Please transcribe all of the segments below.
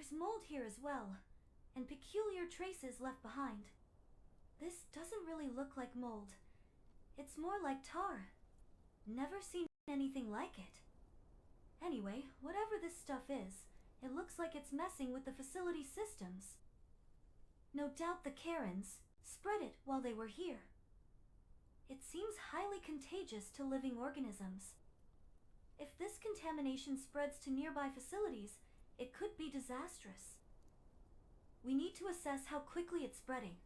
There's mold here as well, and peculiar traces left behind. This doesn't really look like mold. It's more like tar. Never seen anything like it. Anyway, whatever this stuff is, it looks like it's messing with the facility systems. No doubt the Karens spread it while they were here. It seems highly contagious to living organisms. If this contamination spreads to nearby facilities, it could be disastrous. We need to assess how quickly it's spreading.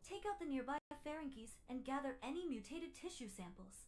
Take out the nearby pharynges and gather any mutated tissue samples.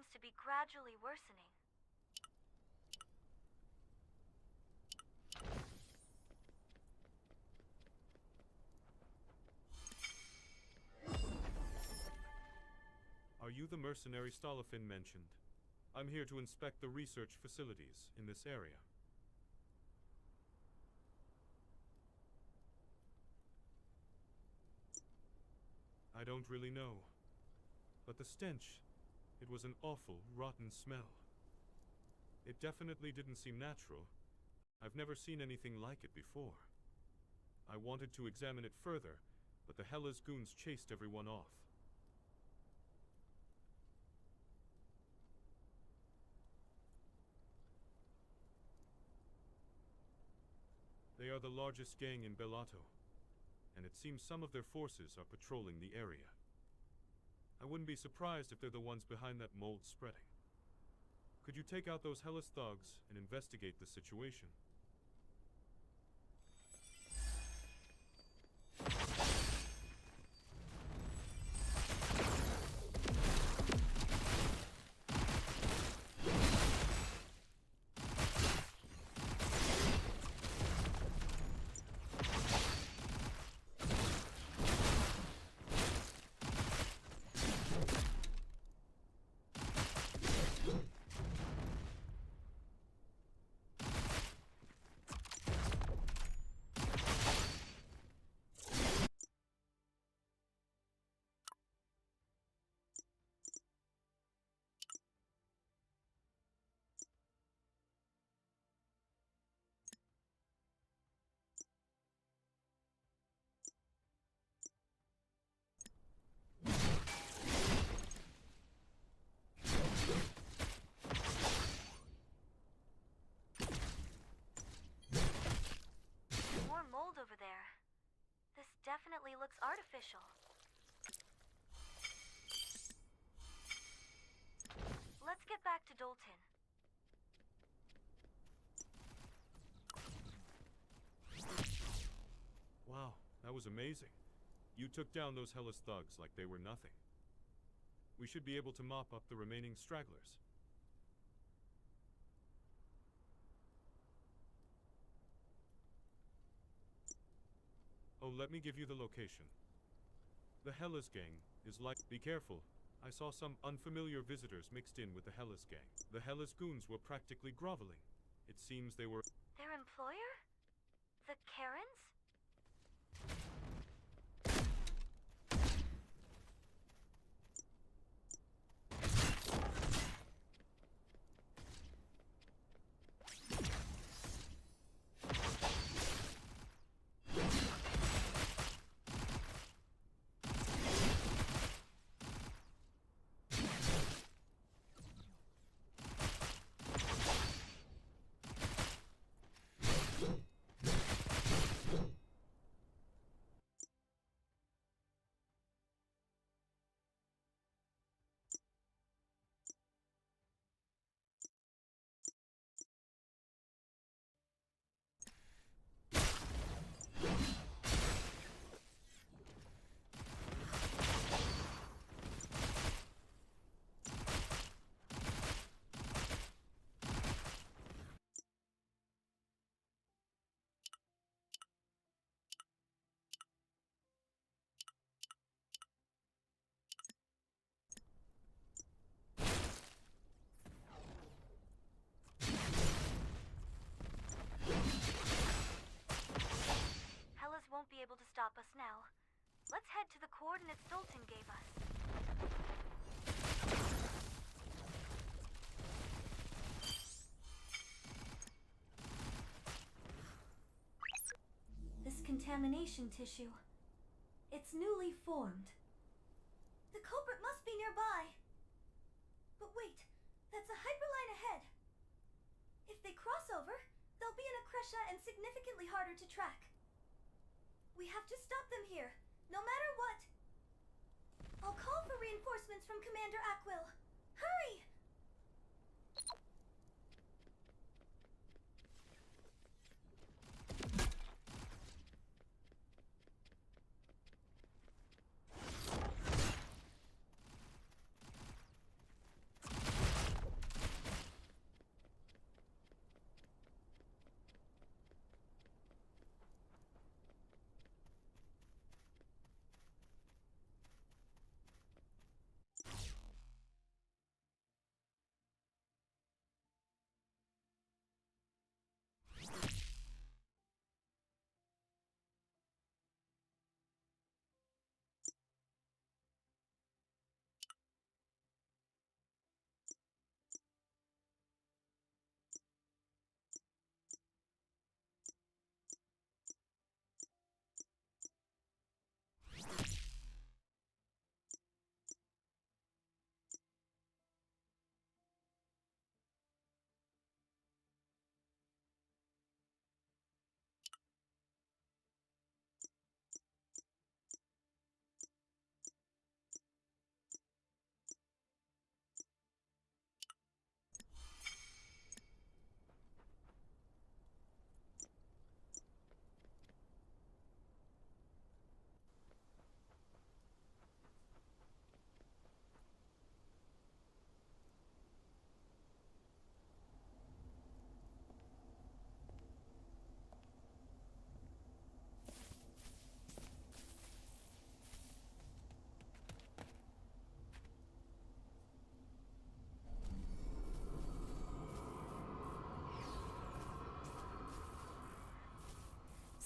seems to be gradually worsening. Are you the mercenary Stolofin mentioned? I'm here to inspect the research facilities in this area. I don't really know. But the stench, it was an awful, rotten smell. It definitely didn't seem natural. I've never seen anything like it before. I wanted to examine it further, but the Hellas goons chased everyone off. They are the largest gang in Belato, and it seems some of their forces are patrolling the area. I wouldn't be surprised if they're the ones behind that mold spreading. Could you take out those Hellas thugs and investigate the situation? Over there. This definitely looks artificial. Let's get back to Dalton. Wow, that was amazing. You took down those Hellas thugs like they were nothing. We should be able to mop up the remaining stragglers. Oh, let me give you the location. The Hellas gang is like... Be careful. I saw some unfamiliar visitors mixed in with the Hellas gang. The Hellas goons were practically groveling. It seems they were... Their employer? The Karens? Won't be able to stop us now. Let's head to the coordinates Dalton gave us. This contamination tissue, it's newly formed. The culprit must be nearby. But wait, that's a hyperline ahead. If they cross over, they'll be in Akresha and significantly harder to track. We have to stop them here, no matter what. I'll call for reinforcements from Commander Aquil. Hurry!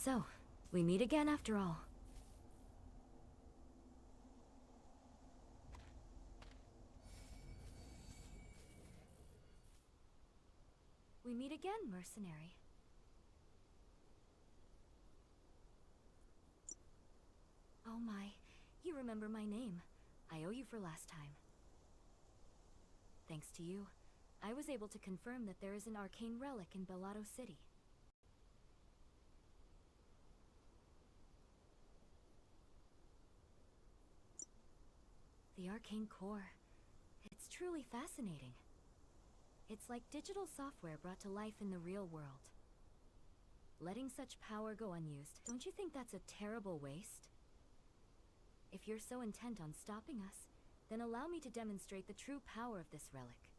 So, we meet again after all. We meet again, mercenary. Oh my, you remember my name. I owe you for last time. Thanks to you, I was able to confirm that there is an arcane relic in Bellado City. The arcane core. It's truly fascinating. It's like digital software brought to life in the real world. Letting such power go unused, don't you think that's a terrible waste? If you're so intent on stopping us, then allow me to demonstrate the true power of this relic.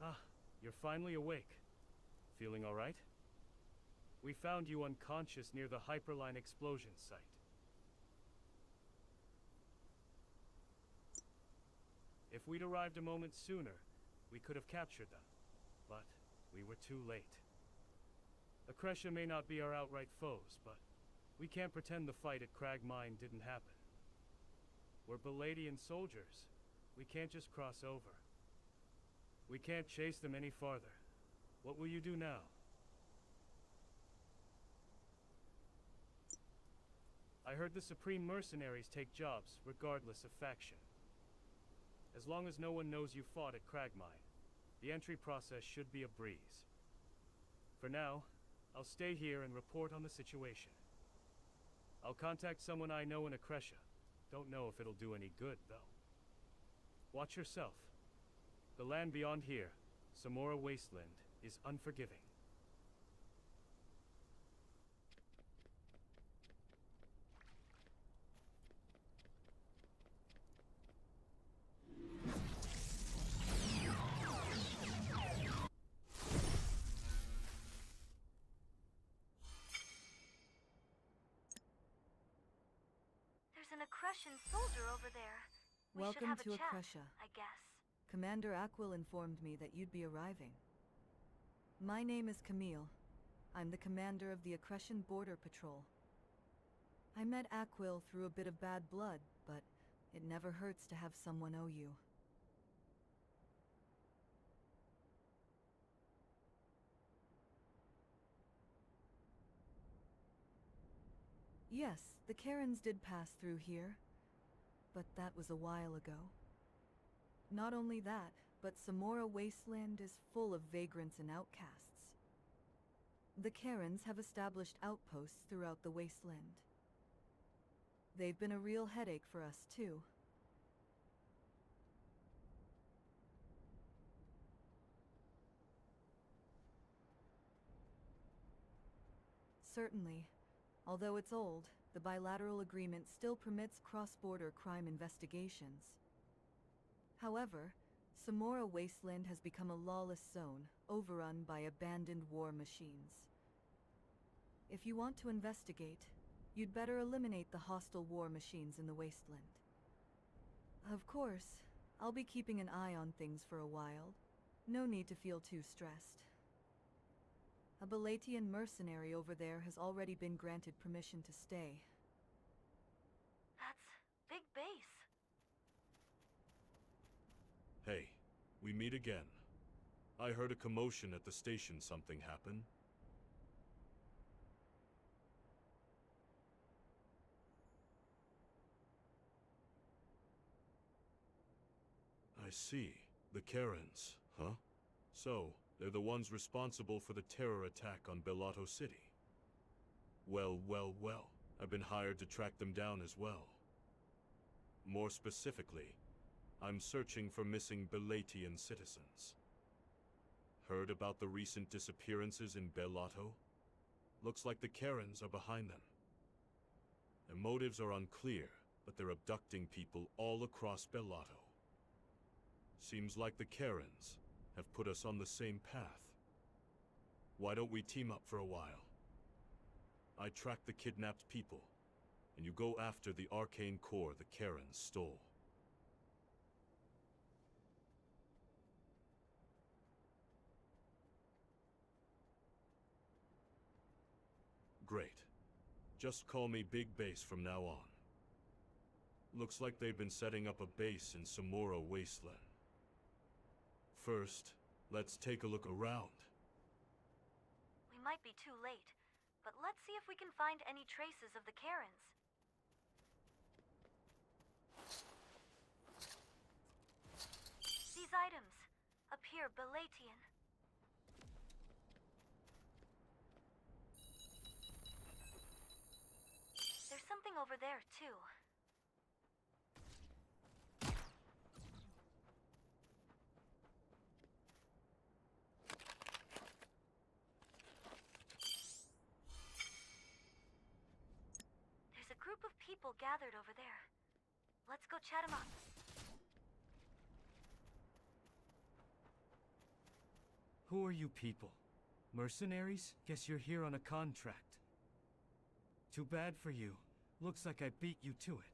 Ah, you're finally awake. Feeling all right? We found you unconscious near the Hyperline explosion site. If we'd arrived a moment sooner, we could have captured them. But we were too late. Akresha may not be our outright foes, but we can't pretend the fight at Crag Mine didn't happen. We're Beladian soldiers. We can't just cross over. We can't chase them any farther. What will you do now? I heard the Supreme Mercenaries take jobs, regardless of faction. As long as no one knows you fought at Cragmine, the entry process should be a breeze. For now, I'll stay here and report on the situation. I'll contact someone I know in Akresha. Don't know if it'll do any good, though. Watch yourself. The land beyond here, Samora Wasteland, is unforgiving. There's an Akreshan soldier over there. We should Welcome have a to chat, Akresha. I guess. Commander Aquil informed me that you'd be arriving. My name is Camille. I'm the commander of the Akreshan Border Patrol. I met Aquil through a bit of bad blood, but It never hurts to have someone owe you. Yes, the Karens did pass through here, but that was a while ago. Not only that, but Samora Wasteland is full of vagrants and outcasts. The Karens have established outposts throughout the wasteland. They've been a real headache for us, too. Certainly. Although it's old, the bilateral agreement still permits cross-border crime investigations. However, Samora Wasteland has become a lawless zone, overrun by abandoned war machines. If you want to investigate, you'd better eliminate the hostile war machines in the wasteland. Of course, I'll be keeping an eye on things for a while. No need to feel too stressed. A Belatian mercenary over there has already been granted permission to stay. That's big base. Hey, we meet again. I heard a commotion at the station. Something happened? I see. The Karens, huh? So, they're the ones responsible for the terror attack on Belato City. Well, well, well. I've been hired to track them down as well. More specifically, I'm searching for missing Belatian citizens. Heard about the recent disappearances in Belato? Looks like the Karens are behind them. Their motives are unclear, but they're abducting people all across Belato. Seems like the Karens have put us on the same path. Why don't we team up for a while? I track the kidnapped people, and you go after the arcane core the Karens stole. Great. Just call me Big Base from now on. Looks like they've been setting up a base in Samora Wasteland. First, let's take a look around. We might be too late, but let's see if we can find any traces of the Karens. These items appear Belatian. There's something over there, too. There's a group of people gathered over there. Let's go chat them up. Who are you people? Mercenaries? Guess you're here on a contract. Too bad for you. Looks like I beat you to it.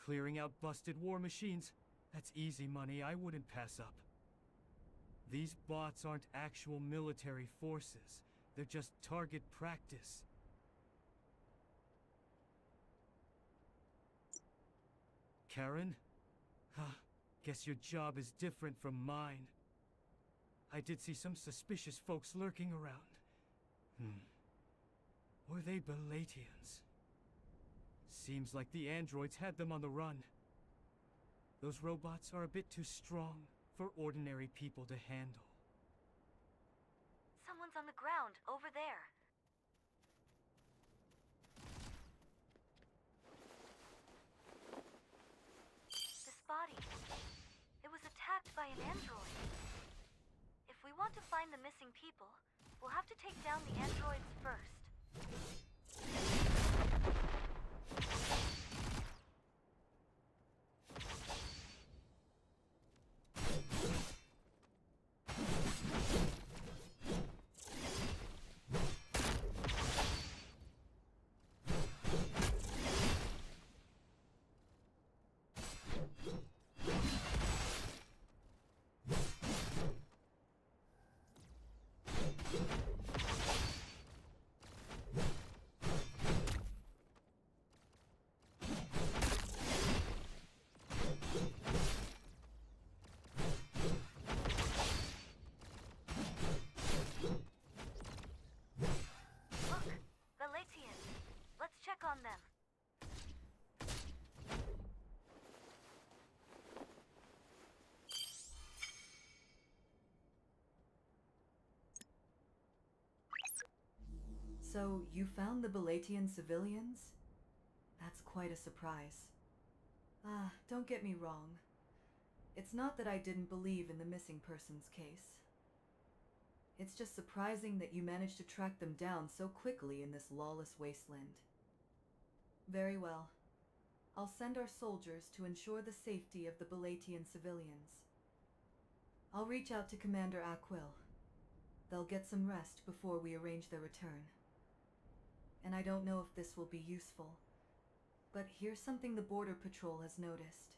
Clearing out busted war machines? That's easy money I wouldn't pass up. These bots aren't actual military forces. They're just target practice. Karen? Huh. Guess your job is different from mine. I did see some suspicious folks lurking around. Were they Belatians? Seems like the androids had them on the run. Those robots are a bit too strong for ordinary people to handle. Someone's on the ground, over there. This body, it was attacked by an android. If we want to find the missing people, we'll have to take down the androids first. check on them. So, you found the Balatian civilians? That's quite a surprise. Don't get me wrong. It's not that I didn't believe in the missing persons case. It's just surprising that you managed to track them down so quickly in this lawless wasteland. Very well. I'll send our soldiers to ensure the safety of the Balatian civilians. I'll reach out to Commander Aquil. They'll get some rest before we arrange their return. And I don't know if this will be useful, but here's something the Border Patrol has noticed.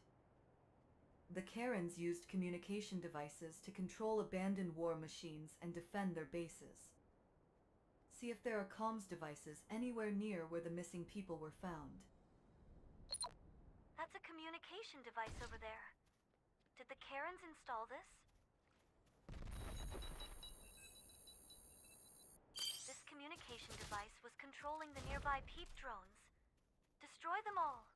The Karens used communication devices to control abandoned war machines and defend their bases. See if there are comms devices anywhere near where the missing people were found. That's a communication device over there. Did the Karens install this? This communication device was controlling the nearby peep drones. Destroy them all.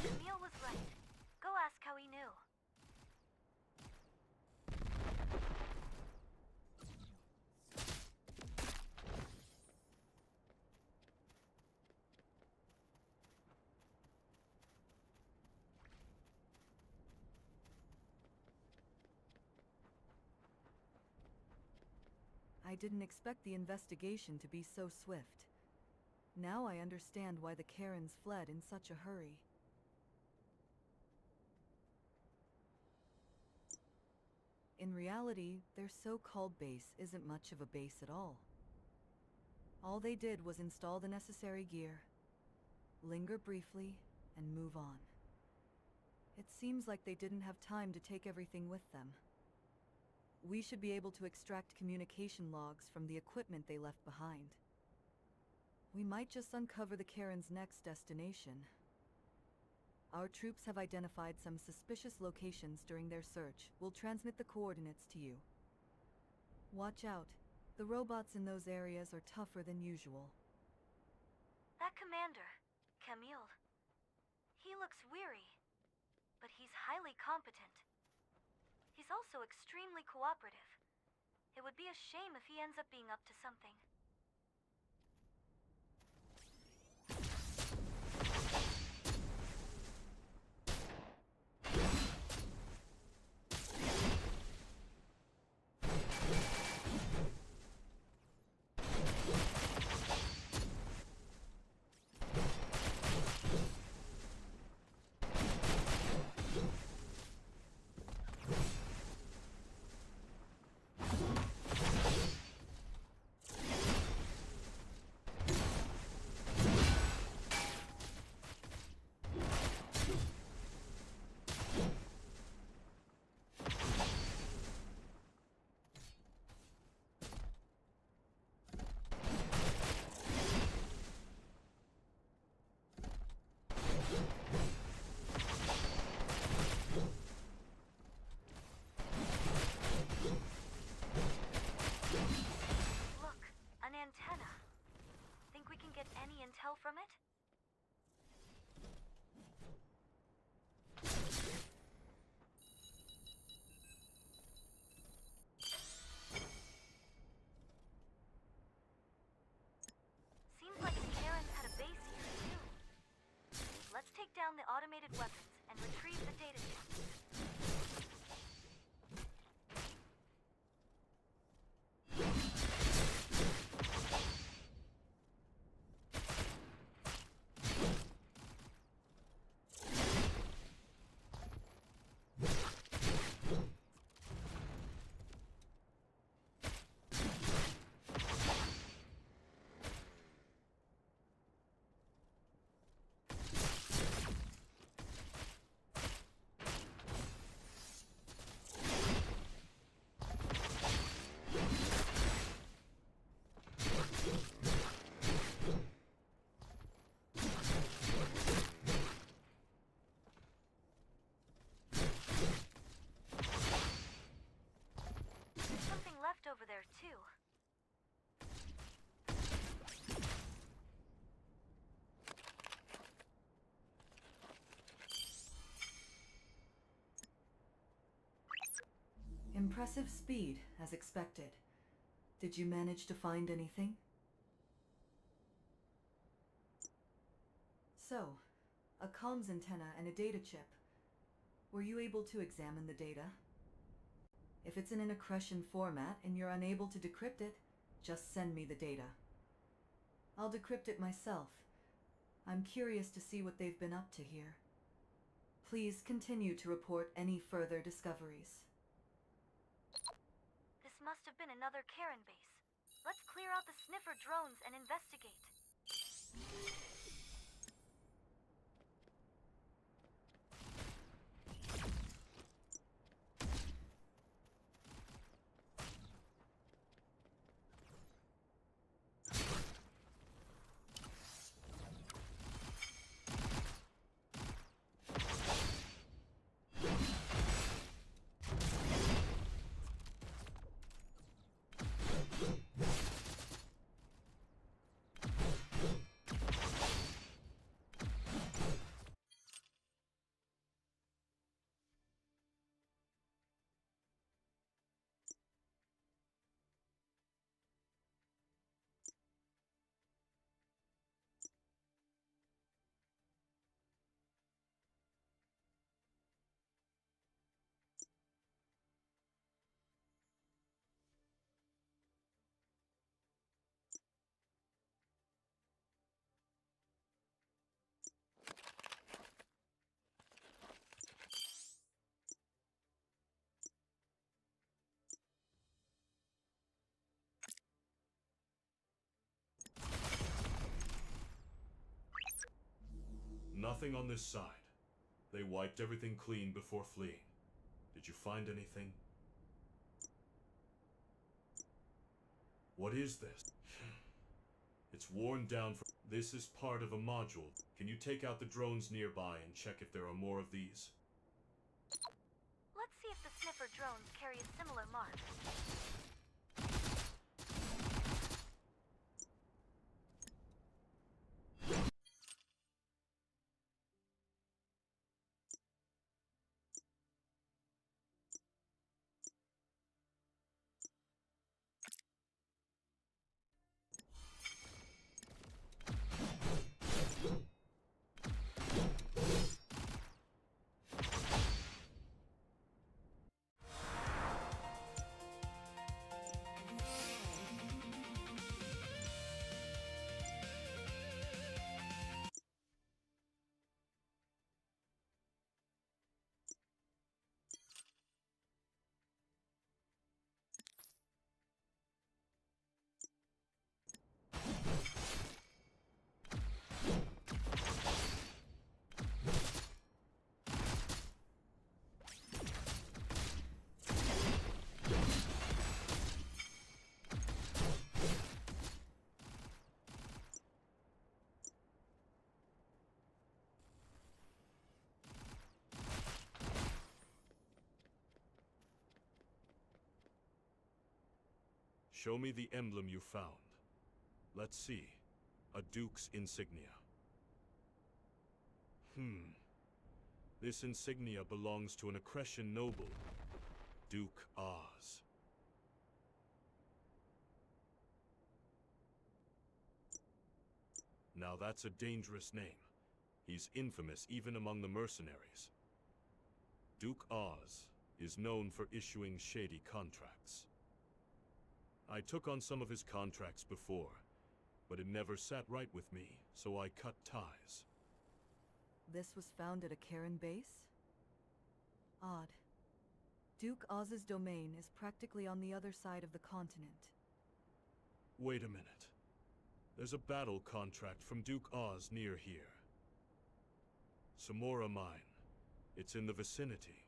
Camille was right. Go ask how he knew. I didn't expect the investigation to be so swift. Now I understand why the Karens fled in such a hurry. In reality, their so-called base isn't much of a base at all. All they did was install the necessary gear, linger briefly, and move on. It seems like they didn't have time to take everything with them. We should be able to extract communication logs from the equipment they left behind. We might just uncover the Karen's next destination. Our troops have identified some suspicious locations during their search. We'll transmit the coordinates to you. Watch out. The robots in those areas are tougher than usual. That commander, Camille, he looks weary, but he's highly competent. He's also extremely cooperative. It would be a shame if he ends up being up to something. over there, too. Impressive speed, as expected. Did you manage to find anything? So, a comms antenna and a data chip. Were you able to examine the data? If it's in an accretion format and you're unable to decrypt it, just send me the data. I'll decrypt it myself. I'm curious to see what they've been up to here. Please continue to report any further discoveries. This must have been another Karen base. Let's clear out the sniffer drones and investigate. Nothing on this side. They wiped everything clean before fleeing. Did you find anything? What is this? It's worn down from... This is part of a module. Can you take out the drones nearby and check if there are more of these? Let's see if the sniffer drones carry a similar mark. Show me the emblem you found. Let's see. A Duke's insignia. This insignia belongs to an accretion noble, Duke Oz. Now that's a dangerous name. He's infamous even among the mercenaries. Duke Oz is known for issuing shady contracts. I took on some of his contracts before, but it never sat right with me, so I cut ties. This was found at a Karen base? Odd. Duke Oz's domain is practically on the other side of the continent. Wait a minute. There's a battle contract from Duke Oz near here. Samora Mine. It's in the vicinity.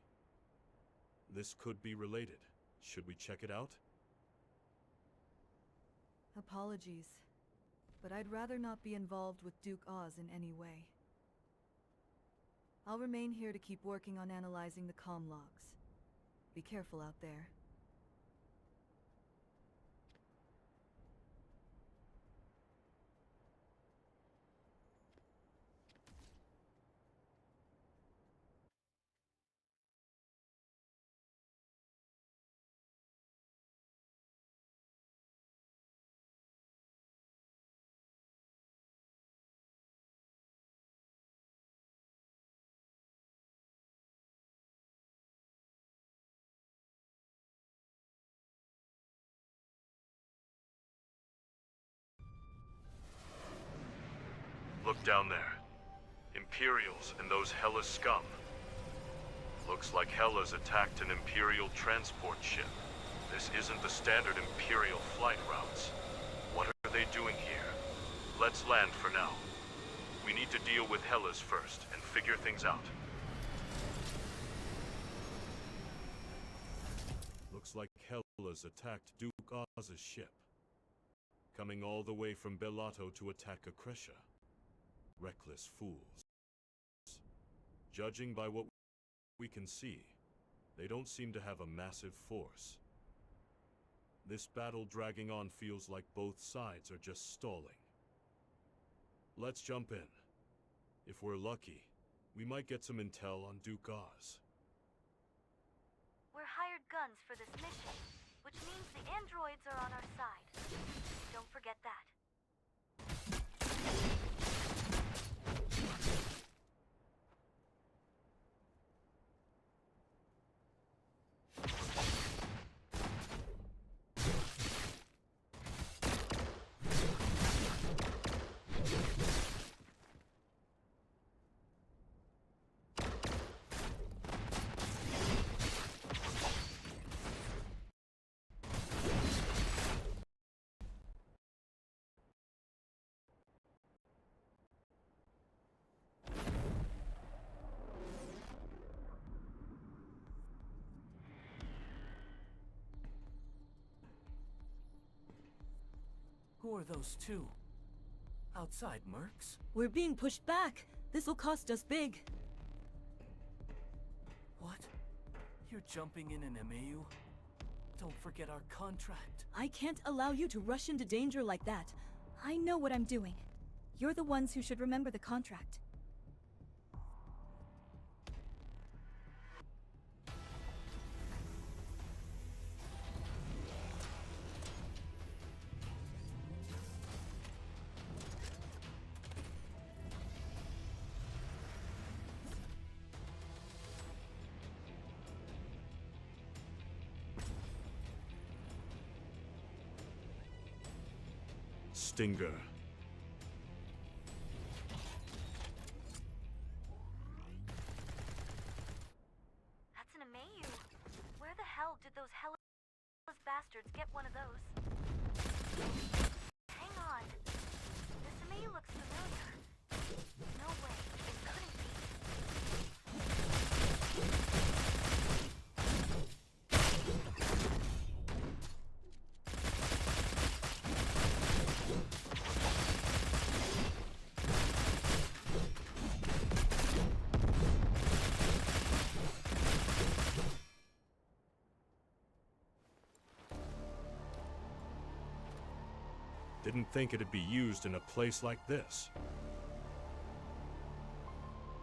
This could be related. Should we check it out? Apologies, but I'd rather not be involved with Duke Oz in any way. I'll remain here to keep working on analyzing the comm logs. Be careful out there. down there. Imperials and those Hella scum. Looks like Hella's attacked an Imperial transport ship. This isn't the standard Imperial flight routes. What are they doing here? Let's land for now. We need to deal with Hella's first and figure things out. Looks like Hella's attacked Duke Oz's ship. Coming all the way from Bellato to attack Akresha. Reckless fools. Judging by what we can see, they don't seem to have a massive force. This battle dragging on feels like both sides are just stalling. Let's jump in. If we're lucky, we might get some intel on Duke Oz. We're hired guns for this mission, which means the androids are on our side. Don't forget that. Who are those two? Outside mercs? We're being pushed back. This'll cost us big. What? You're jumping in an MAU? Don't forget our contract. I can't allow you to rush into danger like that. I know what I'm doing. You're the ones who should remember the contract. Stinger. That's an MAU. Where the hell did those hellish bastards get one of those? Hang on. This MAU looks familiar. No way. It couldn't be. Didn't think it'd be used in a place like this.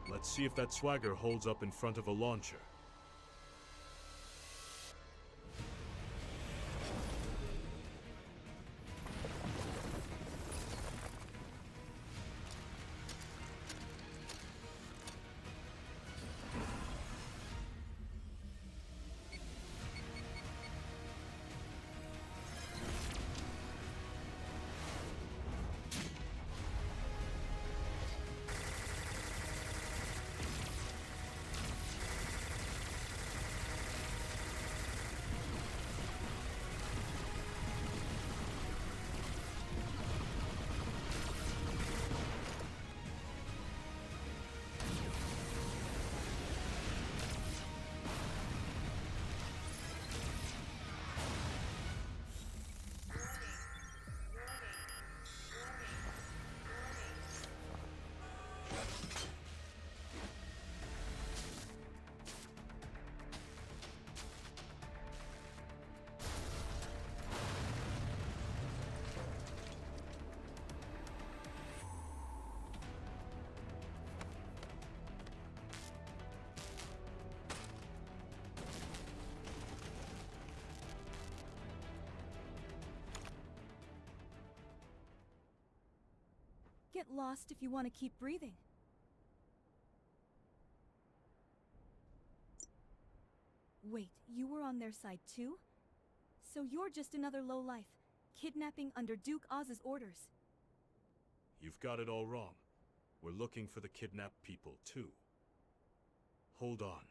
Let's see if that swagger holds up in front of a launcher. Get lost if you want to keep breathing. Wait, you were on their side too? So you're just another lowlife, kidnapping under Duke Oz's orders. You've got it all wrong. we're looking for the kidnapped people, too. Hold on.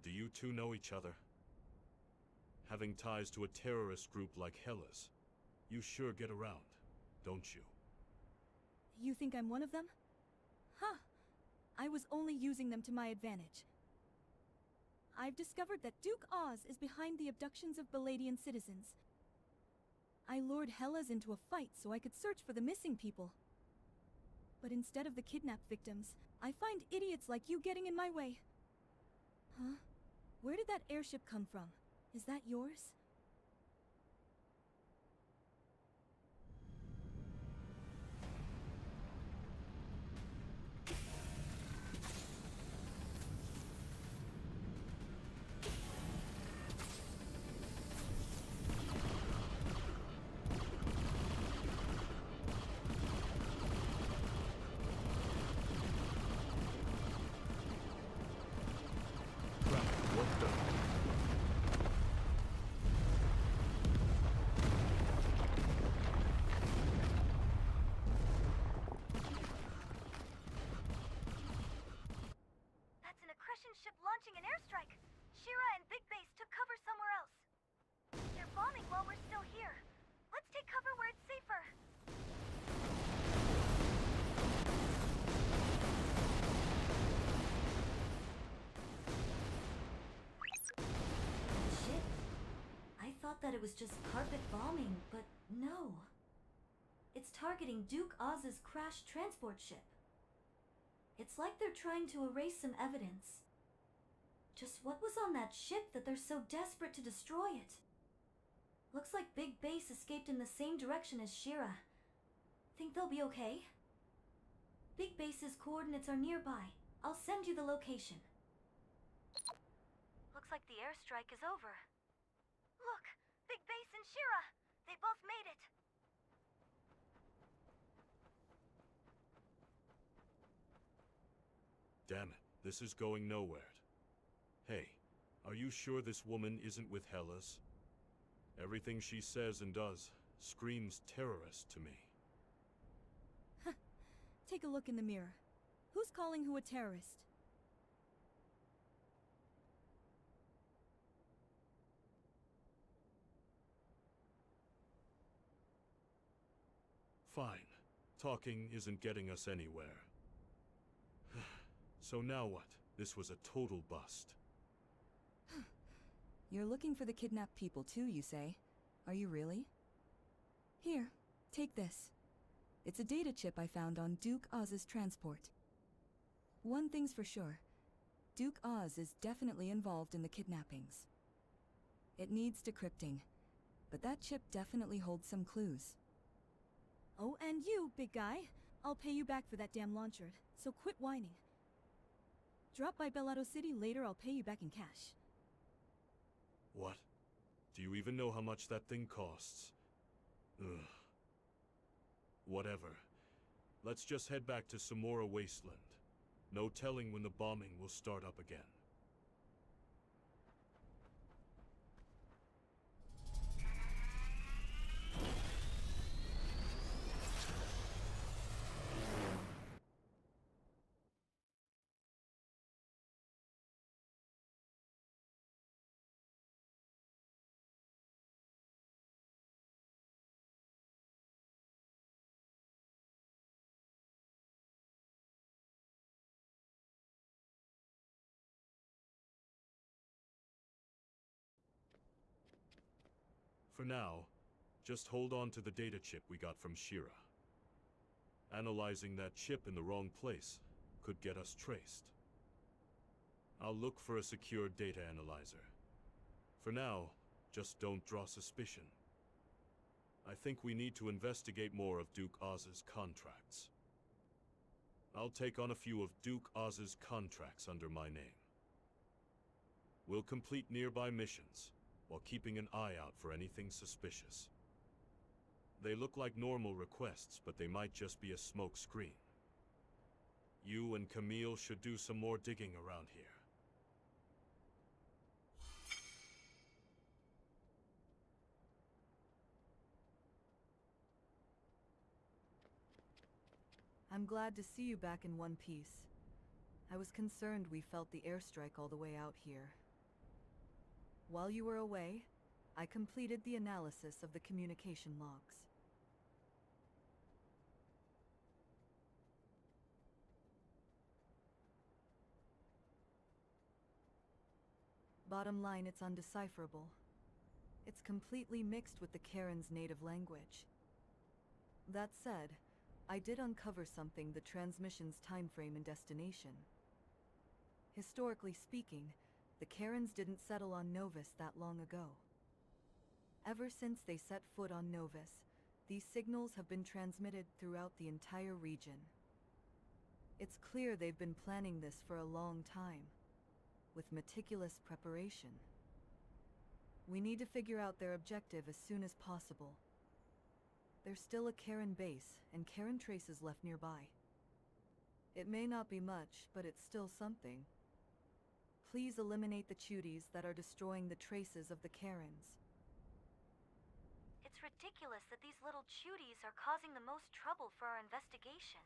Do you two know each other? Having ties to a terrorist group like Hellas, you sure get around, don't you? You think I'm one of them? Huh. I was only using them to my advantage. I've discovered that Duke Oz is behind the abductions of Baladian citizens. I lured Hellas into a fight so I could search for the missing people. But instead of the kidnapped victims, I find idiots like you getting in my way. Huh? Where did that airship come from? Is that yours? Crap, what the? That's an aggression ship launching an airstrike. Shira and Big Base took cover somewhere else. They're bombing while we're still here. Let's take cover where it's safer. Shit. I thought that it was just carpet bombing, but no. It's targeting Duke Oz's crashed transport ship. It's like they're trying to erase some evidence. Just what was on that ship that they're so desperate to destroy it? Looks like Big Base escaped in the same direction as Shira. Think they'll be okay? Big Base's coordinates are nearby. I'll send you the location. Looks like the airstrike is over. Look! Big Base and Shira! They both made it! Damn it, this is going nowhere. Hey, are you sure this woman isn't with Hellas? Everything she says and does screams terrorist to me. Take a look in the mirror. Who's calling who a terrorist? Fine. Talking isn't getting us anywhere. So now what? This was a total bust. You're looking for the kidnapped people too, you say? Are you really? Here, take this. It's a data chip I found on Duke Oz's transport. One thing's for sure. Duke Oz is definitely involved in the kidnappings. It needs decrypting, but that chip definitely holds some clues. Oh, and you, big guy. I'll pay you back for that damn launcher, so quit whining. Drop by Bellado City later, I'll pay you back in cash. What? Do you even know how much that thing costs? Ugh. Whatever. Let's just head back to Samora Wasteland. No telling when the bombing will start up again. For now, just hold on to the data chip we got from Shira. Analyzing that chip in the wrong place could get us traced. I'll look for a secure data analyzer. For now, just don't draw suspicion. I think we need to investigate more of Duke Oz's contracts. I'll take on a few of Duke Oz's contracts under my name. We'll complete nearby missions, while keeping an eye out for anything suspicious. They look like normal requests, but they might just be a smoke screen. You and Camille should do some more digging around here. I'm glad to see you back in one piece. I was concerned we felt the airstrike all the way out here. While you were away, I completed the analysis of the communication logs. Bottom line, it's undecipherable. It's completely mixed with the Karen's native language. That said, I did uncover something: the transmission's time frame and destination. Historically speaking, the Karens didn't settle on Novus that long ago. Ever since they set foot on Novus, these signals have been transmitted throughout the entire region. It's clear they've been planning this for a long time, with meticulous preparation. We need to figure out their objective as soon as possible. There's still a Karen base and Karen traces left nearby. It may not be much, but it's still something. Please eliminate the Chuties that are destroying the traces of the Karens. It's ridiculous that these little Chuties are causing the most trouble for our investigation.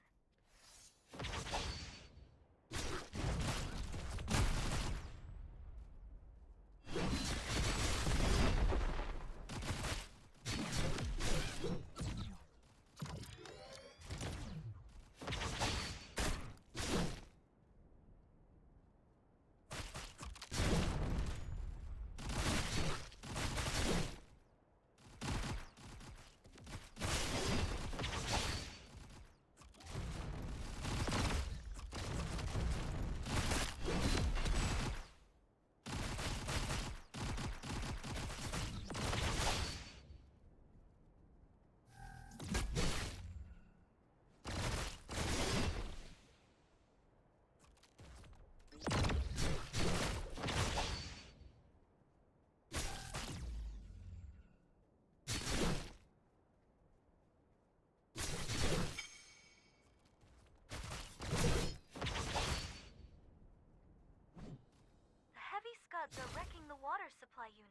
Scuds are wrecking the water supply unit.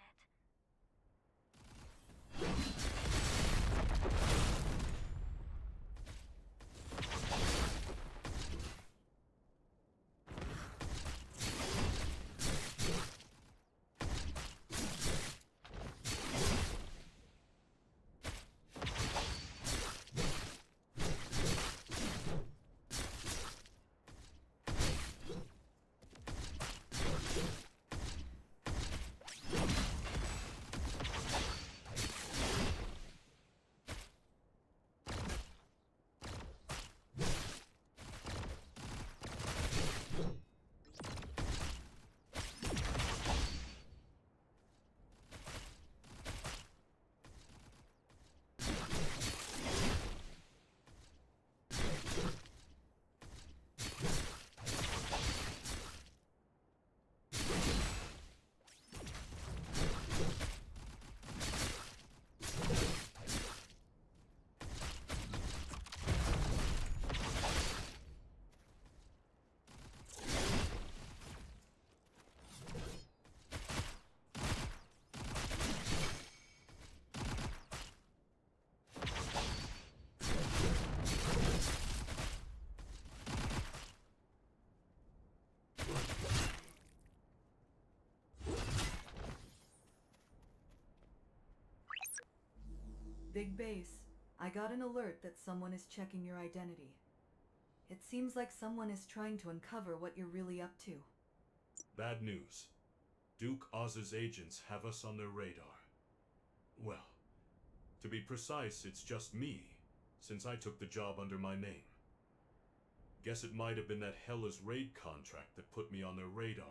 Big Base, I got an alert that someone is checking your identity. It seems like someone is trying to uncover what you're really up to. Bad news. Duke Oz's agents have us on their radar. Well, to be precise, it's just me, since I took the job under my name. Guess it might have been that Hella's raid contract that put me on their radar.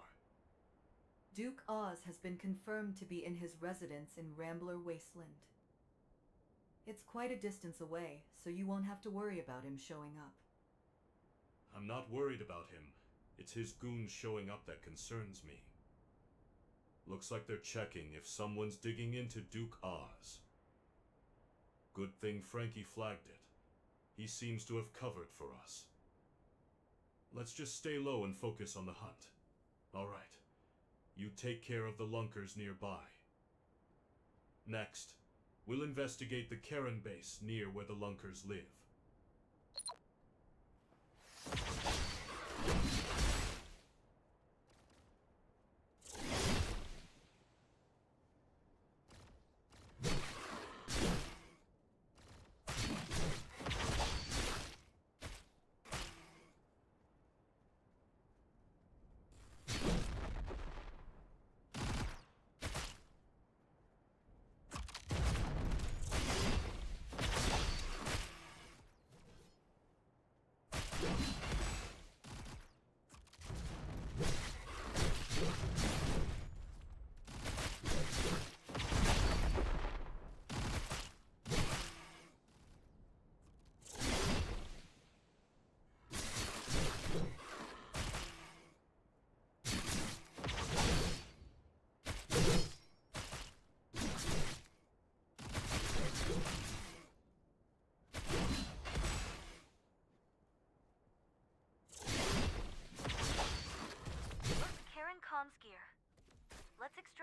Duke Oz has been confirmed to be in his residence in Rambler Wasteland. It's quite a distance away, so you won't have to worry about him showing up. I'm not worried about him. It's his goons showing up that concerns me. Looks like they're checking if someone's digging into Duke Oz. Good thing Frankie flagged it. He seems to have covered for us. Let's just stay low and focus on the hunt. Alright. You take care of the lunkers nearby. Next, we'll investigate the Karen base near where the lunkers live.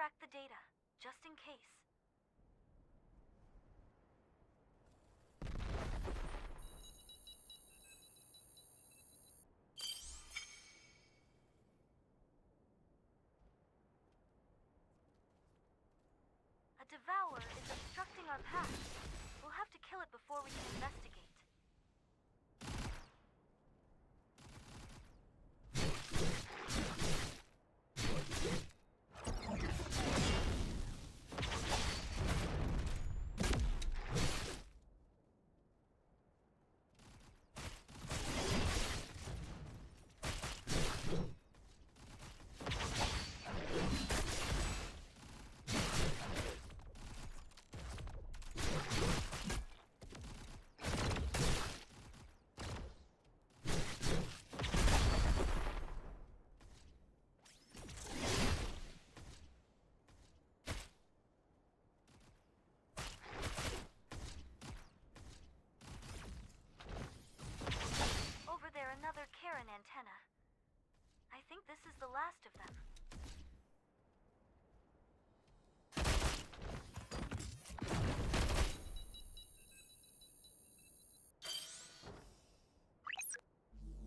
extract the data, just in case. A devourer is obstructing our path. We'll have to kill it before we can investigate. Another Karen antenna. I think this is the last of them.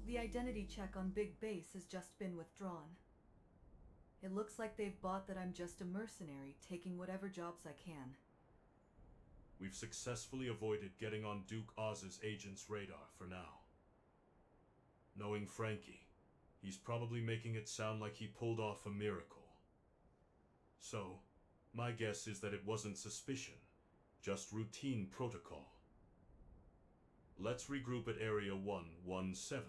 The identity check on Big Base has just been withdrawn. It looks like they've bought that I'm just a mercenary, taking whatever jobs I can. We've successfully avoided getting on Duke Oz's agent's radar for now. Knowing Frankie, he's probably making it sound like he pulled off a miracle. So, my guess is that it wasn't suspicion, just routine protocol. Let's regroup at Area 117.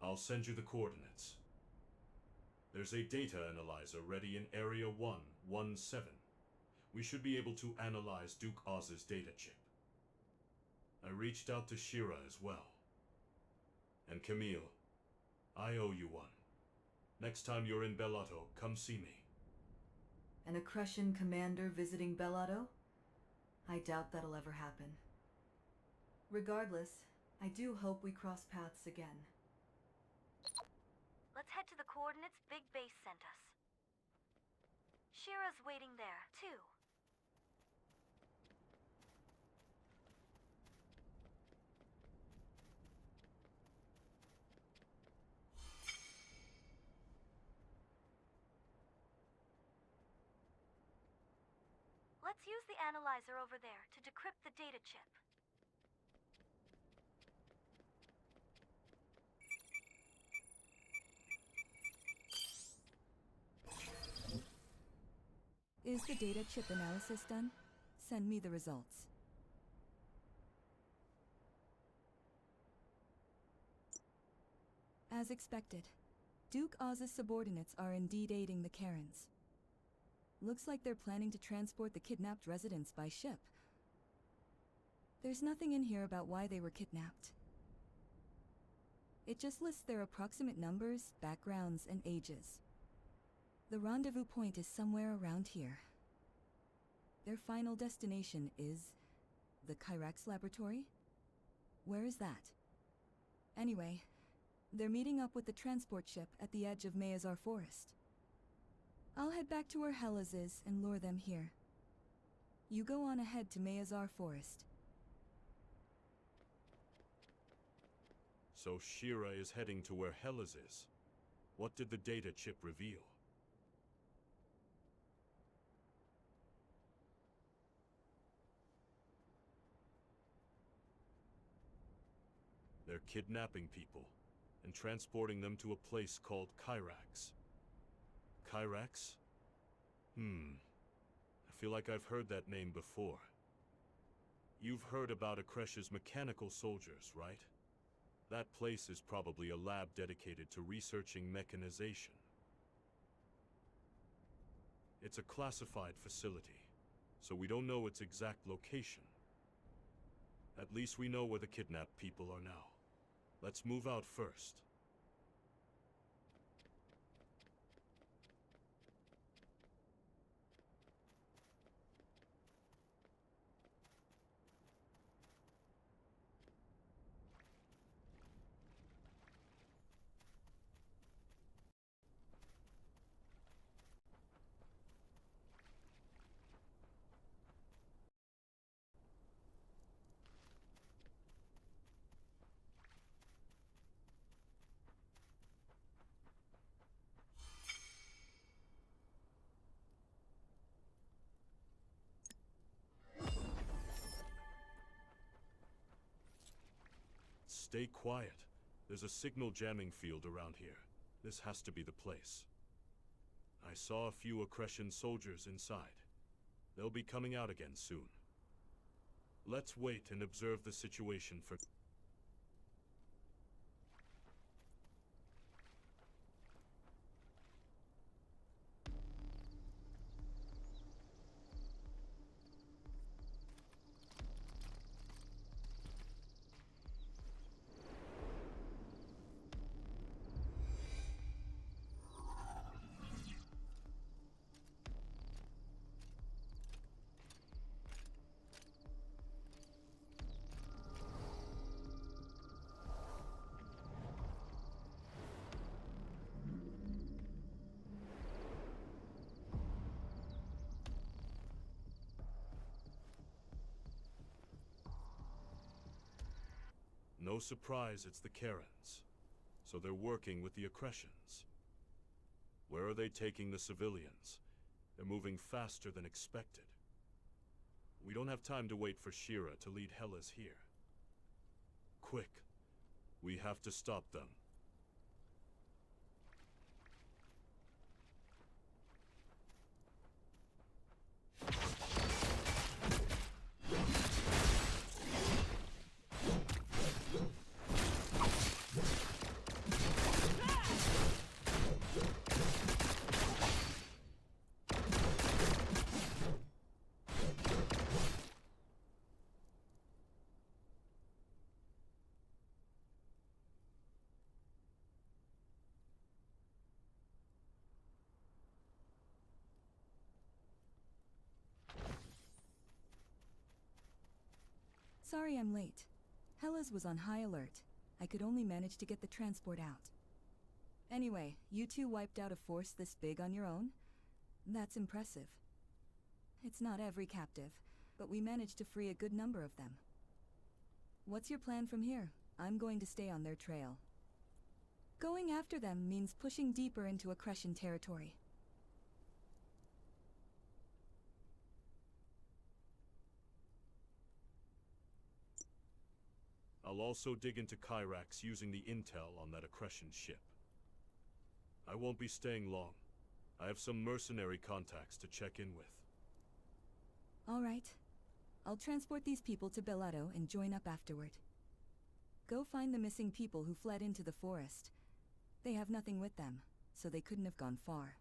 I'll send you the coordinates. There's a data analyzer ready in Area 117. We should be able to analyze Duke Oz's data chip. I reached out to Shira as well. And Camille, I owe you one. Next time you're in Bellato, come see me. An Accretion commander visiting Bellato? I doubt that'll ever happen. Regardless, I do hope we cross paths again. Let's head to the coordinates Big Base sent us. Shira's waiting there, too. Let's use the analyzer over there to decrypt the data chip. Is the data chip analysis done? Send me the results. As expected, Duke Oz's subordinates are indeed aiding the Karens. Looks like they're planning to transport the kidnapped residents by ship. There's nothing in here about why they were kidnapped. It just lists their approximate numbers, backgrounds, and ages. The rendezvous point is somewhere around here. Their final destination is the Kyrax laboratory? Where is that? Anyway, they're meeting up with the transport ship at the edge of Mayazar Forest. I'll head back to where Hellas is and lure them here. You go on ahead to Mayazar Forest. So Shira is heading to where Hellas is. What did the data chip reveal? They're kidnapping people and transporting them to a place called Kyrax. Kyrax? I feel like I've heard that name before. You've heard about Akresh's mechanical soldiers, right? That place is probably a lab dedicated to researching mechanization. It's a classified facility, so we don't know its exact location. At least we know where the kidnapped people are now. Let's move out first. Stay quiet. There's a signal jamming field around here. This has to be the place. I saw a few Accretion soldiers inside. They'll be coming out again soon. Let's wait and observe the situation for... No surprise it's the Karens. So they're working with the Accretions. Where are they taking the civilians? They're moving faster than expected. We don't have time to wait for Shira to lead Hellas here. Quick. We have to stop them. Sorry I'm late. Hellas was on high alert. I could only manage to get the transport out. Anyway, you two wiped out a force this big on your own? That's impressive. It's not every captive, but we managed to free a good number of them. What's your plan from here? I'm going to stay on their trail. Going after them means pushing deeper into Accretion territory. I'll also dig into Kyrax using the intel on that Accretion ship. I won't be staying long. I have some mercenary contacts to check in with. All right. I'll transport these people to Bellato and join up afterward. Go find the missing people who fled into the forest. They have nothing with them, so they couldn't have gone far.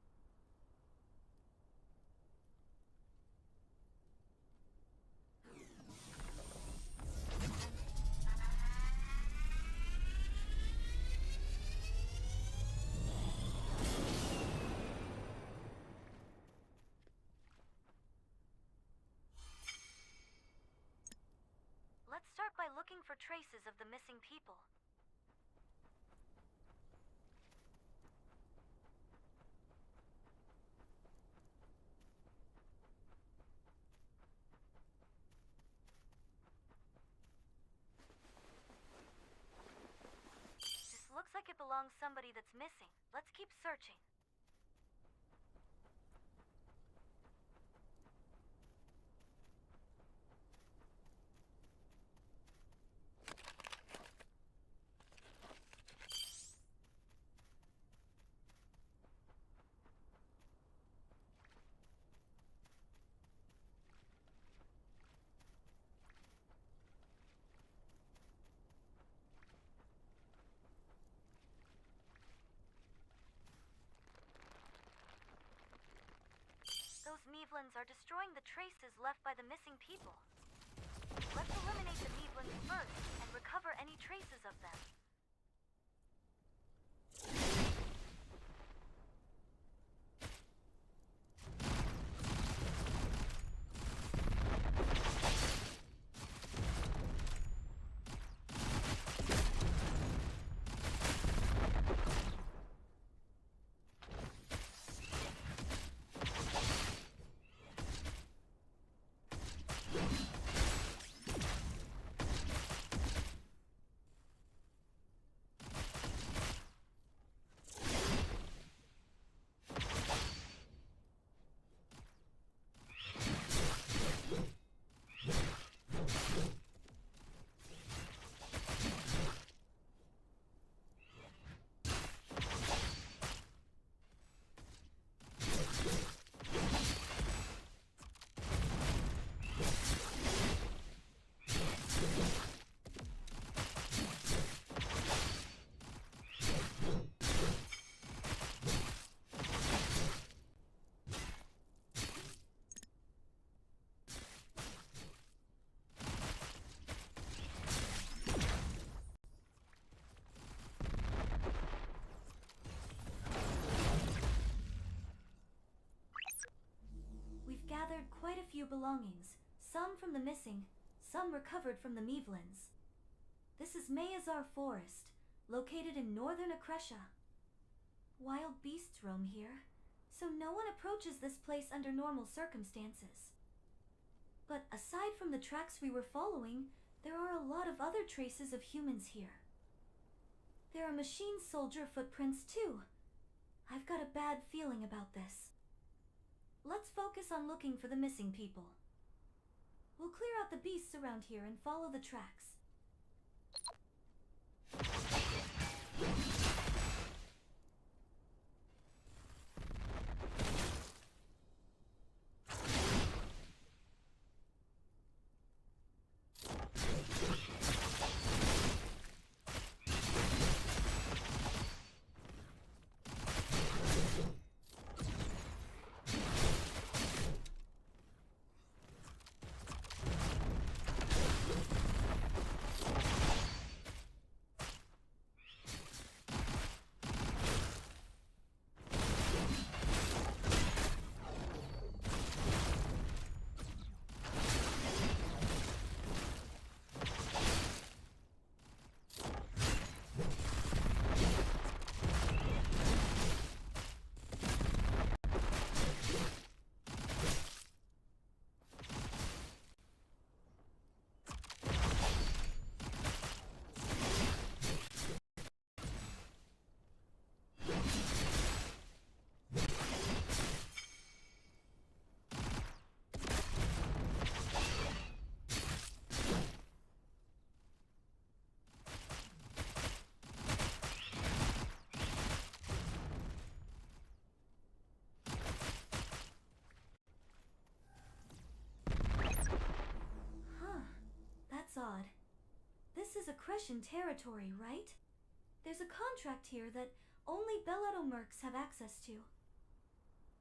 Let's start by looking for traces of the missing people. This looks like it belongs to somebody that's missing. Let's keep searching. Those Mevlins are destroying the traces left by the missing people. Let's eliminate the Mevlins first and recover any traces of them. few belongings, some from the missing, some recovered from the Mevlins. This is Mayazar Forest, located in northern Akresha. Wild beasts roam here, so no one approaches this place under normal circumstances. But aside from the tracks we were following, there are a lot of other traces of humans here. There are machine soldier footprints too. I've got a bad feeling about this. Let's focus on looking for the missing people. We'll clear out the beasts around here and follow the tracks. That's odd. This is Akreshan territory, right? There's a contract here that only Bellato mercs have access to.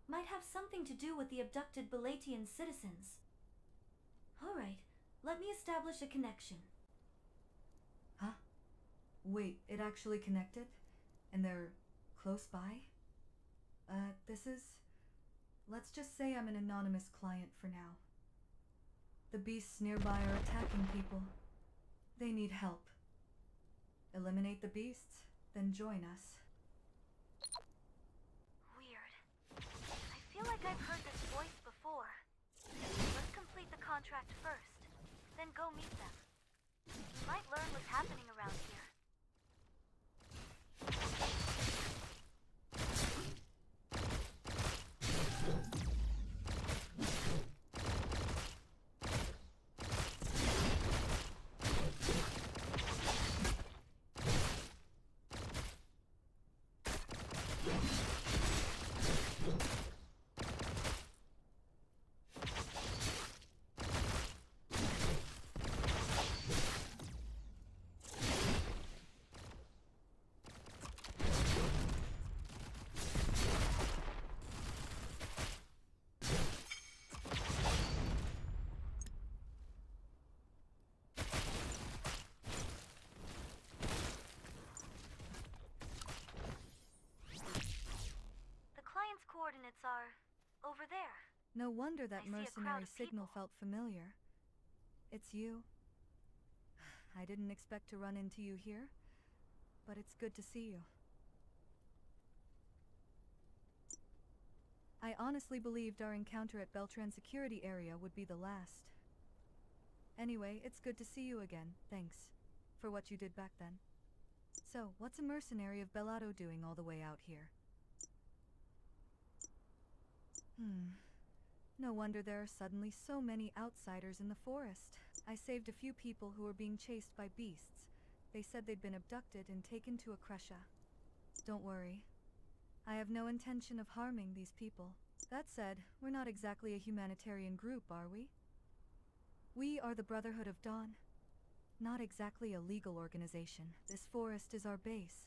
Might have something to do with the abducted Belatian citizens. Alright, let me establish a connection. Huh? Wait, it actually connected? And they're close by? This is... Let's just say I'm an anonymous client for now. The beasts nearby are attacking people. They need help. Eliminate the beasts, then join us. Weird. I feel like I've heard this voice before. Let's complete the contract first, then go meet them. You might learn what's happening around here. Coordinates are over there. No wonder that I see a crowd mercenary of signal people. felt familiar. It's you. I didn't expect to run into you here, but it's good to see you. I honestly believed our encounter at Beltran security area would be the last. Anyway, it's good to see you again, thanks for what you did back then. So, what's a mercenary of Bellato doing all the way out here? No wonder there are suddenly so many outsiders in the forest. I saved a few people who were being chased by beasts. They said they'd been abducted and taken to Akresha. Don't worry. I have no intention of harming these people. That said, we're not exactly a humanitarian group, are we? We are the Brotherhood of Dawn. Not exactly a legal organization. This forest is our base.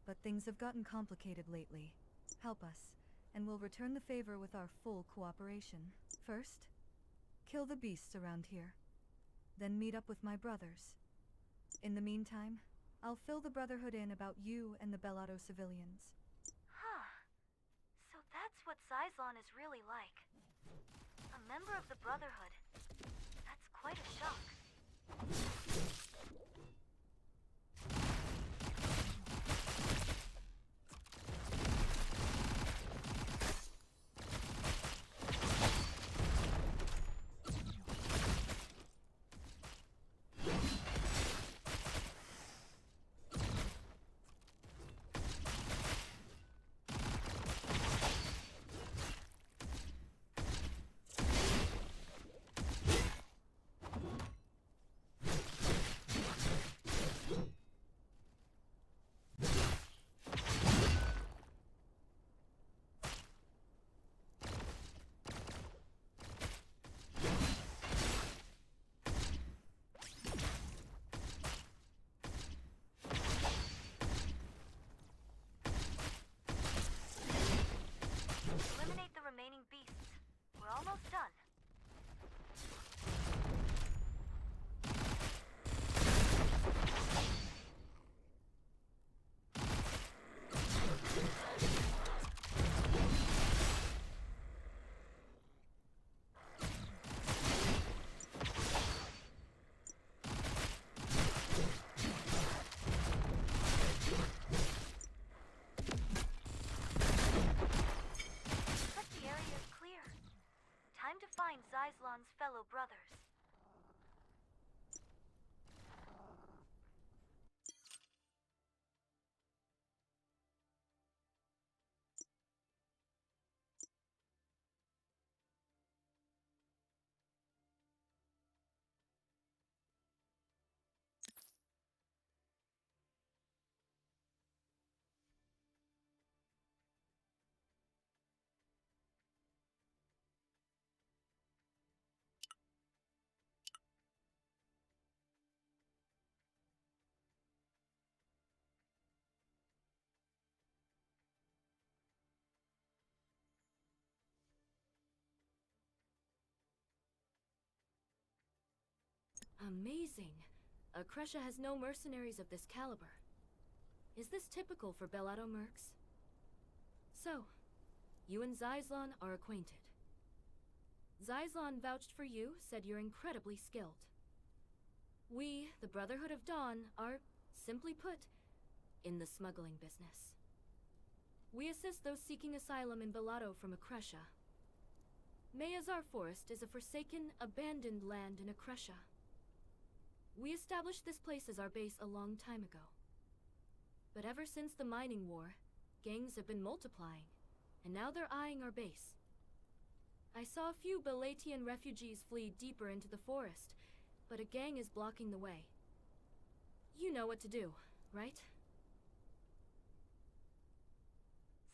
But things have gotten complicated lately. Help us, and we'll return the favor with our full cooperation. First, kill the beasts around here. Then meet up with my brothers. In the meantime, I'll fill the Brotherhood in about you and the Bellato civilians. Huh. So that's what Xyzlon is really like. A member of the Brotherhood. That's quite a shock. Eliminate the remaining beasts. We're almost done. Looks like the area is clear. Time to find Zyslon's fellow brothers. Amazing. Akresha has no mercenaries of this caliber. Is this typical for Bellato mercs? So, you and Zyslon are acquainted. Zyslon vouched for you, said you're incredibly skilled. We, the Brotherhood of Dawn, are, simply put, in the smuggling business. We assist those seeking asylum in Bellato from Akresha. Mayazar Forest is a forsaken, abandoned land in Akresha. We established this place as our base a long time ago. But ever since the mining war, gangs have been multiplying, and now they're eyeing our base. I saw a few Belatian refugees flee deeper into the forest, but a gang is blocking the way. You know what to do, right?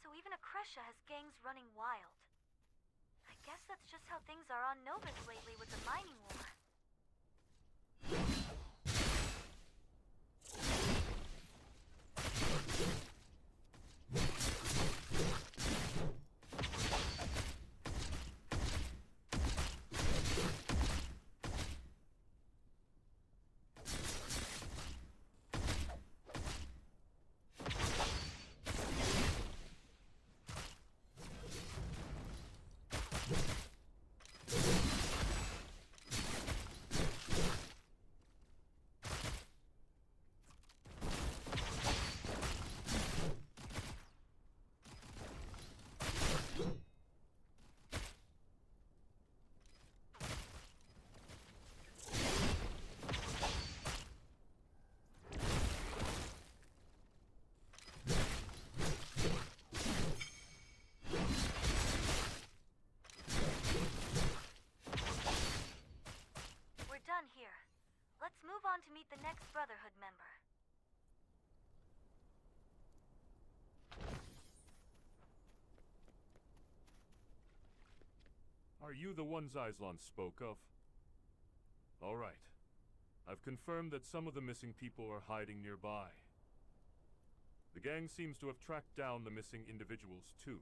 So even Akresha has gangs running wild. I guess that's just how things are on Novus lately with the mining war. Done here. Let's move on to meet the next Brotherhood member. Are you the one Zyslon spoke of? All right. I've confirmed that some of the missing people are hiding nearby. The gang seems to have tracked down the missing individuals, too.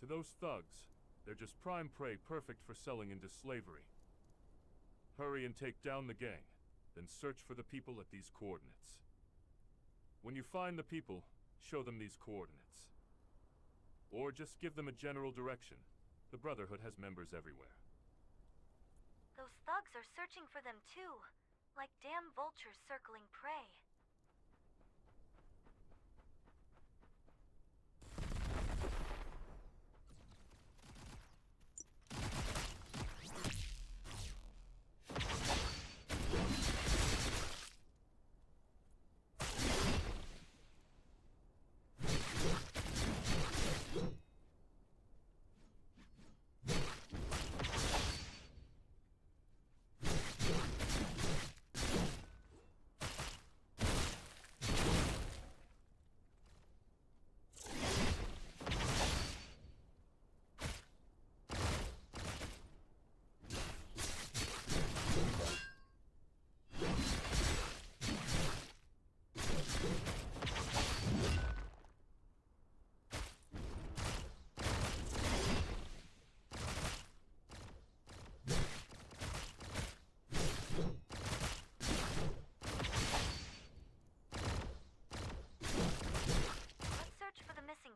To those thugs, they're just prime prey perfect for selling into slavery. Hurry and take down the gang, then search for the people at these coordinates. When you find the people, show them these coordinates. Or just give them a general direction. The Brotherhood has members everywhere. Those thugs are searching for them too, like damn vultures circling prey.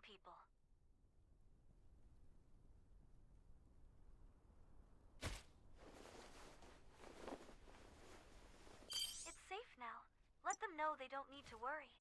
People. It's safe now. Let them know they don't need to worry.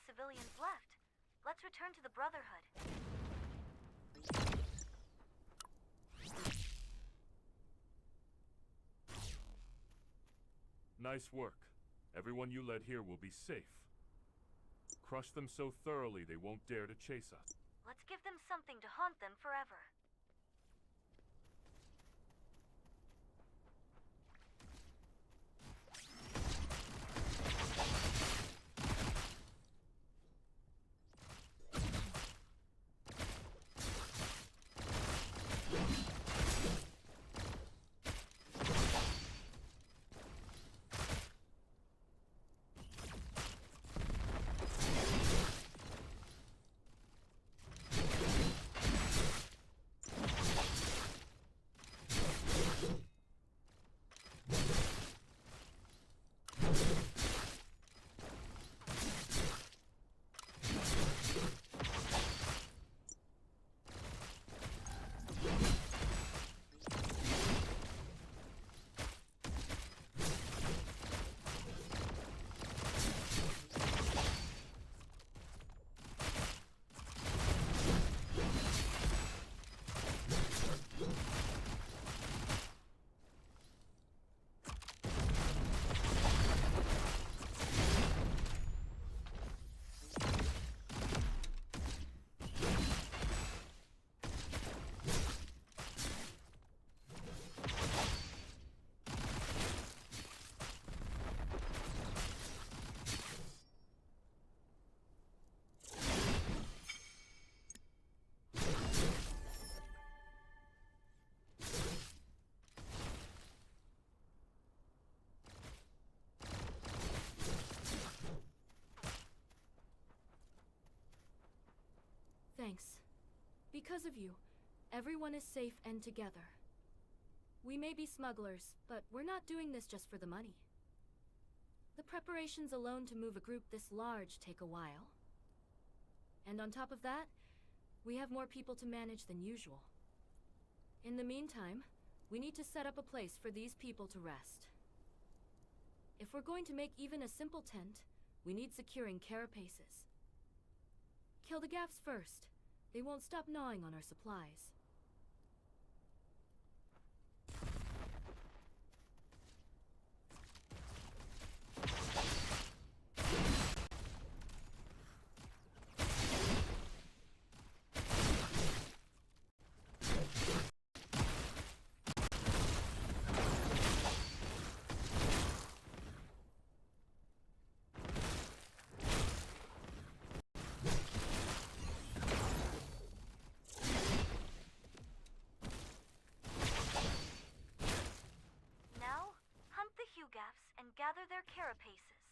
Civilians left. Let's return to the Brotherhood. Nice work. Everyone you led here will be safe. Crush them so thoroughly they won't dare to chase us. Let's give them something to haunt them forever. thanks. Because of you, everyone is safe and together. We may be smugglers, but we're not doing this just for the money. The preparations alone to move a group this large take a while. And on top of that, we have more people to manage than usual. In the meantime, we need to set up a place for these people to rest. If we're going to make even a simple tent, we need securing carapaces. Kill the gaffs first. They won't stop gnawing on our supplies. and gather their carapaces.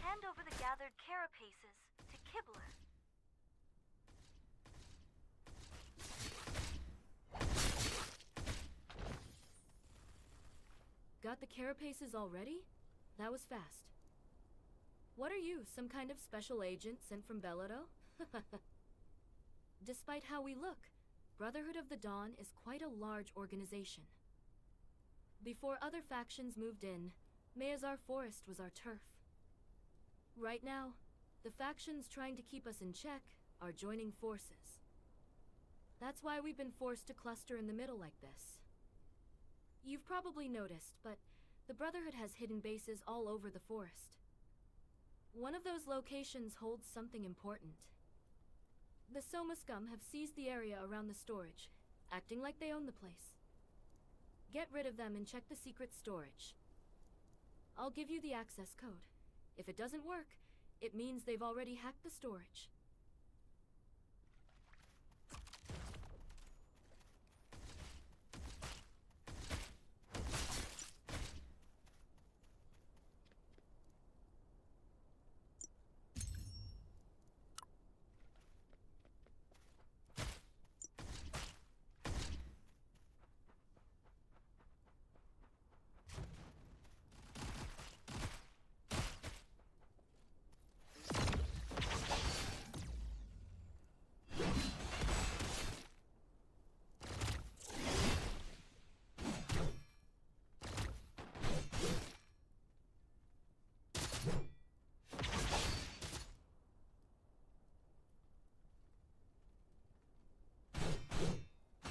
Hand over the gathered carapaces to Kibler. Got the carapaces already? That was fast. What are you, some kind of special agent sent from Belado? Despite how we look, Brotherhood of the Dawn is quite a large organization. Before other factions moved in, Mayazar Forest was our turf. Right now, the factions trying to keep us in check are joining forces. That's why we've been forced to cluster in the middle like this. You've probably noticed, but the Brotherhood has hidden bases all over the forest. One of those locations holds something important. The Soma scum have seized the area around the storage, acting like they own the place. Get rid of them and check the secret storage. I'll give you the access code. If it doesn't work, it means they've already hacked the storage.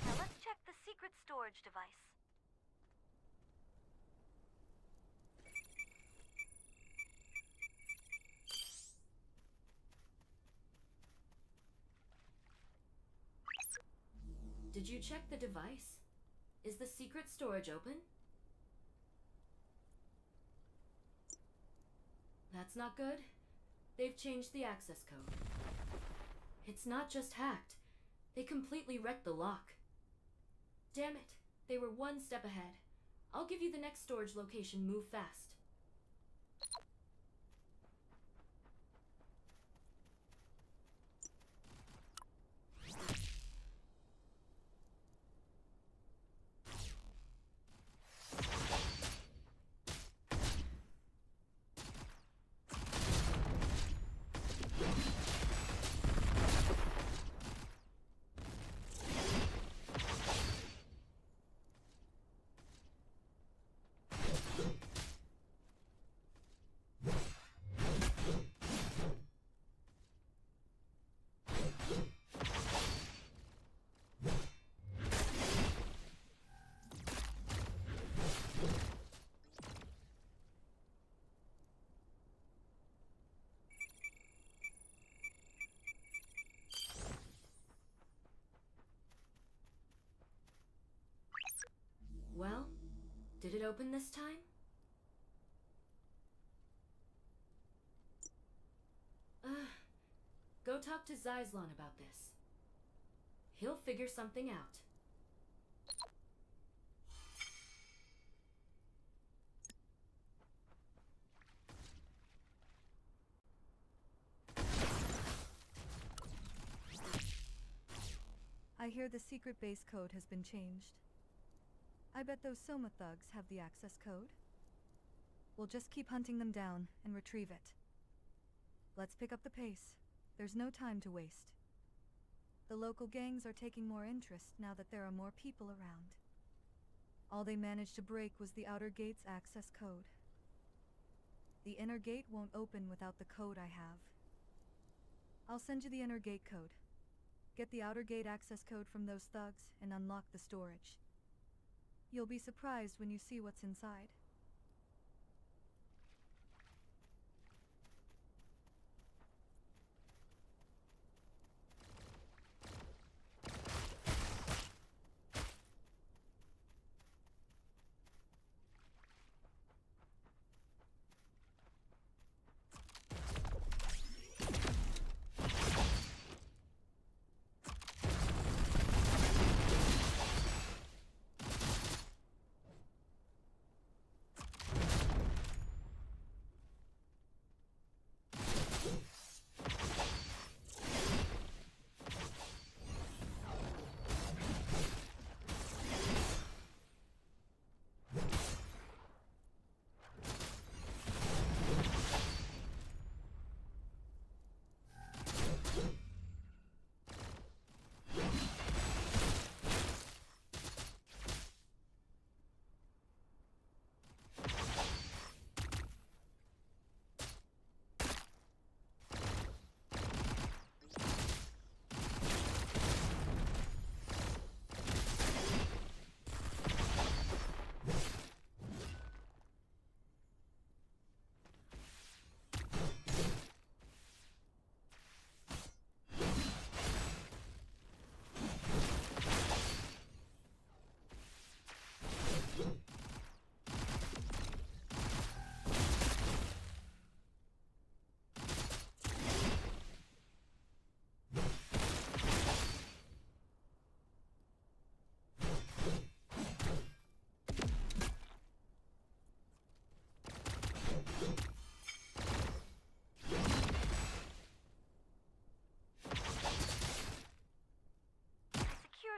Now let's check the secret storage device. Did you check the device? Is the secret storage open? That's not good. They've changed the access code. It's not just hacked. They completely wrecked the lock. Damn it. They were one step ahead. I'll give you the next storage location. Move fast. open this time? Go talk to Zyslon about this. He'll figure something out. I hear the secret base code has been changed. I bet those Soma thugs have the access code. We'll just keep hunting them down and retrieve it. Let's pick up the pace. There's no time to waste. The local gangs are taking more interest now that there are more people around. All they managed to break was the outer gate's access code. The inner gate won't open without the code I have. I'll send you the inner gate code. Get the outer gate access code from those thugs and unlock the storage. You'll be surprised when you see what's inside.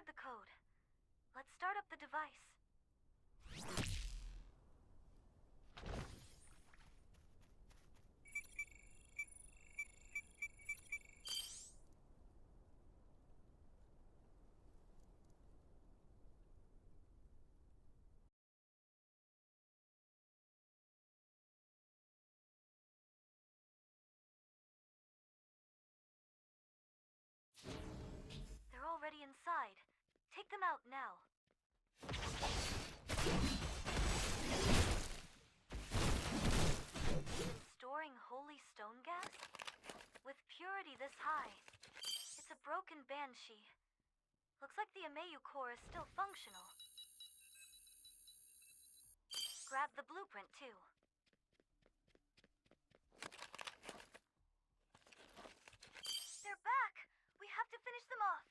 The code. Let's start up the device. They're already inside. Take them out now. Storing holy stone gas? With purity this high. It's a broken banshee. Looks like the Amayu core is still functional. Grab the blueprint too. They're back! We have to finish them off.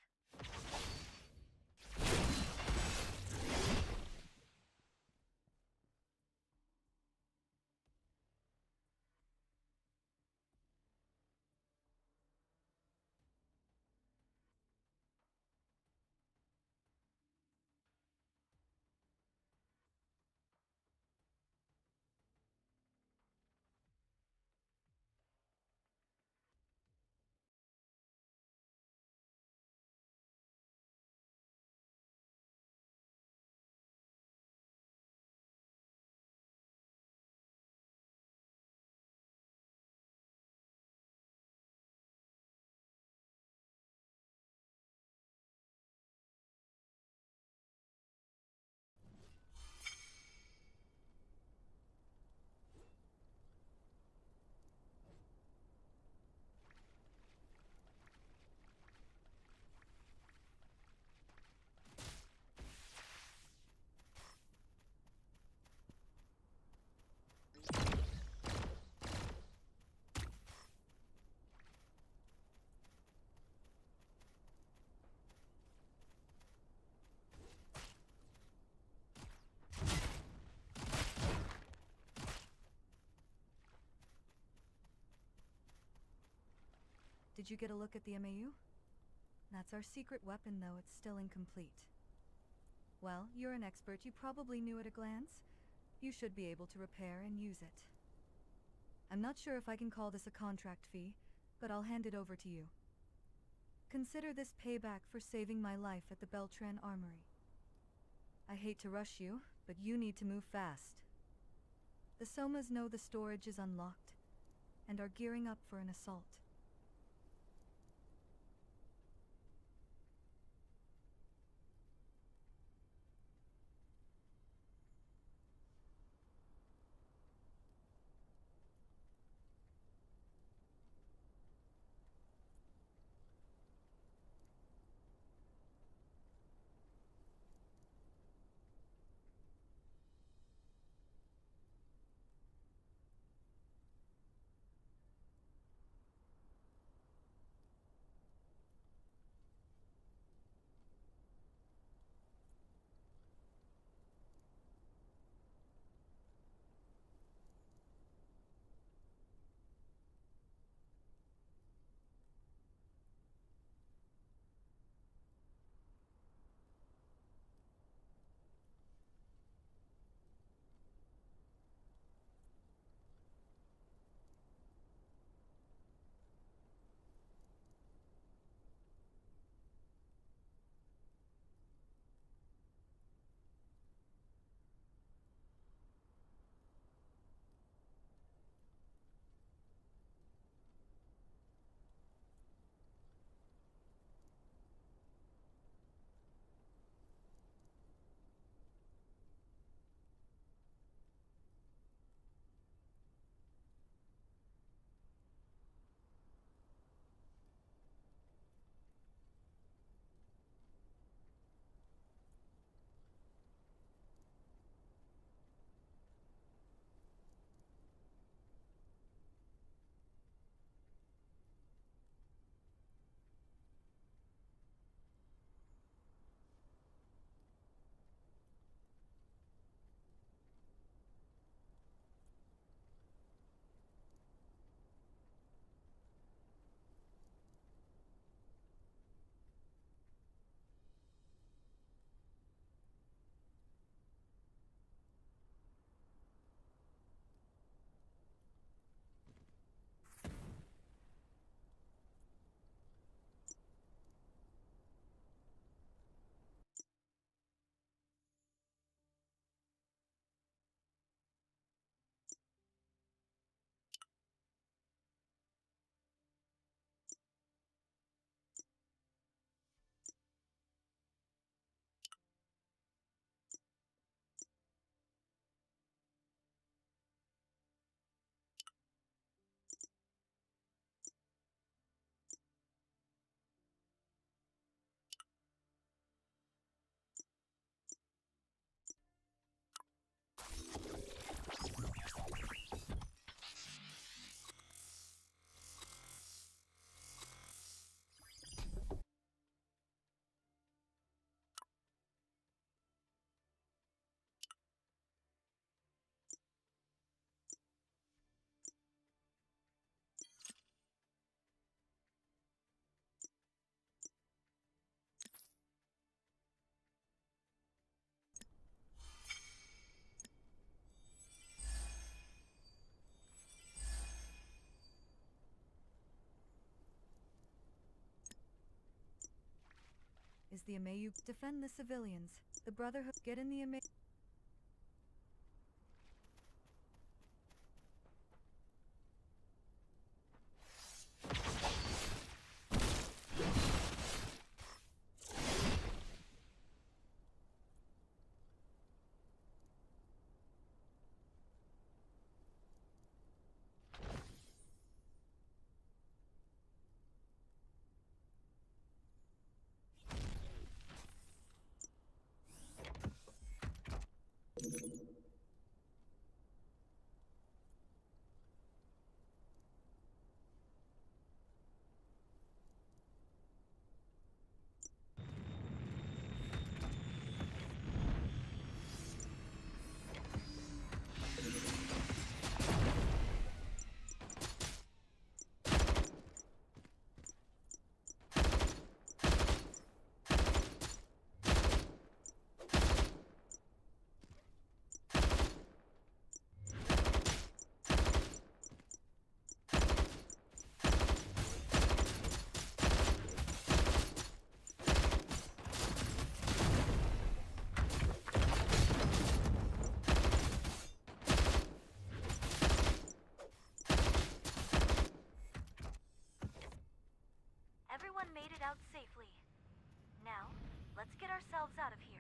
Did you get a look at the MAU? That's our secret weapon, though it's still incomplete. Well, you're an expert. You probably knew at a glance. You should be able to repair and use it. I'm not sure if I can call this a contract fee, but I'll hand it over to you. Consider this payback for saving my life at the Beltran Armory. I hate to rush you, but you need to move fast. The Somas know the storage is unlocked, and are gearing up for an assault. Is the MAU defend the civilians? The Brotherhood get in the MAU. ourselves out of here.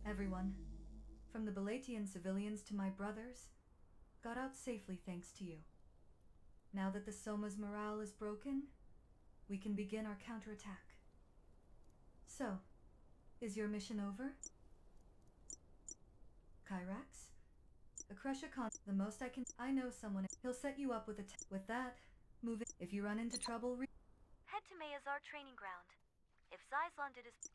Everyone, from the Balatian civilians to my brothers, got out safely thanks to you. Now that the Soma's morale is broken, we can begin our counterattack. So, is your mission over? Kyrax? The most I know someone. He'll set you up with with that, move it. If you run into trouble, Head to Mayazar training ground. If Zyzlon did his...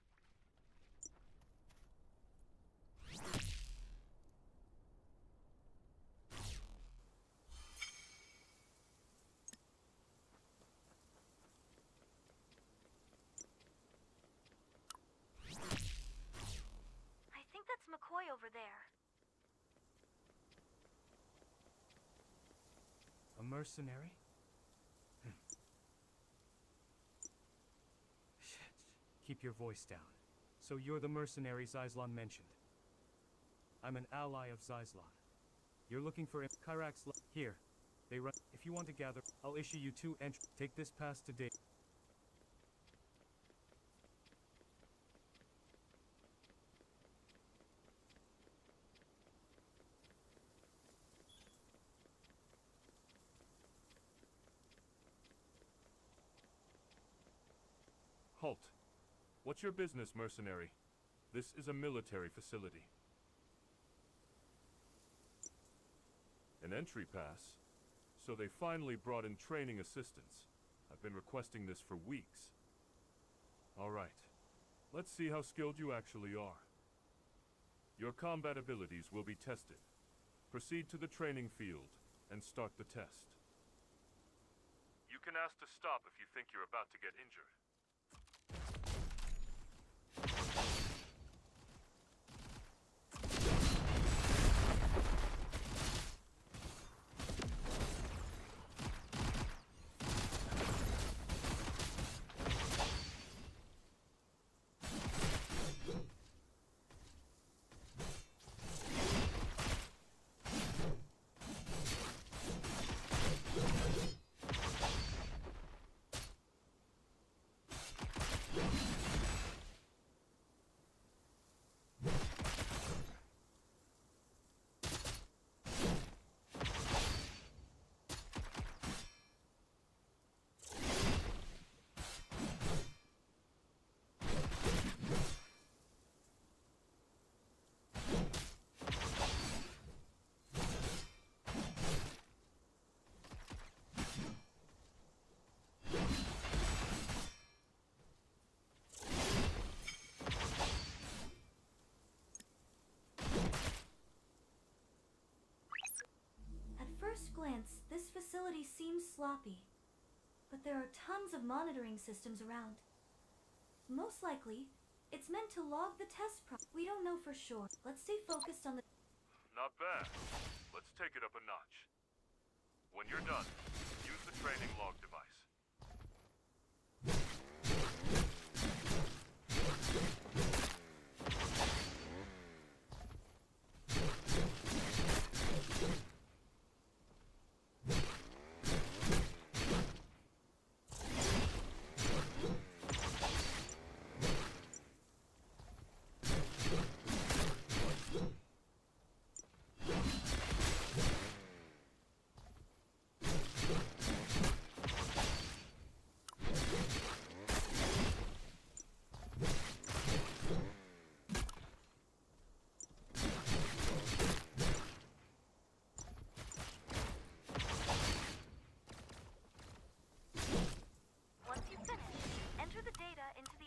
I think that's McCoy over there. A mercenary? Shit. Keep your voice down. So you're the mercenary Zyzlon mentioned. I'm an ally of Zyzlon. You're looking for Kyrax. Here. They run. If you want to gather, I'll issue you 2 entries. Take this pass today. Halt. What's your business, mercenary? This is a military facility. An entry pass? So they finally brought in training assistants. I've been requesting this for weeks. All right. Let's see how skilled you actually are. Your combat abilities will be tested. Proceed to the training field and start the test. You can ask to stop if you think you're about to get injured. Glance, this facility seems sloppy, but there are tons of monitoring systems around. Most likely, it's meant to log the test We don't know for sure. Let's stay focused on the... Not bad. Let's take it up a notch. When you're done, use the training log device.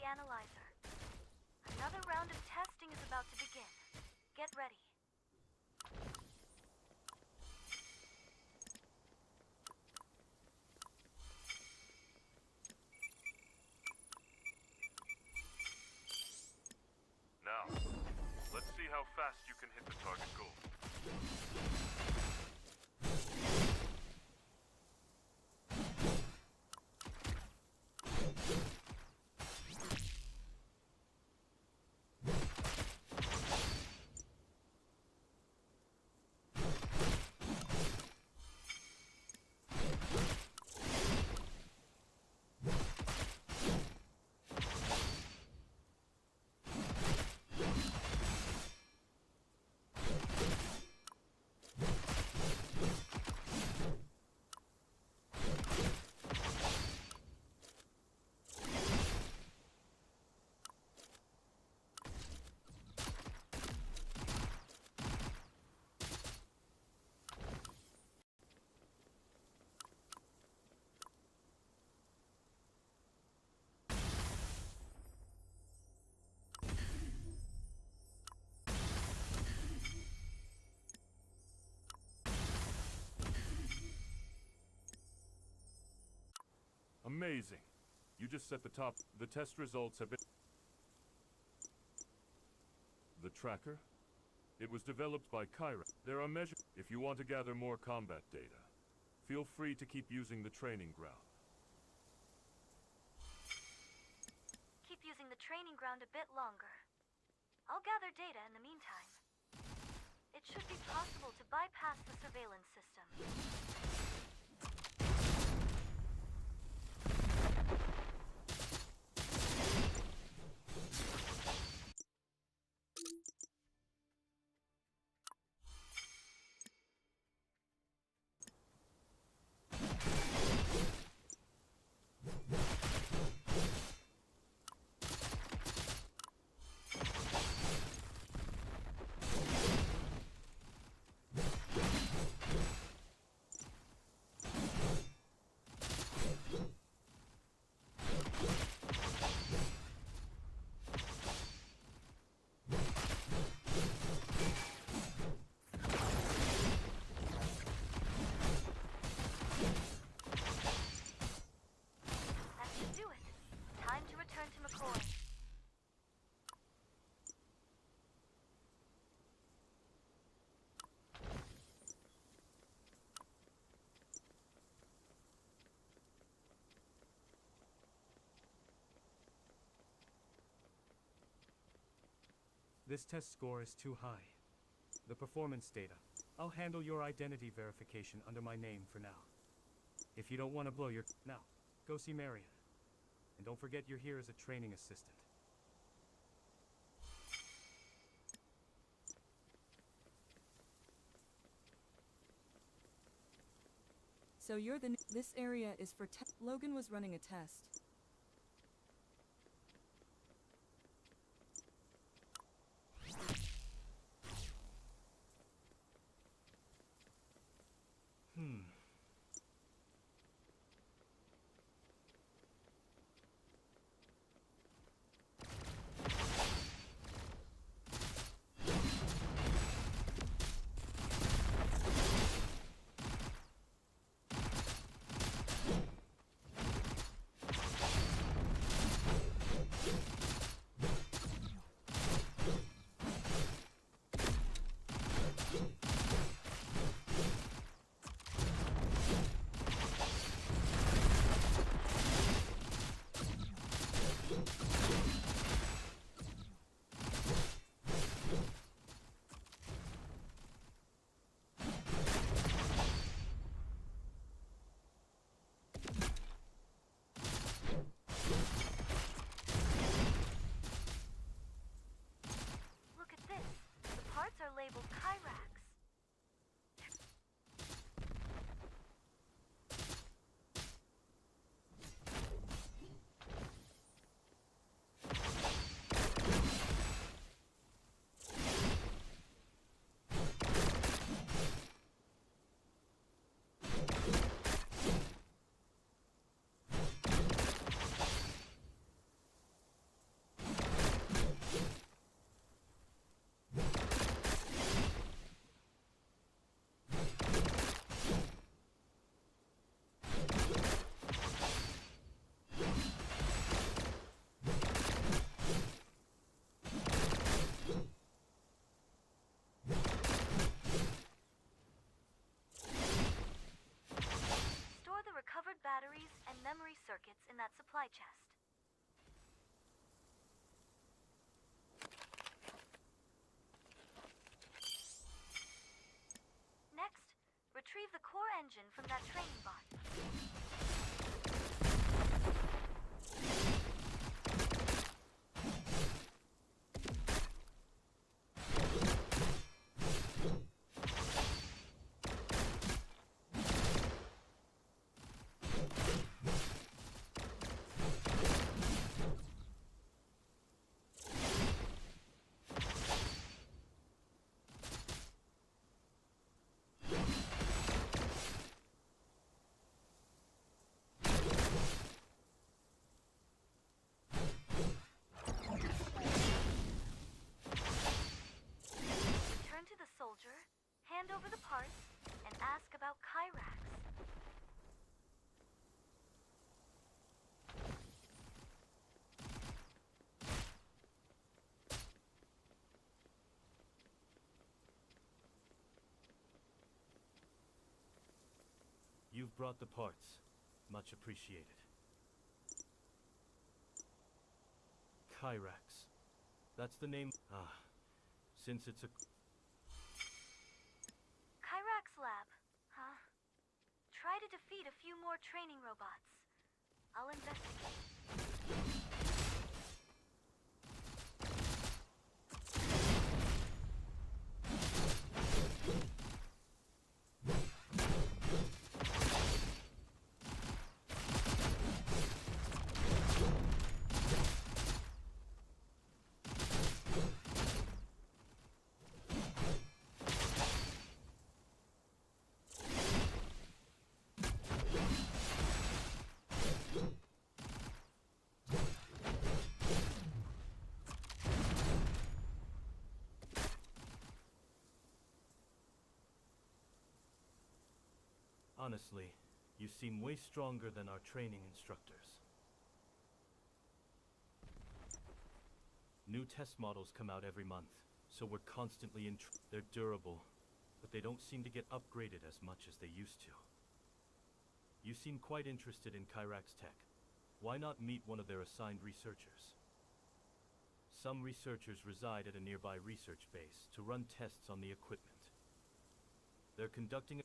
Analyzer. Another round of testing is about to begin. Get ready. Now, let's see how fast you can hit the target goal. Amazing. You just set the top. The test results have been... The tracker? It was developed by Kyra. There are measures... If you want to gather more combat data, feel free to keep using the training ground. Keep using the training ground a bit longer. I'll gather data in the meantime. It should be possible to bypass the surveillance system. This test score is too high. The performance data. I'll handle your identity verification under my name for now. If you don't want to blow your... Now, go see Marion. And don't forget you're here as a training assistant. So you're the... This area is for... Logan was running a test. Are labeled Kyrax. Batteries and memory circuits in that supply chest. Next, retrieve the core engine from that training bot. You've brought the parts. Much appreciated. Kyrax. That's the name. Since it's a... Kyrax Lab, huh? Try to defeat a few more training robots. I'll investigate. Honestly, you seem way stronger than our training instructors. New test models come out every month, so we're constantly they're durable, but they don't seem to get upgraded as much as they used to. You seem quite interested in Kyrax tech. Why not meet one of their assigned researchers? Some researchers reside at a nearby research base to run tests on the equipment. They're conducting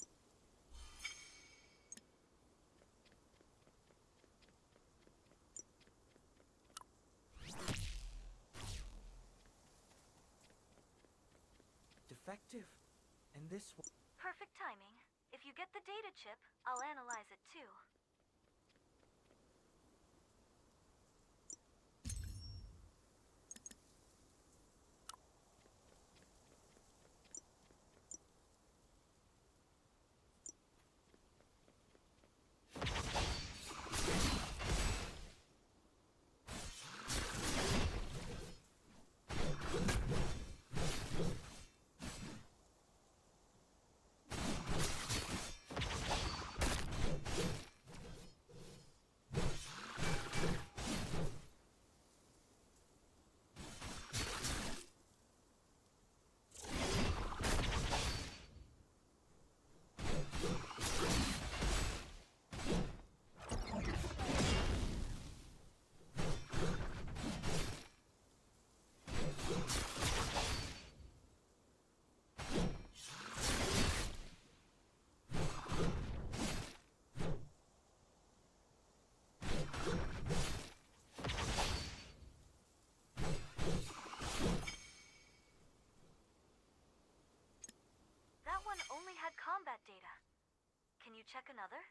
Defective. And this one... Perfect timing. If you get the data chip, I'll analyze it too. Only had combat data. Can you check another?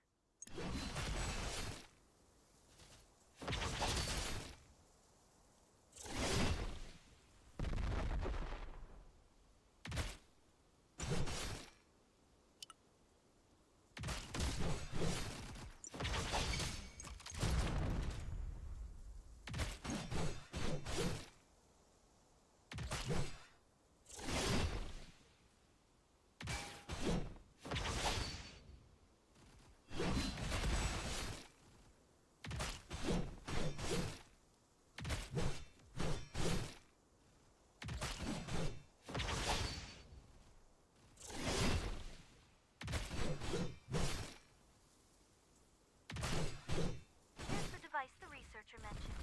Mentioned.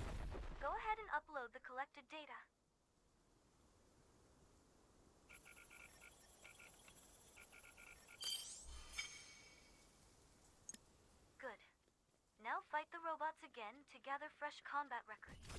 Go ahead and upload the collected data. Good. Now fight the robots again to gather fresh combat records.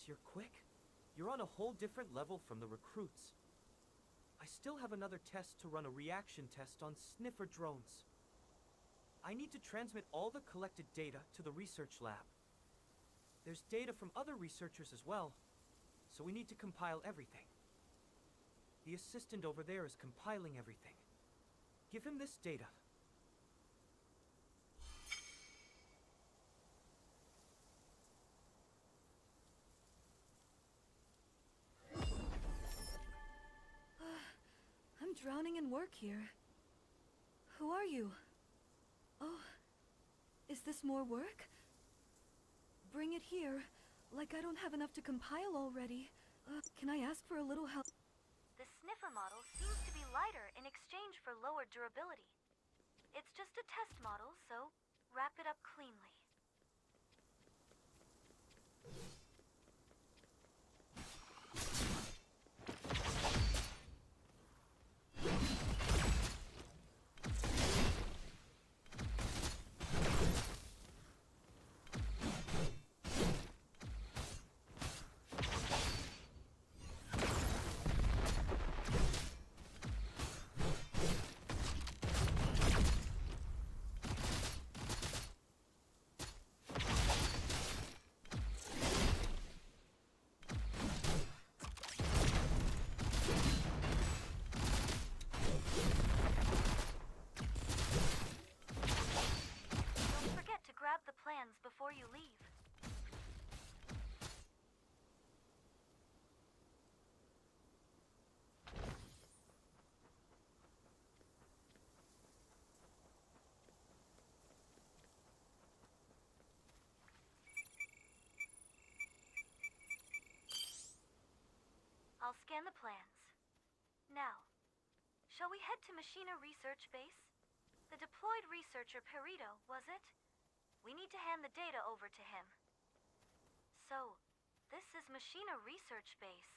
You're quick. You're on a whole different level from the recruits. I still have another test to run, a reaction test on sniffer drones. I need to transmit all the collected data to the research lab. There's data from other researchers as well, so we need to compile everything. The assistant over there is compiling everything. Give him this data. I'm drowning in work here. Who are you? Oh, is this more work? Bring it here. Like I don't have enough to compile already. Can I ask for a little help? The sniffer model seems to be lighter in exchange for lower durability. It's just a test model, so wrap it up cleanly. Grab the plans before you leave. I'll scan the plans. Now, shall we head to Machina Research Base? The deployed researcher Perito, was it? We need to hand the data over to him. So, this is Machina Research Base.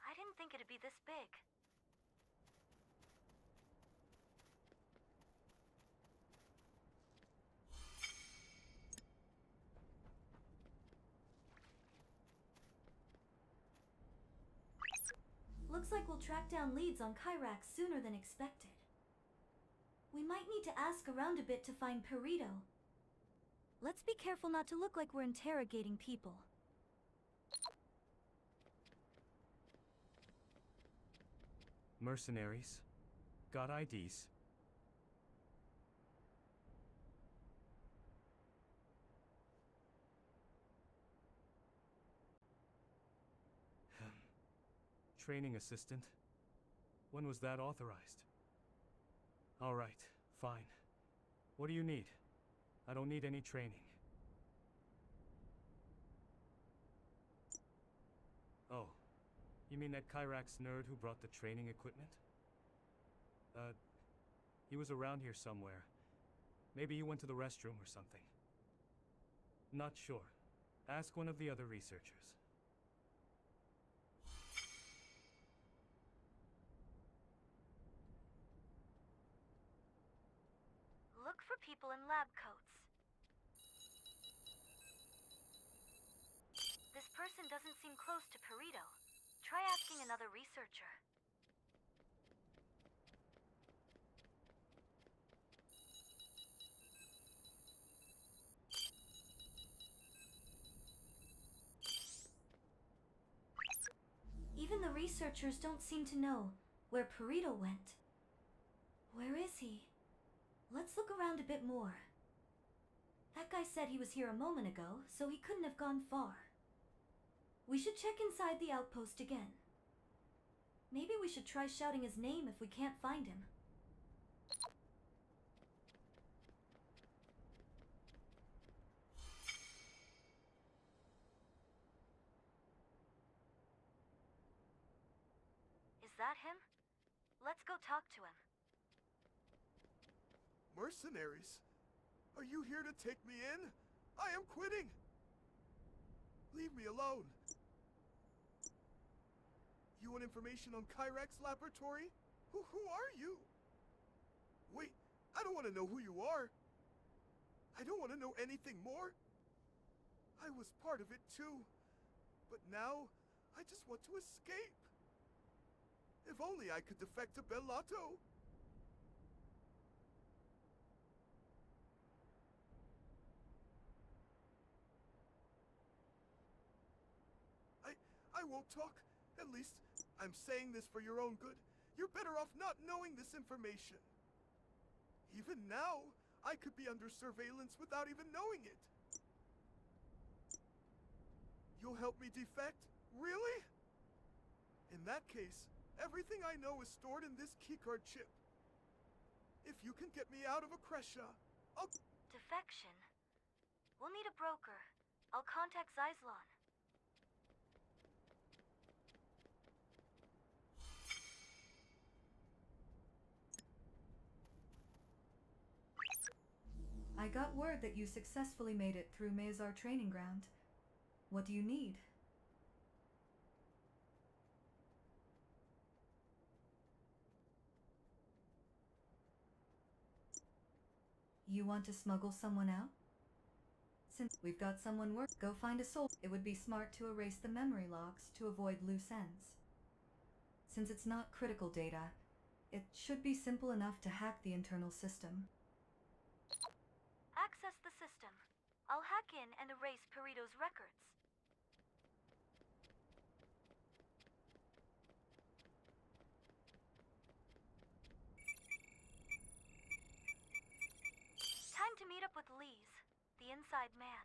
I didn't think it'd be this big. Looks like we'll track down leads on Kyrax sooner than expected. We might need to ask around a bit to find Perito. Let's be careful not to look like we're interrogating people. Mercenaries. Got IDs. Training assistant. When was that authorized? All right, fine. What do you need? I don't need any training. Oh, you mean that Kyrax nerd who brought the training equipment? He was around here somewhere. Maybe he went to the restroom or something. Not sure. Ask one of the other researchers. Look for people in lab coats. This person doesn't seem close to Perito. Try asking another researcher. Even the researchers don't seem to know where Perito went. Where is he? Let's look around a bit more. That guy said he was here a moment ago, so he couldn't have gone far. We should check inside the outpost again. Maybe we should try shouting his name if we can't find him. Is that him? Let's go talk to him. Mercenaries? Are you here to take me in? I am quitting! Leave me alone! You want information on Kyrax Laboratory? Who are you? Wait, I don't want to know who you are. I don't want to know anything more. I was part of it too. But now, I just want to escape. If only I could defect to Bellato. I won't talk. At least, I'm saying this for your own good. You're better off not knowing this information. Even now, I could be under surveillance without even knowing it. You'll help me defect? Really? In that case, everything I know is stored in this keycard chip. If you can get me out of Akresha, I'll... Defection? We'll need a broker. I'll contact Zyslon. I got word that you successfully made it through Mazar Training Ground. What do you need? You want to smuggle someone out? Since we've got someone go find a soul. It would be smart to erase the memory logs to avoid loose ends. Since it's not critical data, it should be simple enough to hack the internal system. Access the system. I'll hack in and erase Perito's records. Time to meet up with Lise, the inside man.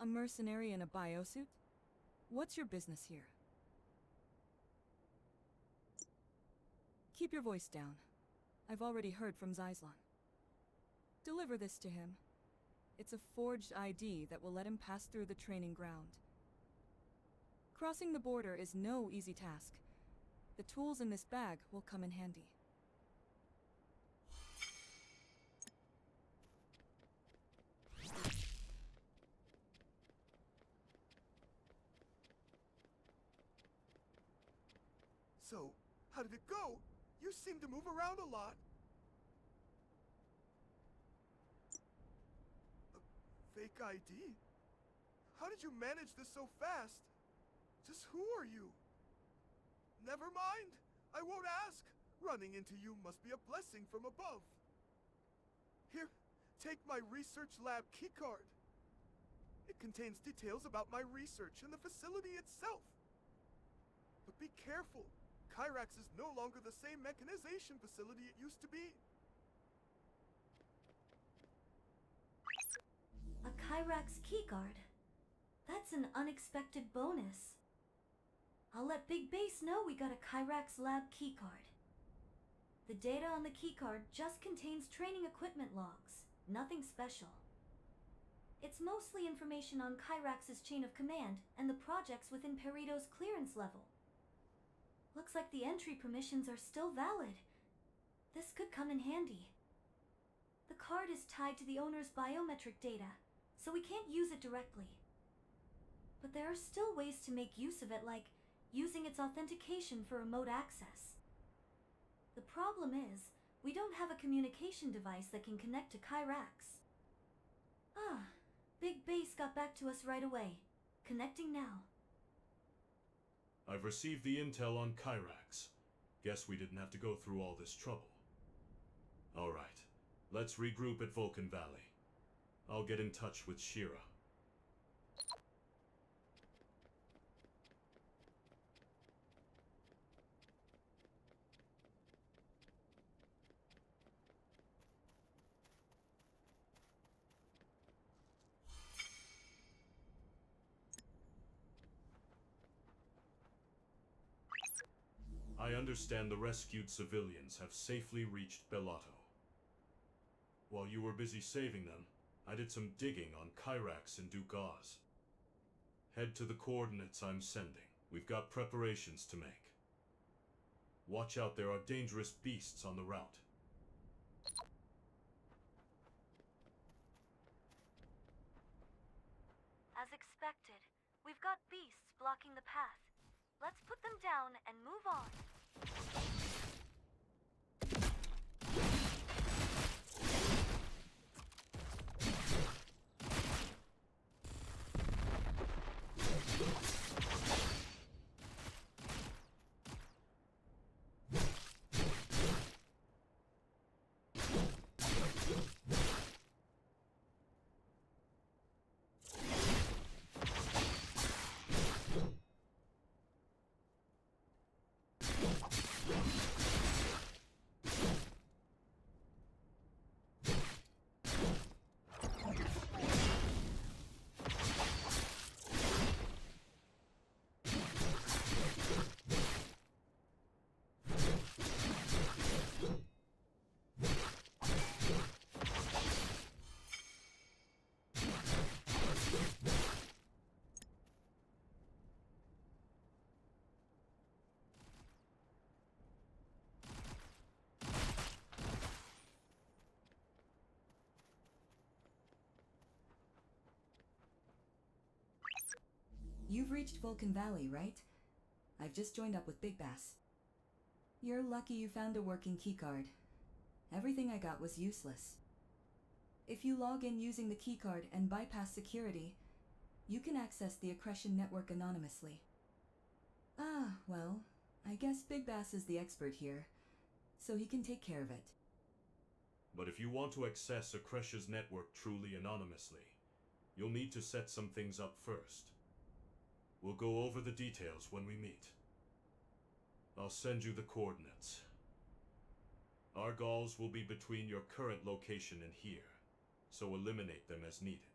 A mercenary in a biosuit? What's your business here? Keep your voice down. I've already heard from Zyslon. Deliver this to him. It's a forged ID that will let him pass through the training ground. Crossing the border is no easy task. The tools in this bag will come in handy. So, how did it go? You seem to move around a lot. Fake ID? How did you manage this so fast? Just who are you? Never mind. I won't ask. Running into you must be a blessing from above. Here, take my research lab keycard. It contains details about my research and the facility itself. But be careful. Kyrax is no longer the same mechanization facility it used to be. A Kyrax keycard. That's an unexpected bonus. I'll let Big Base know we got a Kyrax lab keycard. The data on the keycard just contains training equipment logs, nothing special. It's mostly information on Kyrax's chain of command and the projects within Perito's clearance level. Looks like the entry permissions are still valid. This could come in handy. The card is tied to the owner's biometric data, so we can't use it directly. But there are still ways to make use of it, like using its authentication for remote access. The problem is, we don't have a communication device that can connect to Kyrax. Ah, Big Base got back to us right away. Connecting now. I've received the intel on Kyrax. Guess we didn't have to go through all this trouble. Alright, let's regroup at Vulcan Valley. I'll get in touch with Shira. I understand the rescued civilians have safely reached Bellato. While you were busy saving them, I did some digging on Kyrax and Duke Oz. Head to the coordinates I'm sending. We've got preparations to make. Watch out, there are dangerous beasts on the route. As expected, we've got beasts blocking the path. Let's put them down and move on. You've reached Vulcan Valley, right? I've just joined up with Big Bass. You're lucky you found a working keycard. Everything I got was useless. If you log in using the keycard and bypass security, you can access the accretion network anonymously. Ah, well, I guess Big Bass is the expert here, so he can take care of it. But if you want to access Akresh's network truly anonymously, you'll need to set some things up first. We'll go over the details when we meet. I'll send you the coordinates. Our goals will be between your current location and here, so eliminate them as needed.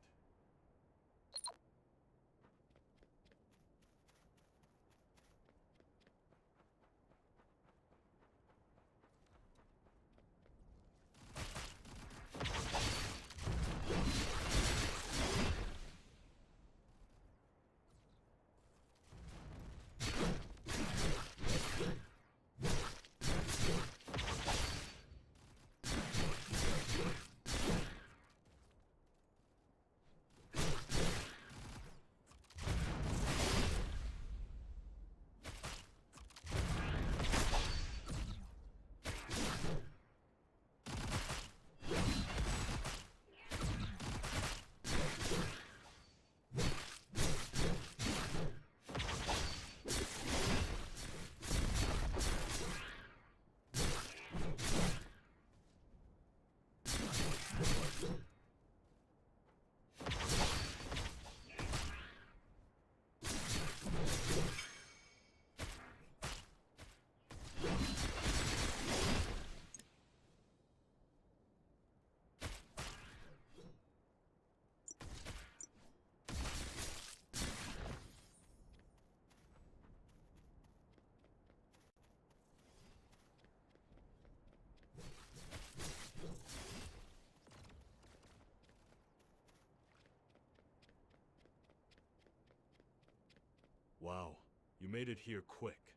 Wow, you made it here quick.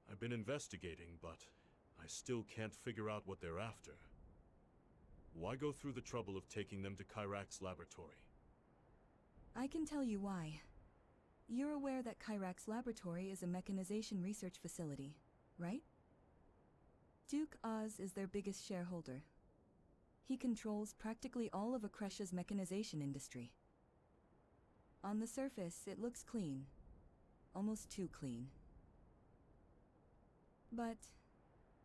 I've been investigating, but I still can't figure out what they're after. Why go through the trouble of taking them to Kyrax's laboratory? I can tell you why. You're aware that Kyrax's laboratory is a mechanization research facility, right? Duke Oz is their biggest shareholder. He controls practically all of Akresh's mechanization industry. On the surface, it looks clean. Almost too clean. But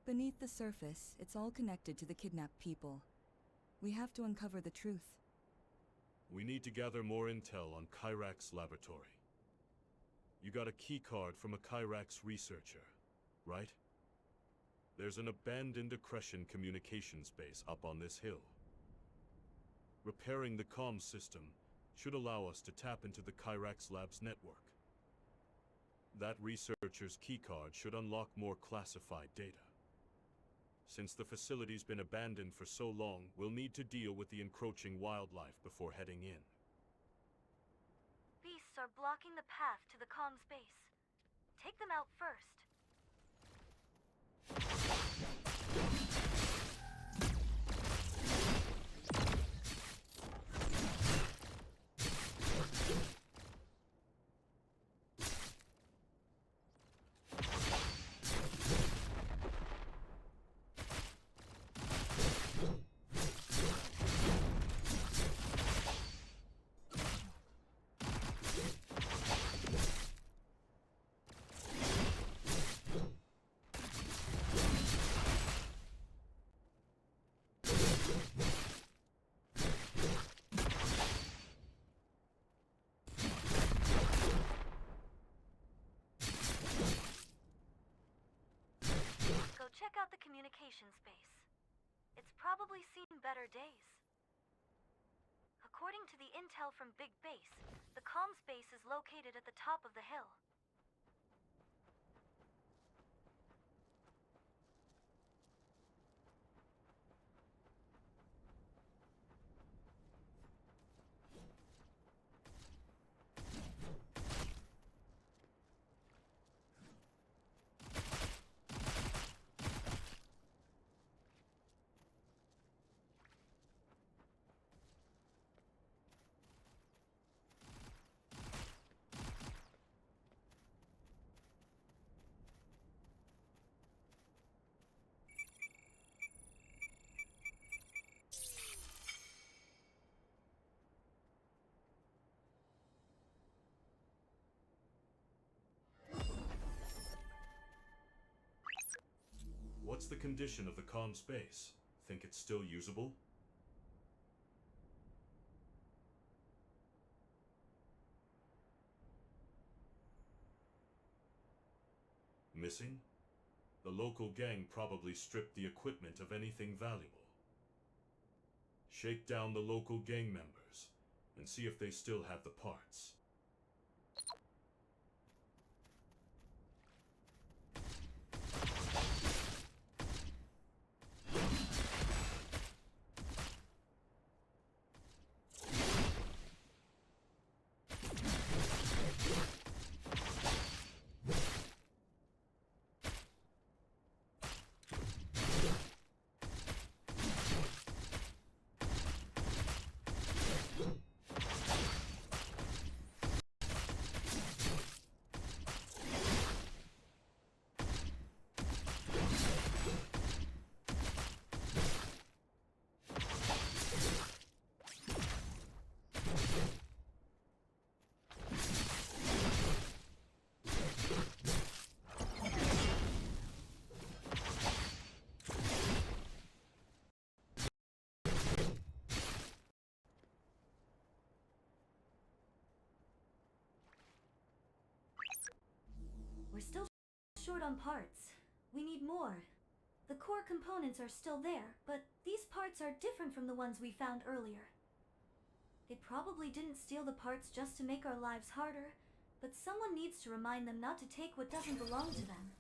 beneath the surface, it's all connected to the kidnapped people. We have to uncover the truth. We need to gather more intel on Kyrax's laboratory. You got a keycard from a Kyrax researcher, right? There's an abandoned Akreshian communications base up on this hill. Repairing the comms system should allow us to tap into the Kyrax Lab's network. That researcher's keycard should unlock more classified data. Since the facility's been abandoned for so long, we'll need to deal with the encroaching wildlife before heading in. Beasts are blocking the path to the comms base. Take them out first. Check out the communications base. It's probably seen better days. According to the intel from Big Base, the comms base is located at the top of the hill. the condition of the comm space? Think it's still usable? Missing? The local gang probably stripped the equipment of anything valuable. Shake down the local gang members and see if they still have the parts. We're still short on parts. We need more. The core components are still there, but these parts are different from the ones we found earlier. They probably didn't steal the parts just to make our lives harder, but someone needs to remind them not to take what doesn't belong to them.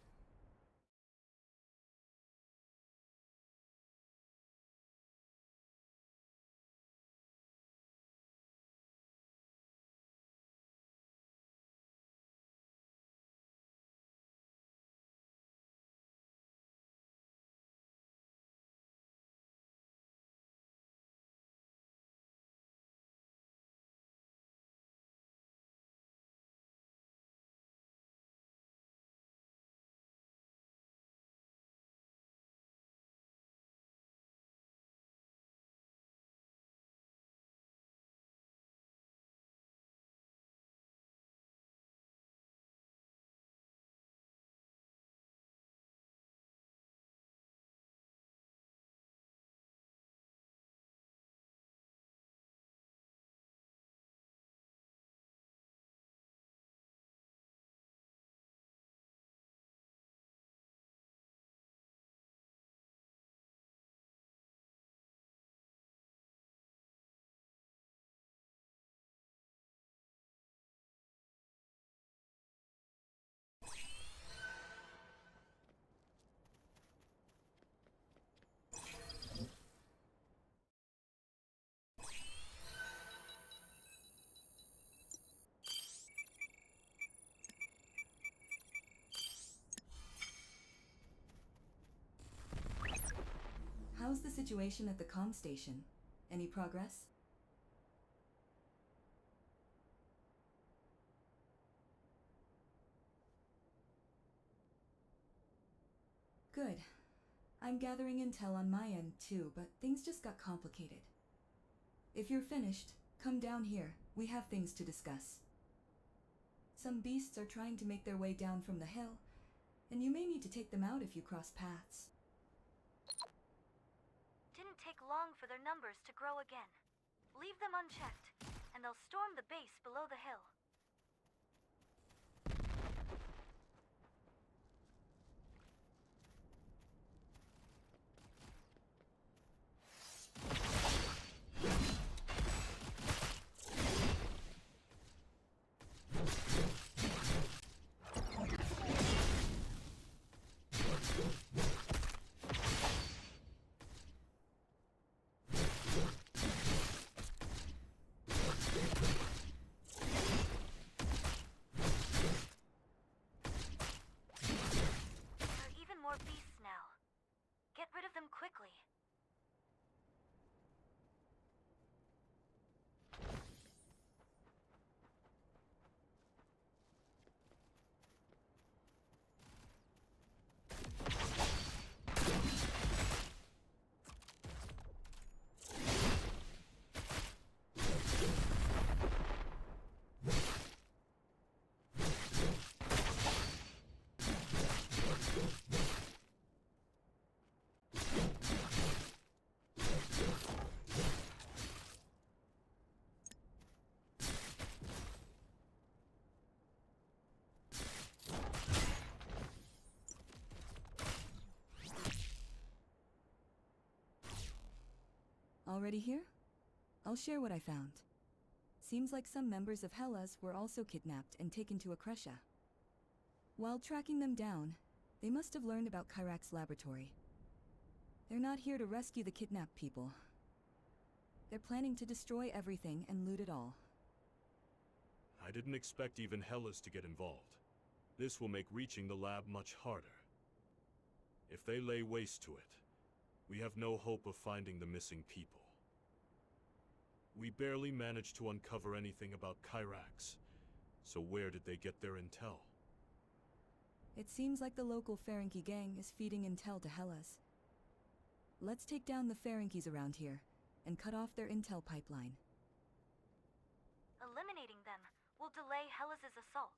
How's the situation at the comm station? Any progress? Good. I'm gathering intel on my end too, but things just got complicated. If you're finished, come down here. We have things to discuss. Some beasts are trying to make their way down from the hill, and you may need to take them out if you cross paths. Didn't take long for their numbers to grow again. Leave them unchecked, and they'll storm the base below the hill. Already here? I'll share what I found. Seems like some members of Hellas were also kidnapped and taken to Akresha. While tracking them down, they must have learned about Kyrak's laboratory. They're not here to rescue the kidnapped people. They're planning to destroy everything and loot it all. I didn't expect even Hellas to get involved. This will make reaching the lab much harder. If they lay waste to it, we have no hope of finding the missing people. We barely managed to uncover anything about Kyrax, so where did they get their intel? It seems like the local Ferengi gang is feeding intel to Hellas. Let's take down the Ferengi's around here and cut off their intel pipeline. Eliminating them will delay Hellas' assault.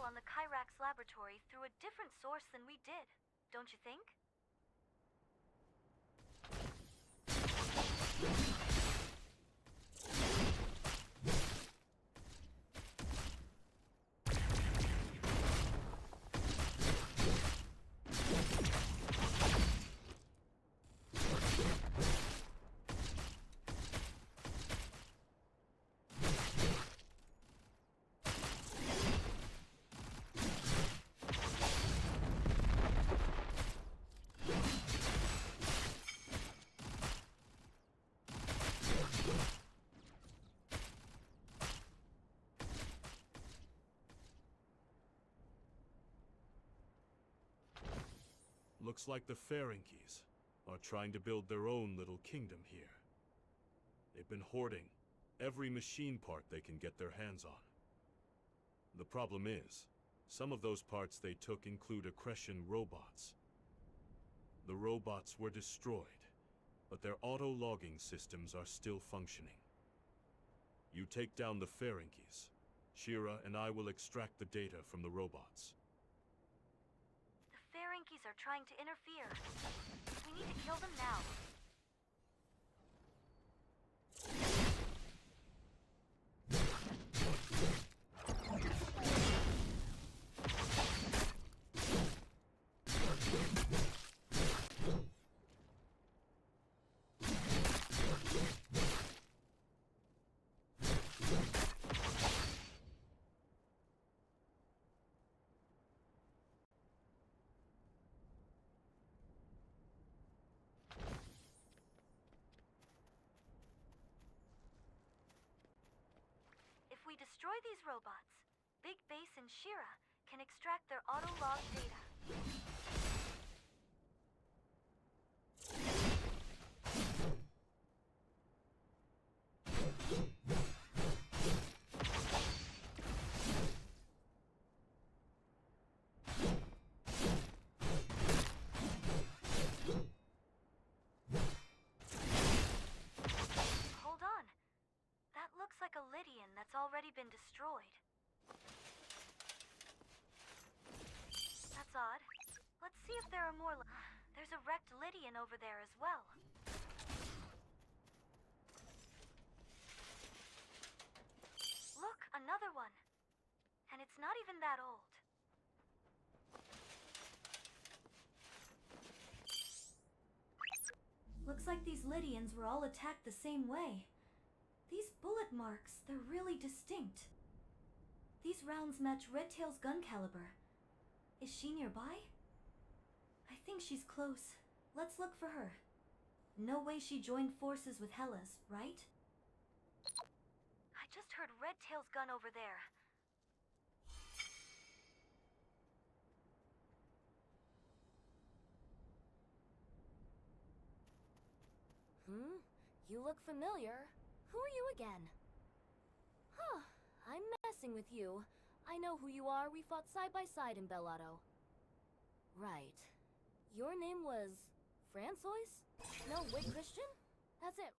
On the Kyrax laboratory through a different source than we did, don't you think? Looks like the Ferengi's are trying to build their own little kingdom here. They've been hoarding every machine part they can get their hands on. The problem is, some of those parts they took include Accretion robots. The robots were destroyed, but their auto-logging systems are still functioning. You take down the Ferengi's. Shira and I will extract the data from the robots. The Ferengi's are trying to interfere. We need to kill them now. If we destroy these robots, Big Base and Shira can extract their auto-log data. Hold on. That looks like a Lydian that's already been destroyed. That's odd. Let's see if there are more. There's a wrecked Lydian over there as well. Look, another one. And it's not even that old. Looks like these Lydians were all attacked the same way. These bullet marks, they're really distinct. These rounds match Redtail's gun caliber. Is she nearby? I think she's close. Let's look for her. No way she joined forces with Hellas, right? I just heard Redtail's gun over there. You look familiar. Who are you again? Huh, I'm messing with you. I know who you are. We fought side by side in Bellato. Right. Your name was Francois? No, wait, Christian? That's it.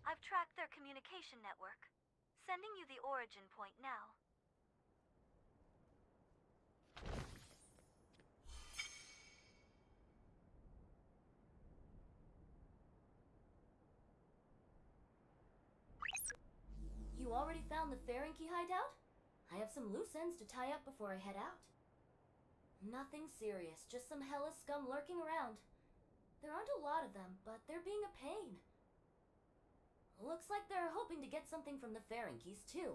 I've tracked their communication network. Sending you the origin point now. You already found the Ferengi hideout? I have some loose ends to tie up before I head out. Nothing serious, just some Hellas scum lurking around. There aren't a lot of them, but they're being a pain. Looks like they're hoping to get something from the Ferengis, too.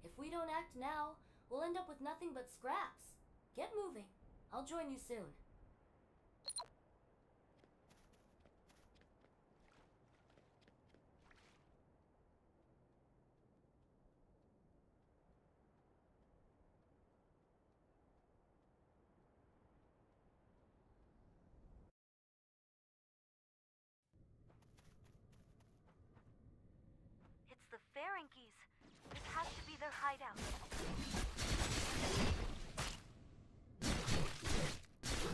If we don't act now, we'll end up with nothing but scraps. Get moving. I'll join you soon. It's the Ferengis. This has to be their hideout.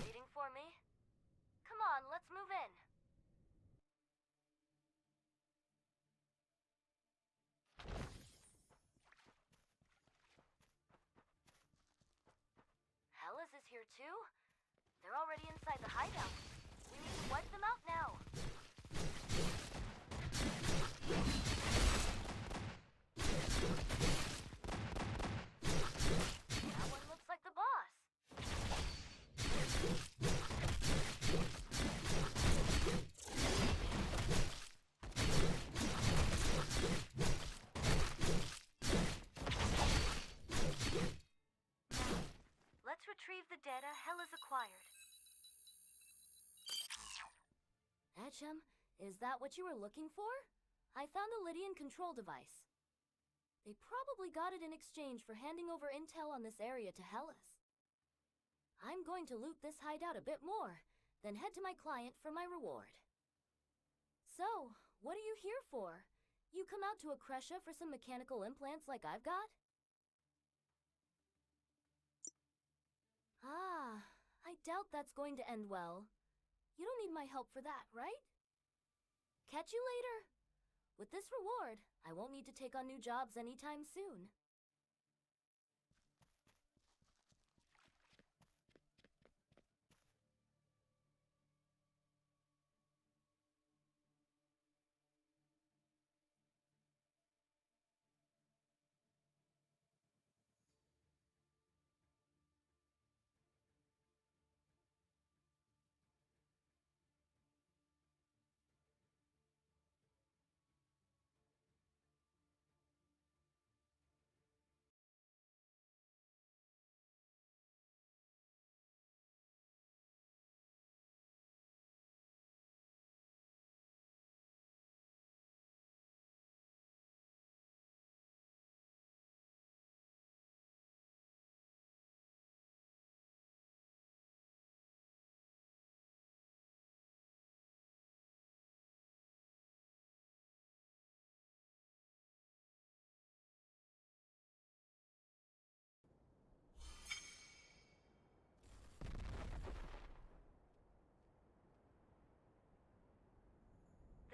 Waiting for me? Come on, let's move in. Hellas is here too? They're already inside the hideout. We need to wipe them out now. That one looks like the boss. Let's retrieve the data Hellas acquired. Etchem, is that what you were looking for? I found a Lydian control device. They probably got it in exchange for handing over intel on this area to Hellas. I'm going to loot this hideout a bit more, then head to my client for my reward. So, what are you here for? You come out to Akresha for some mechanical implants like I've got? Ah, I doubt that's going to end well. You don't need my help for that, right? Catch you later. With this reward, I won't need to take on new jobs anytime soon.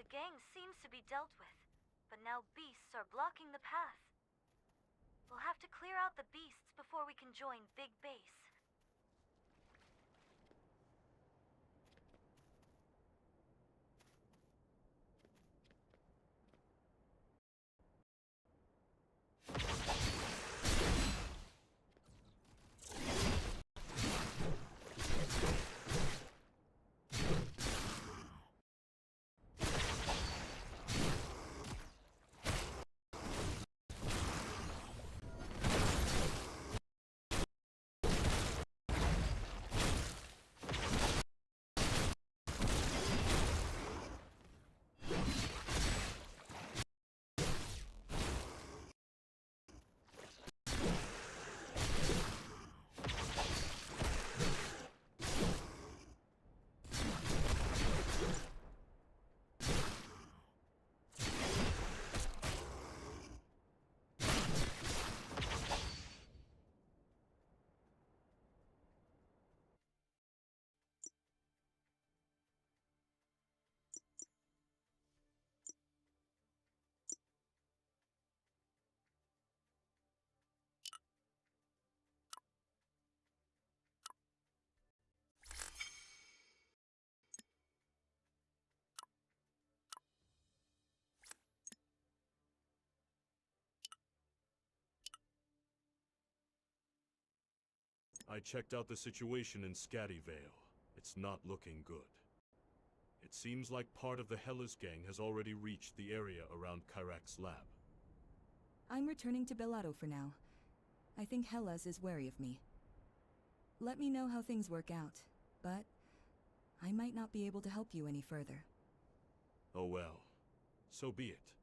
The gang seems to be dealt with, but now beasts are blocking the path. We'll have to clear out the beasts before we can join Big Base. I checked out the situation in Scattyvale. It's not looking good. It seems like part of the Hellas gang has already reached the area around Kyrak's lab. I'm returning to Bellato for now. I think Hellas is wary of me. Let me know how things work out, but I might not be able to help you any further. Oh well. So be it.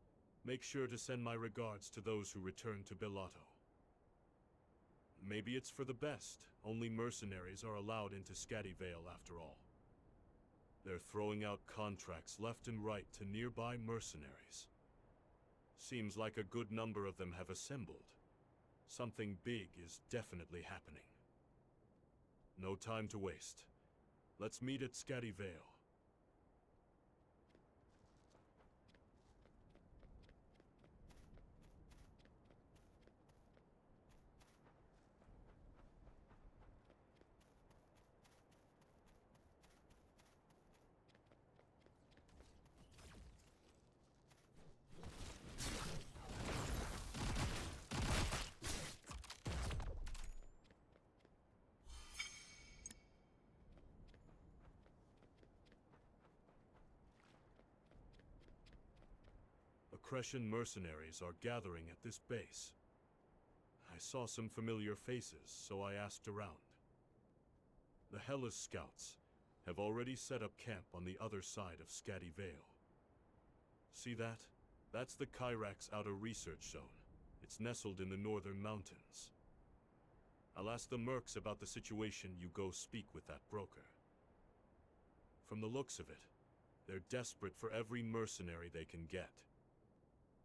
Make sure to send my regards to those who return to Bellato. Maybe it's for the best. Only mercenaries are allowed into Scattyvale after all. They're throwing out contracts left and right to nearby mercenaries. Seems like a good number of them have assembled. Something big is definitely happening. No time to waste. Let's meet at Scattyvale. Accretion mercenaries are gathering at this base. I saw some familiar faces, so I asked around. The Hellas scouts have already set up camp on the other side of Scattyvale. See that? That's the Kyrak's outer research zone. It's nestled in the northern mountains. I'll ask the mercs about the situation. You go speak with that broker. From the looks of it, they're desperate for every mercenary they can get.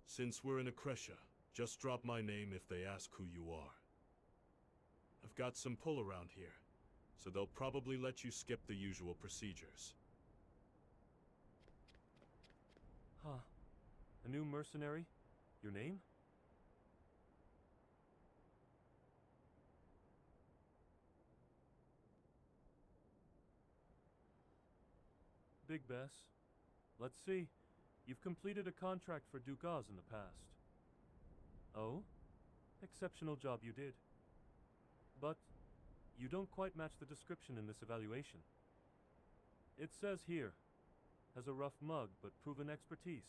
Since we're in Akresha, just drop my name if they ask who you are. I've got some pull around here, so they'll probably let you skip the usual procedures. Huh. A new mercenary? Your name? Big Bess. Let's see. You've completed a contract for Duke Oz in the past. Oh? Exceptional job you did. But you don't quite match the description in this evaluation. It says here, has a rough mug but proven expertise.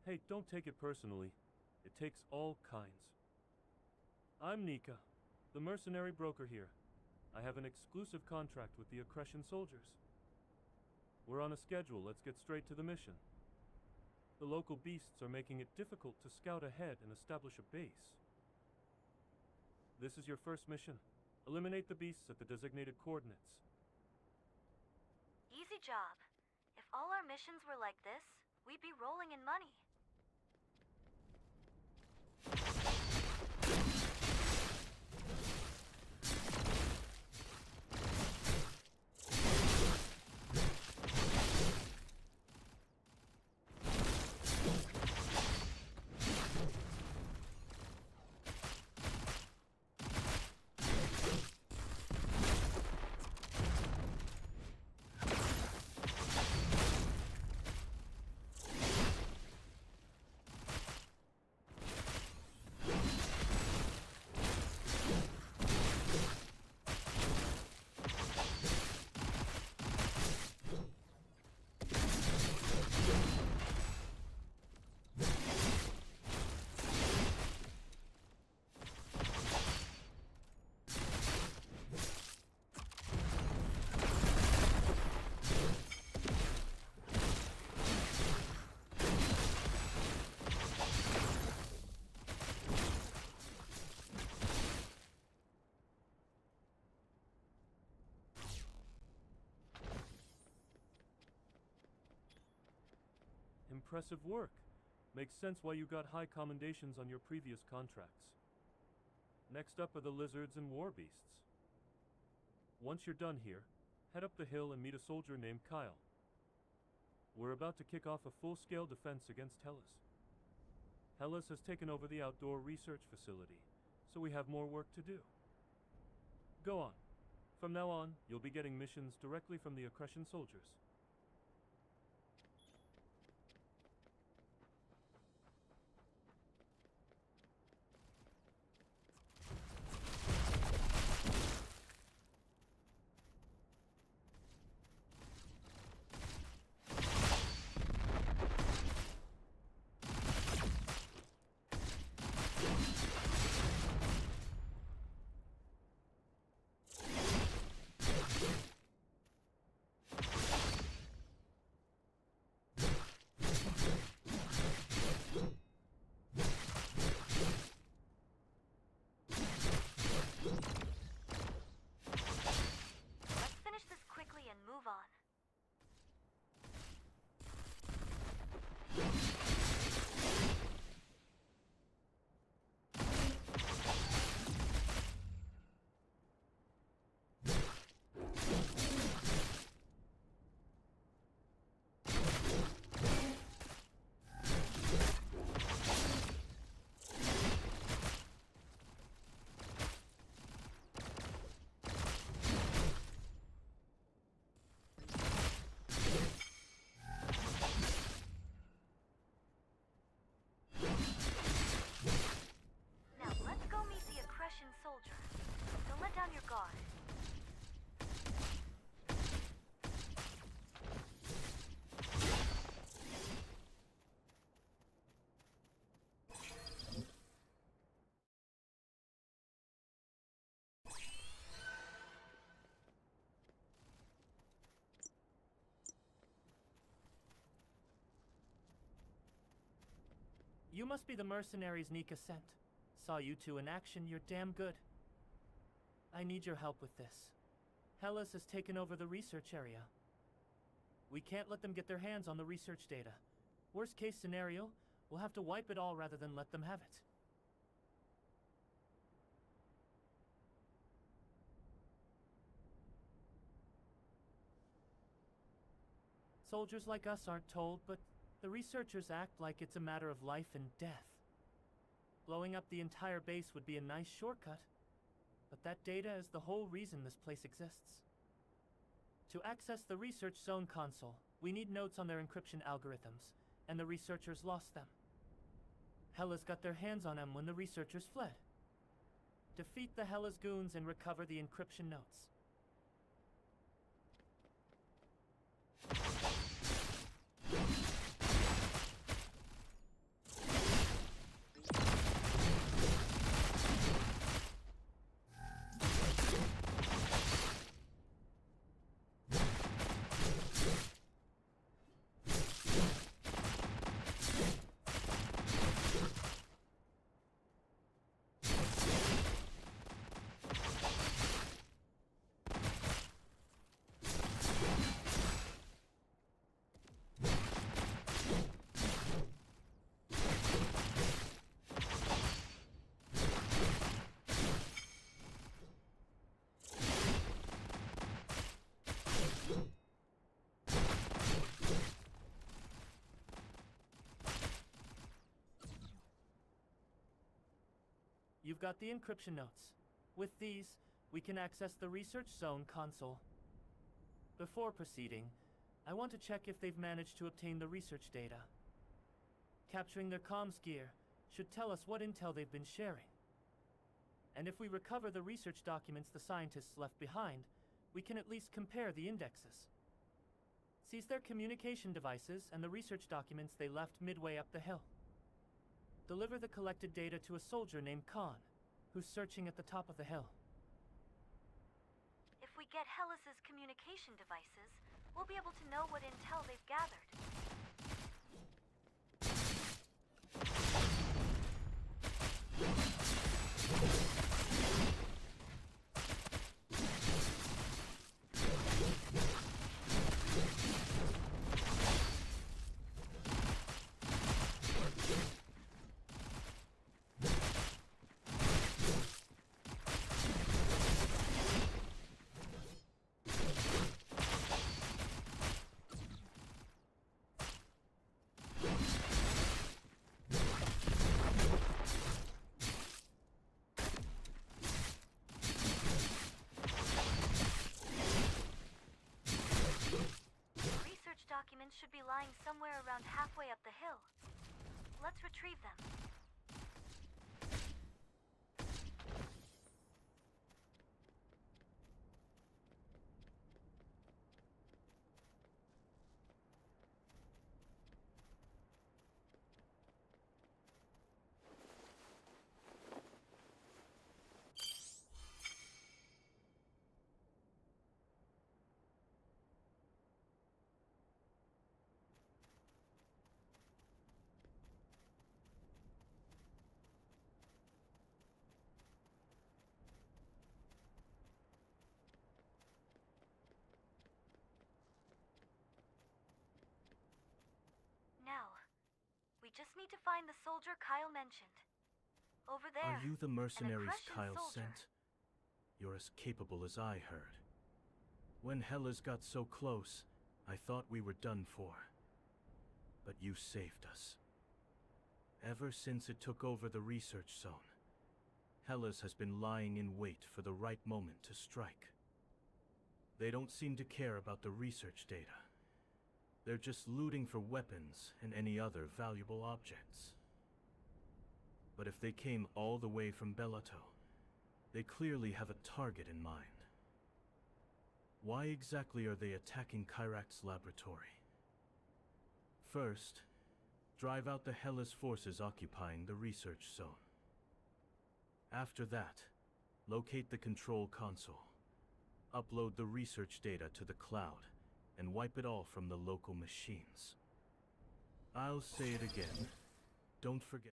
Hey, don't take it personally. It takes all kinds. I'm Nika, the mercenary broker here. I have an exclusive contract with the Accretion soldiers. We're on a schedule. Let's get straight to the mission. The local beasts are making it difficult to scout ahead and establish a base. This is your first mission. Eliminate the beasts at the designated coordinates. Easy job. If all our missions were like this, we'd be rolling in money. impressive work. Makes sense why you got high commendations on your previous contracts. Next up are the lizards and war beasts. Once you're done here, head up the hill and meet a soldier named Kyle. We're about to kick off a full-scale defense against Hellas. Hellas has taken over the outdoor research facility, so we have more work to do. Go on. From now on, you'll be getting missions directly from the Accretion soldiers. Let's finish this quickly and move on. Now let's go meet the Accretion soldier. Don't let down your guard. You must be the mercenaries Nika sent. Saw you two in action, you're damn good. I need your help with this. Hellas has taken over the research area. We can't let them get their hands on the research data. Worst case scenario, we'll have to wipe it all rather than let them have it. Soldiers like us aren't told, but the researchers act like it's a matter of life and death. Blowing up the entire base would be a nice shortcut, but that data is the whole reason this place exists. To access the research zone console, we need notes on their encryption algorithms, and the researchers lost them. Hellas got their hands on them when the researchers fled. Defeat the Hellas goons and recover the encryption notes. You've got the encryption notes. With these, we can access the research zone console. Before proceeding, I want to check if they've managed to obtain the research data. Capturing their comms gear should tell us what intel they've been sharing. And if we recover the research documents the scientists left behind, we can at least compare the indexes. Seize their communication devices and the research documents they left midway up the hill. Deliver the collected data to a soldier named Khan, who's searching at the top of the hill. If we get Hellas's communication devices, we'll be able to know what intel they've gathered. lying somewhere around halfway up the hill. Let's retrieve them. Now, we just need to find the soldier Kyle mentioned. Over there. Are you the mercenaries Aggression Kyle soldier. sent? You're as capable as I heard. When Hellas got so close, I thought we were done for. But you saved us. Ever since it took over the research zone, Hellas has been lying in wait for the right moment to strike. They don't seem to care about the research data. They're just looting for weapons and any other valuable objects. But if they came all the way from Bellato, they clearly have a target in mind. Why exactly are they attacking Kyrak's laboratory? First, drive out the Hellas forces occupying the research zone. After that, locate the control console, upload the research data to the cloud, and wipe it all from the local machines. I'll say it again. Don't forget.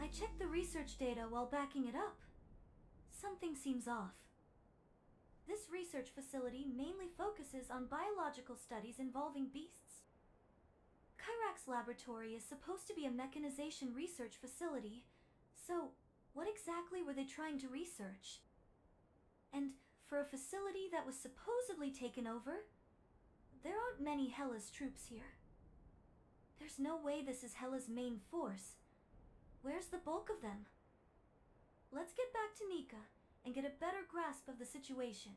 I checked the research data while backing it up. Something seems off. This research facility mainly focuses on biological studies involving beasts. Kyrak's laboratory is supposed to be a mechanization research facility, so what exactly were they trying to research? And for a facility that was supposedly taken over, there aren't many Hellas troops here. There's no way this is Hellas' main force. Where's the bulk of them? Let's get back to Nika and get a better grasp of the situation.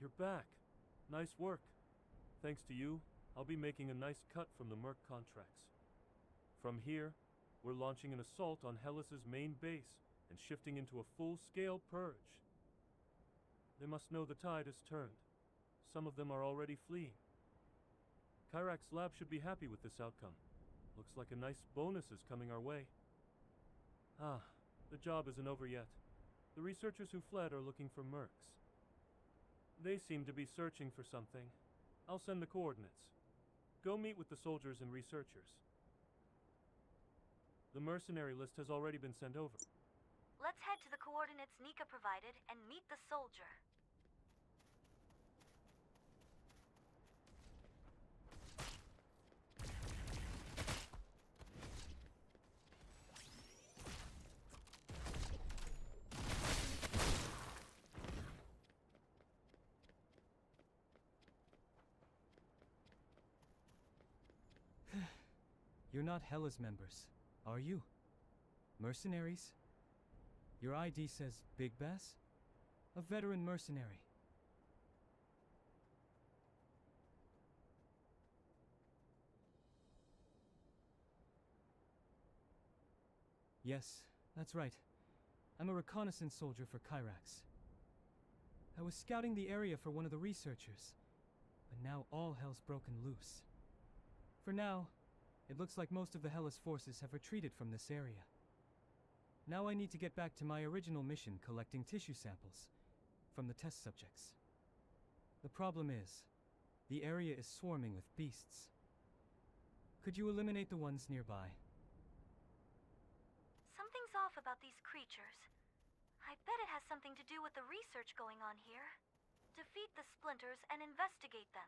You're back. Nice work. Thanks to you, I'll be making a nice cut from the Merc contracts. From here, we're launching an assault on Hellas's main base and shifting into a full-scale purge. They must know the tide has turned. Some of them are already fleeing. Kyrak's lab should be happy with this outcome. Looks like a nice bonus is coming our way. Ah, the job isn't over yet. The researchers who fled are looking for mercs. They seem to be searching for something. I'll send the coordinates. Go meet with the soldiers and researchers. The mercenary list has already been sent over. Let's head to the coordinates Nika provided and meet the soldier. You're not Hellas members, are you? Mercenaries? Your ID says Big Bass? A veteran mercenary. Yes, that's right. I'm a reconnaissance soldier for Kyrax. I was scouting the area for one of the researchers, but now all hell's broken loose. For now, it looks like most of the Hellas forces have retreated from this area. Now I need to get back to my original mission collecting tissue samples from the test subjects. The problem is, the area is swarming with beasts. Could you eliminate the ones nearby? Something's off about these creatures. I bet it has something to do with the research going on here. Defeat the splinters and investigate them.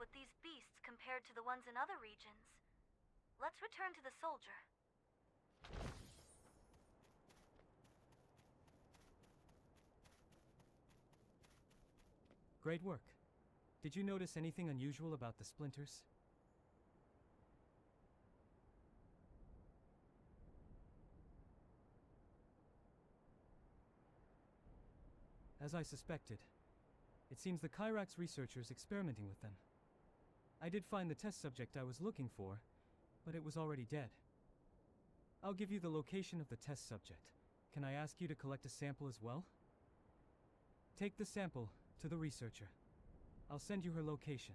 With these beasts compared to the ones in other regions. Let's return to the soldier. Great work. Did you notice anything unusual about the splinters? As I suspected, it seems the Kyrax researchers experimenting with them. I did find the test subject I was looking for, but it was already dead. I'll give you the location of the test subject. Can I ask you to collect a sample as well? Take the sample to the researcher. I'll send you her location.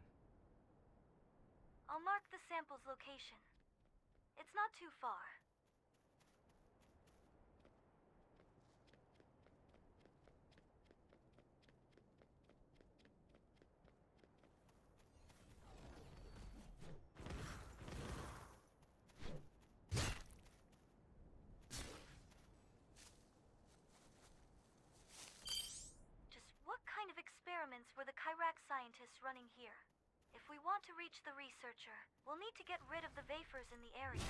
I'll mark the sample's location. It's not too far. Experiments were the Kyrax scientists running here. If we want to reach the researcher, we'll need to get rid of the Vapors in the area.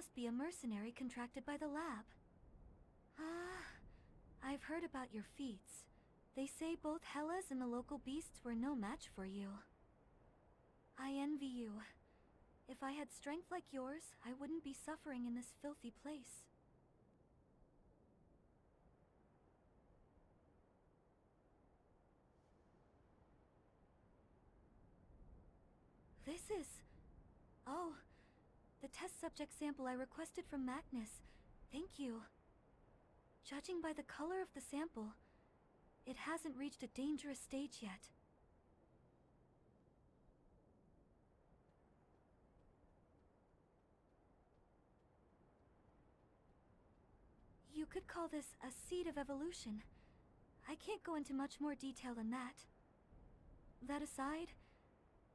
must be a mercenary contracted by the lab. I've heard about your feats. They say both Hellas and the local beasts were no match for you. I envy you. If I had strength like yours, I wouldn't be suffering in this filthy place. This is... Oh, the test subject sample I requested from Magnus. Thank you. Judging by the color of the sample, it hasn't reached a dangerous stage yet. You could call this a seed of evolution. I can't go into much more detail than that. That aside,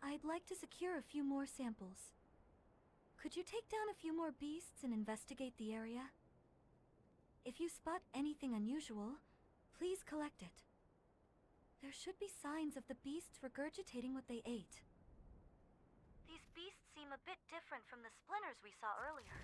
I'd like to secure a few more samples. Could you take down a few more beasts and investigate the area? If you spot anything unusual, please collect it. There should be signs of the beasts regurgitating what they ate. These beasts seem a bit different from the splinters we saw earlier.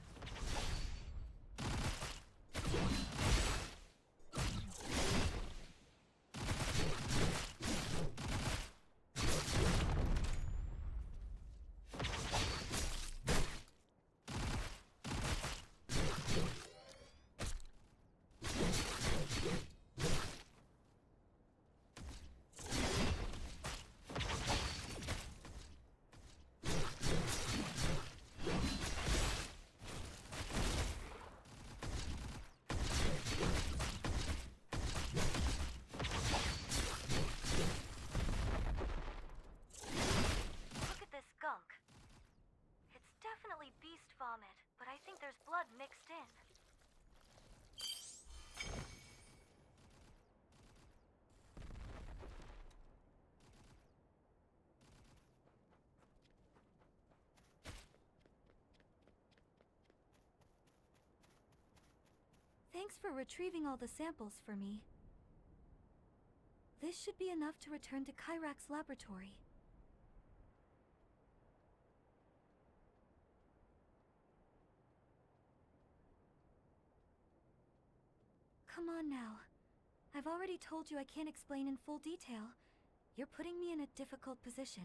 Beast vomit, but I think there's blood mixed in. Thanks for retrieving all the samples for me. This should be enough to return to Kyrax's laboratory. Come on now. I've already told you I can't explain in full detail. You're putting me in a difficult position.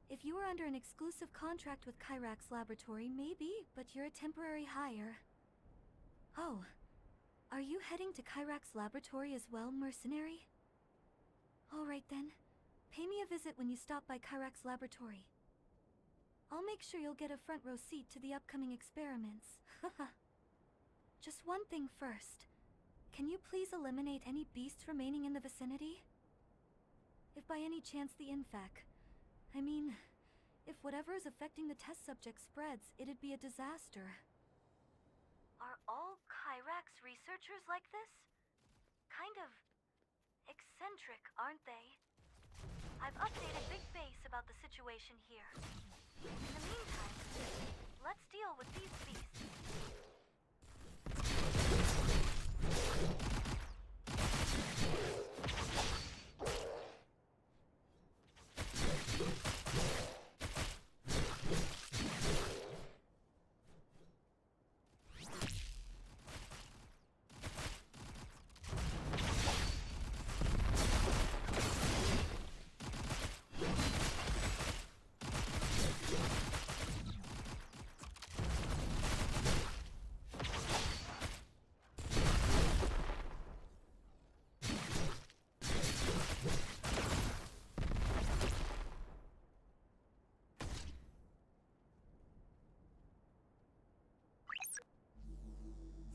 If you were under an exclusive contract with Kyrax's laboratory, maybe, but you're a temporary hire. Oh, are you heading to Kyrax's laboratory as well, mercenary? Alright then. Pay me a visit when you stop by Kyrax's laboratory. I'll make sure you'll get a front row seat to the upcoming experiments. Just one thing first. Can you please eliminate any beasts remaining in the vicinity? If by any chance the infec... I mean, if whatever is affecting the test subject spreads, it'd be a disaster. Are all Kyrax researchers like this? Kind of eccentric, aren't they? I've updated Big Base about the situation here. In the meantime, let's deal with these beasts.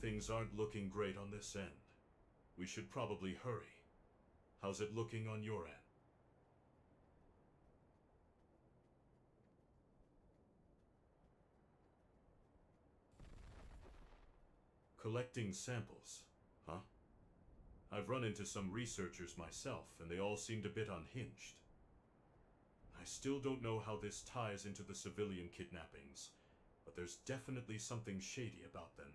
Things aren't looking great on this end. We should probably hurry. How's it looking on your end? Collecting samples, huh? I've run into some researchers myself, and they all seemed a bit unhinged. I still don't know how this ties into the civilian kidnappings, but there's definitely something shady about them.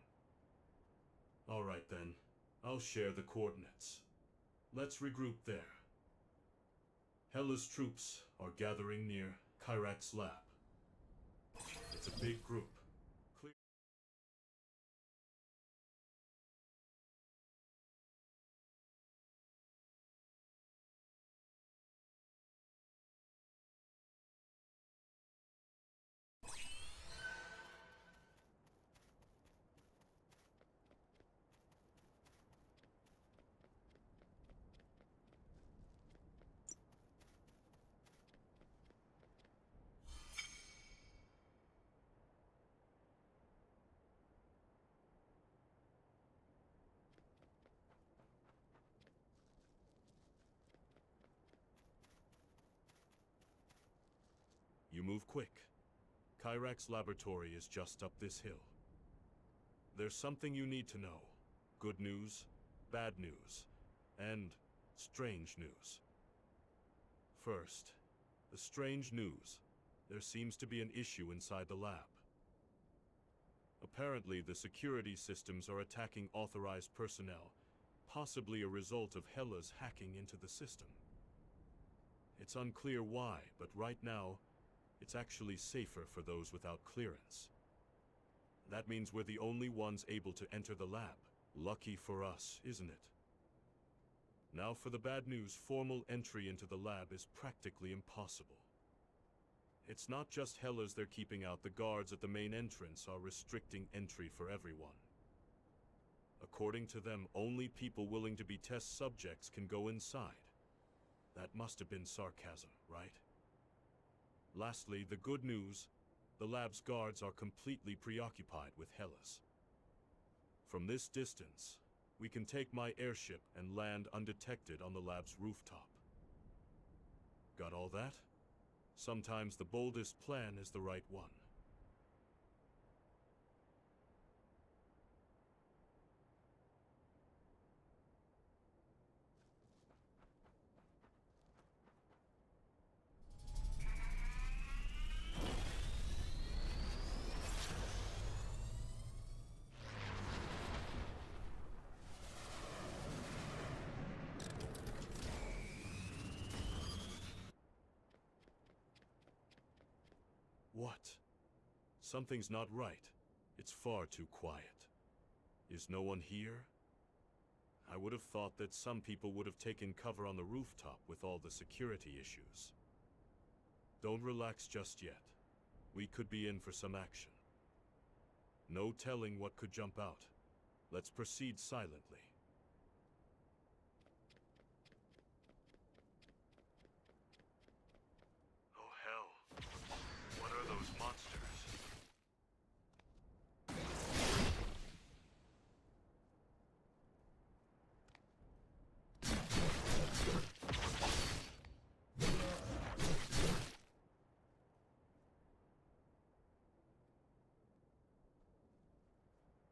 Alright then, I'll share the coordinates. Let's regroup there. Hela's troops are gathering near Kyrax's lab. It's a big group. You move quick. Kyrax Laboratory is just up this hill. There's something you need to know. Good news, bad news, and strange news. First, the strange news. There seems to be an issue inside the lab. Apparently, the security systems are attacking authorized personnel, possibly a result of Hela's hacking into the system. It's unclear why, but right now, it's actually safer for those without clearance. That means we're the only ones able to enter the lab. Lucky for us, isn't it? Now for the bad news, formal entry into the lab is practically impossible. It's not just Hela's they're keeping out. The guards at the main entrance are restricting entry for everyone. According to them, only people willing to be test subjects can go inside. That must have been sarcasm, right? Lastly, the good news, the lab's guards are completely preoccupied with Hela's. From this distance, we can take my airship and land undetected on the lab's rooftop. Got all that? Sometimes the boldest plan is the right one. What? Something's not right. It's far too quiet. Is no one here? I would have thought that some people would have taken cover on the rooftop with all the security issues. Don't relax just yet. We could be in for some action. No telling what could jump out. Let's proceed silently. Oh hell. What are those monsters?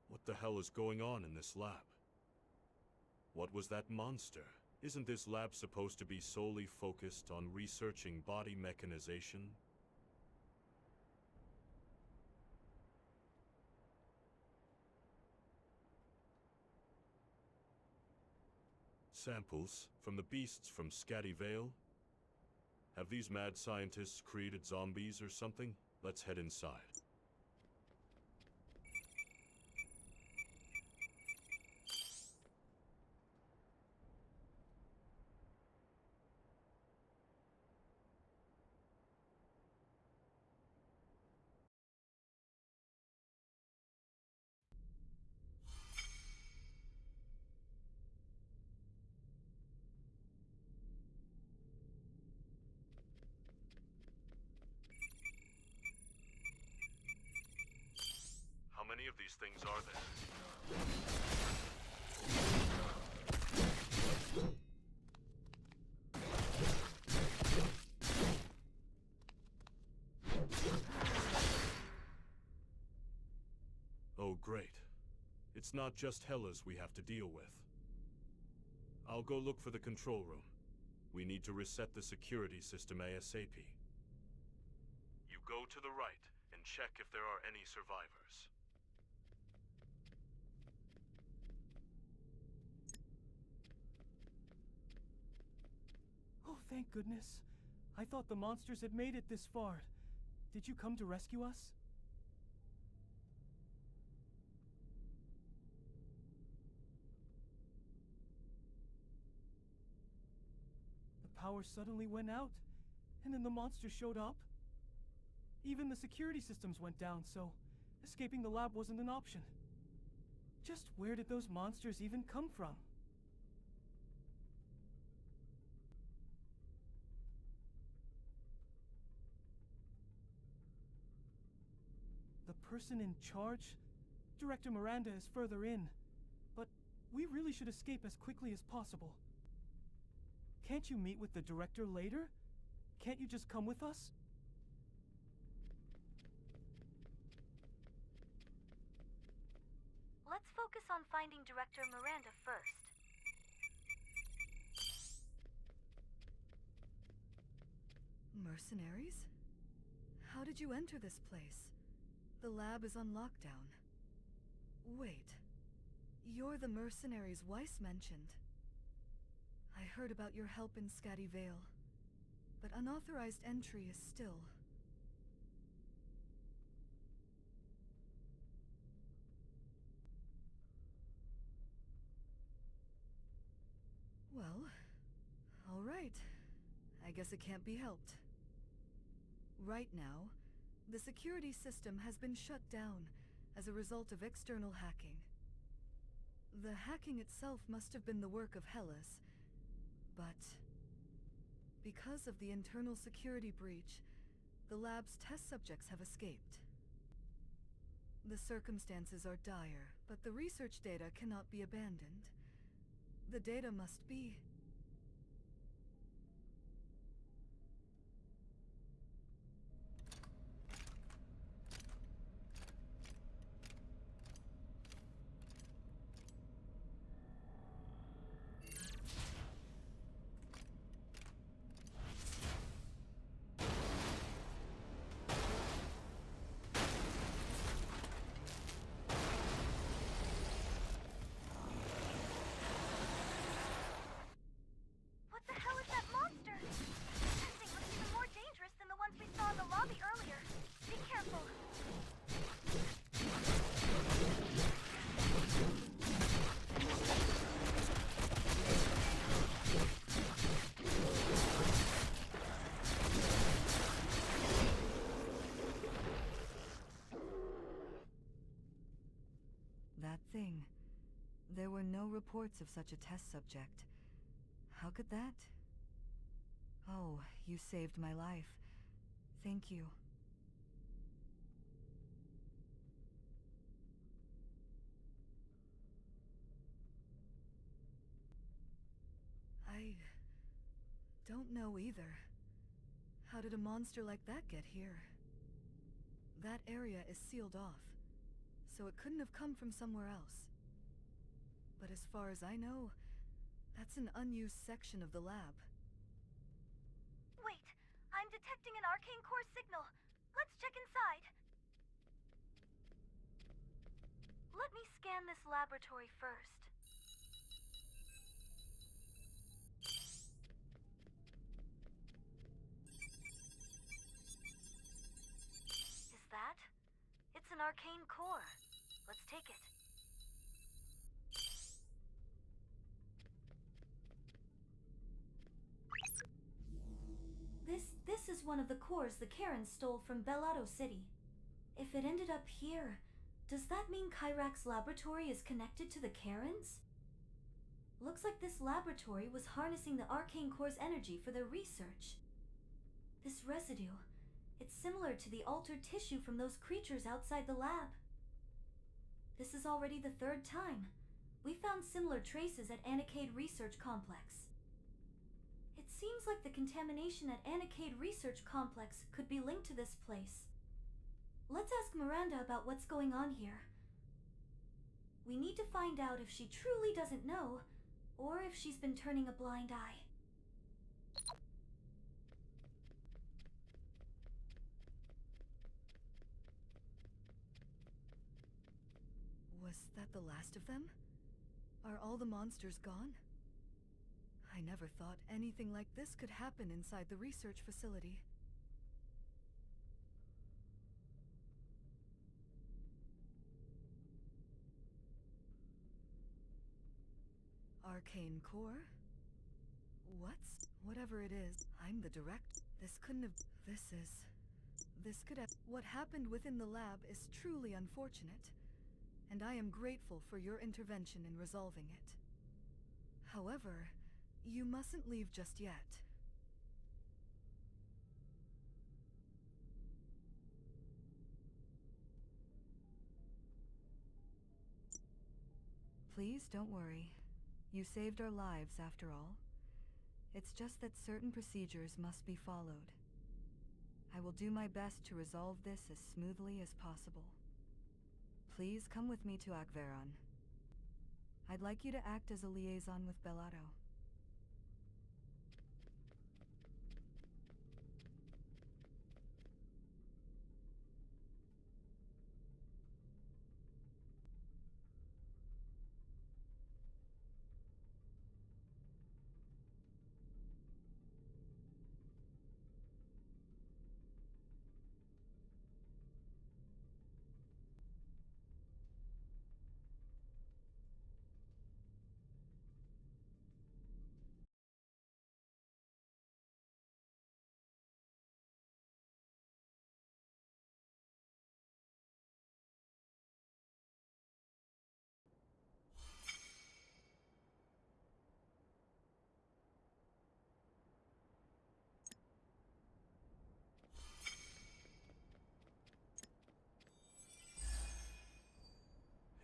What the hell is going on in this lab? What was that monster? Isn't this lab supposed to be solely focused on researching body mechanization? Samples from the beasts from Scatty Vale? Have these mad scientists created zombies or something? Let's head inside. How many of these things are there? Oh, great. It's not just Hela's we have to deal with. I'll go look for the control room. We need to reset the security system ASAP. You go to the right and check if there are any survivors. Oh, thank goodness. I thought the monsters had made it this far. Did you come to rescue us? The power suddenly went out, and then the monsters showed up. Even the security systems went down, so escaping the lab wasn't an option. Just where did those monsters even come from? The person in charge? Director Miranda is further in, but we really should escape as quickly as possible. Can't you meet with the director later? Can't you just come with us? on finding Director Miranda first. Mercenaries? How did you enter this place? The lab is on lockdown. Wait. You're the mercenaries Weiss mentioned. I heard about your help in Scatty Vale, but unauthorized entry is still... Well, all right. I guess it can't be helped. Right now, the security system has been shut down as a result of external hacking. The hacking itself must have been the work of Hellas, but because of the internal security breach, the lab's test subjects have escaped. The circumstances are dire, but the research data cannot be abandoned. The data must be... What the hell is that monster? That thing looks even more dangerous than the ones we saw in the lobby earlier. Be careful. That thing. There were no reports of such a test subject. How could that? Oh, you saved my life. Thank you. I don't know either. How did a monster like that get here? That area is sealed off, so it couldn't have come from somewhere else. But as far as I know, that's an unused section of the lab. Wait, I'm detecting an arcane core signal. Let's check inside. Let me scan this laboratory first. Is that? It's an arcane core. Let's take it. This is one of the cores the Karens stole from Bellotto City. If it ended up here, does that mean Kyrak's laboratory is connected to the Karens? Looks like this laboratory was harnessing the arcane core's energy for their research. This residue, it's similar to the altered tissue from those creatures outside the lab. This is already the third time. We found similar traces at Anikade Research Complex. It seems like the contamination at Anikade Research Complex could be linked to this place. Let's ask Miranda about what's going on here. We need to find out if she truly doesn't know, or if she's been turning a blind eye. Was that the last of them? Are all the monsters gone? I never thought anything like this could happen inside the research facility. Arcane core? Whatever it is, I'm the direct. This could have... What happened within the lab is truly unfortunate, and I am grateful for your intervention in resolving it. However, you mustn't leave just yet. Please don't worry. You saved our lives after all. It's just that certain procedures must be followed. I will do my best to resolve this as smoothly as possible. Please come with me to Akveron. I'd like you to act as a liaison with Bellato.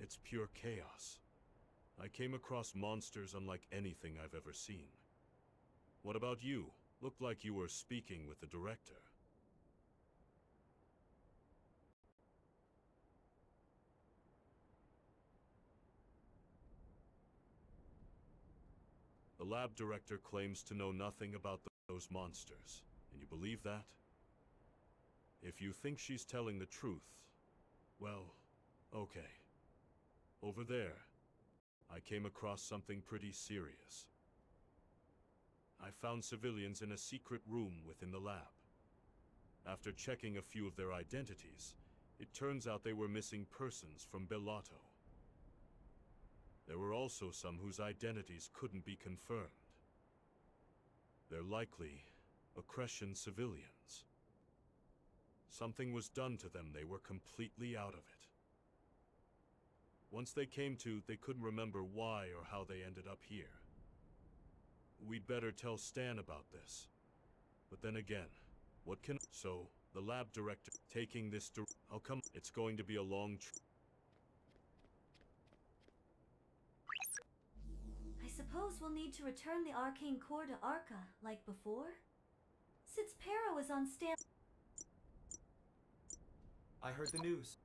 It's pure chaos. I came across monsters unlike anything I've ever seen. What about you? Looked like you were speaking with the director. The lab director claims to know nothing about those monsters. And you believe that? If you think she's telling the truth, well, okay. Over there, I came across something pretty serious. I found civilians in a secret room within the lab. After checking a few of their identities, it turns out they were missing persons from Bellato. There were also some whose identities couldn't be confirmed. They're likely Accretion civilians. Something was done to them, they were completely out of it. Once they came to, they couldn't remember why or how they ended up here. We'd better tell Stan about this. But then again, what can... So, the lab director taking this I'll come... It's going to be a long I suppose we'll need to return the arcane core to Arca, like before? Since Para was on stand... I heard the news.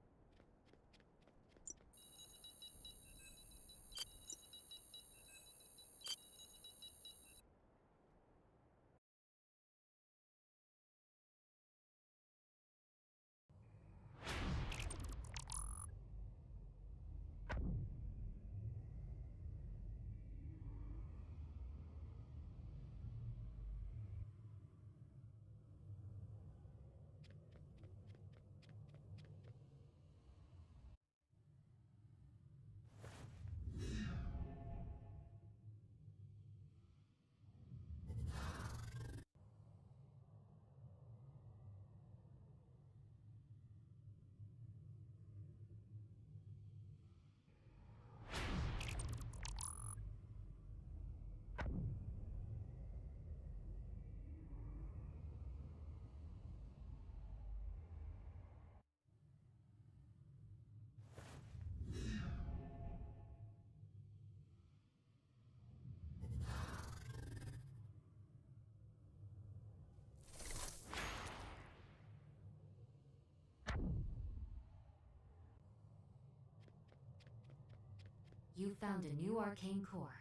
You found a new arcane core.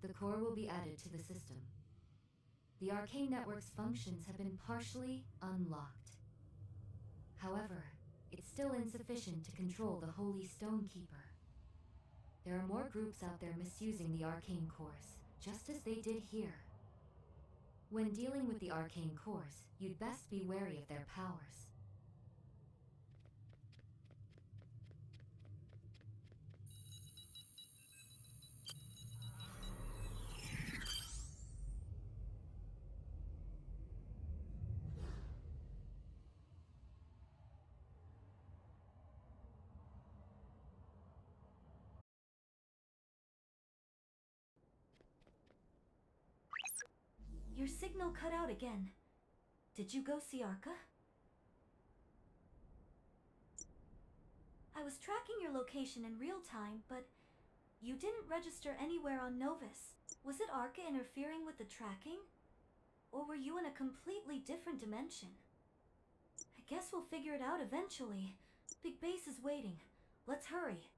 The core will be added to the system. The arcane network's functions have been partially unlocked. However, it's still insufficient to control the Holy Stone Keeper. There are more groups out there misusing the arcane cores, just as they did here. When dealing with the arcane cores, you'd best be wary of their powers. Your signal cut out again. Did you go see Arca? I was tracking your location in real time, but you didn't register anywhere on Novus. Was it Arca interfering with the tracking? Or were you in a completely different dimension? I guess we'll figure it out eventually. Big Base is waiting. Let's hurry.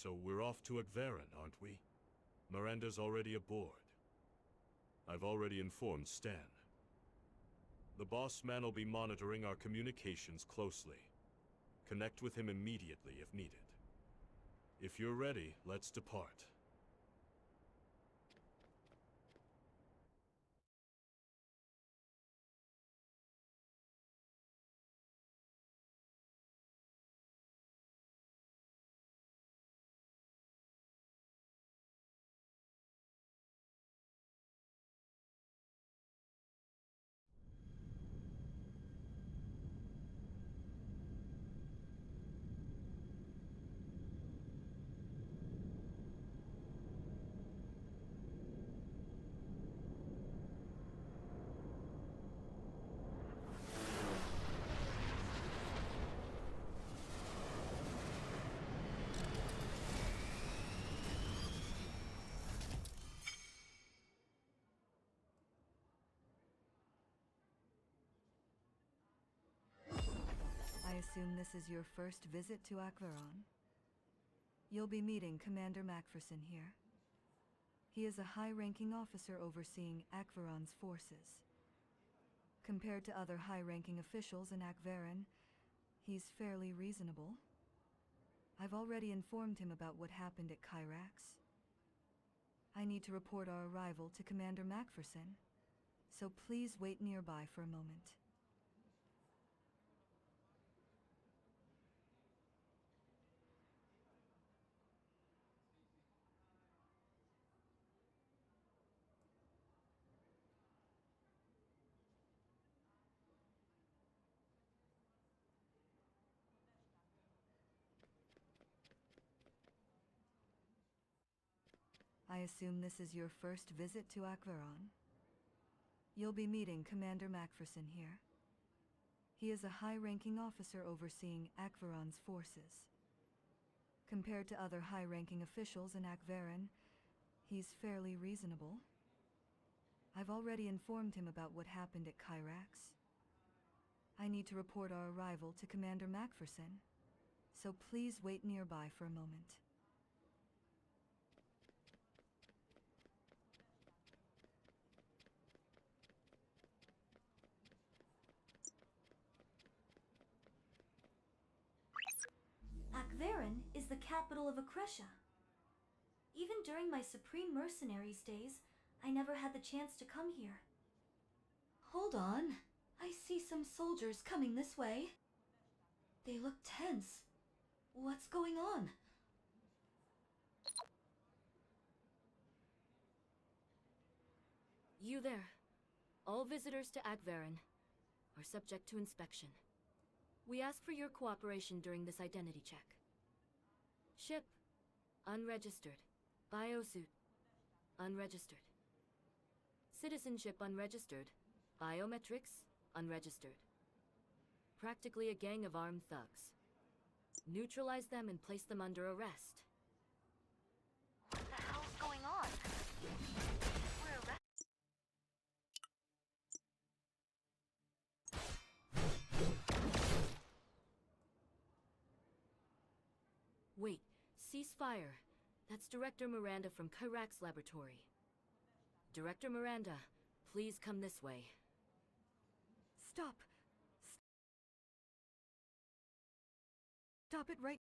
So we're off to Akverin, aren't we? Miranda's already aboard. I've already informed Stan. The boss man will be monitoring our communications closely. Connect with him immediately if needed. If you're ready, let's depart. I assume this is your first visit to Akveron? You'll be meeting Commander Macpherson here. He is a high-ranking officer overseeing Akveron's forces. Compared to other high-ranking officials in Akveron, he's fairly reasonable. I've already informed him about what happened at Kyrax. I need to report our arrival to Commander Macpherson, so please wait nearby for a moment. I assume this is your first visit to Akveron? You'll be meeting Commander Macpherson here. He is a high-ranking officer overseeing Akveron's forces. Compared to other high-ranking officials in Akveron, he's fairly reasonable. I've already informed him about what happened at Kyrax. I need to report our arrival to Commander Macpherson, so please wait nearby for a moment. Akverin is the capital of Akresha. Even during my Supreme Mercenaries days, I never had the chance to come here. Hold on. I see some soldiers coming this way. They look tense. What's going on? You there. All visitors to Akverin are subject to inspection. We ask for your cooperation during this identity check. Ship, unregistered. Biosuit, unregistered. Citizenship, unregistered. Biometrics, unregistered. Practically a gang of armed thugs. Neutralize them and place them under arrest. What the hell's going on? We're arrested. Wait, cease fire. That's Director Miranda from Kyrax Laboratory. Director Miranda, please come this way. Stop! Stop it right.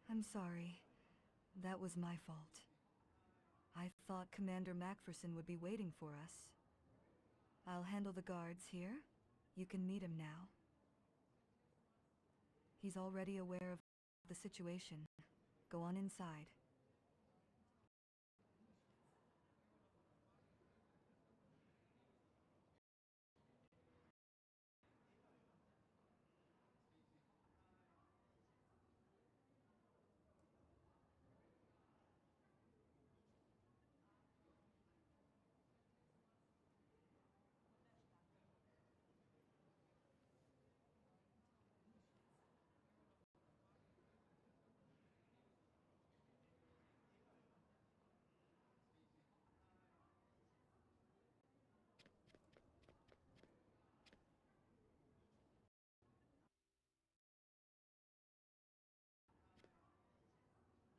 I'm sorry. That was my fault. I thought Commander Macpherson would be waiting for us. I'll handle the guards here. You can meet him now. He's already aware of the situation. Go on inside.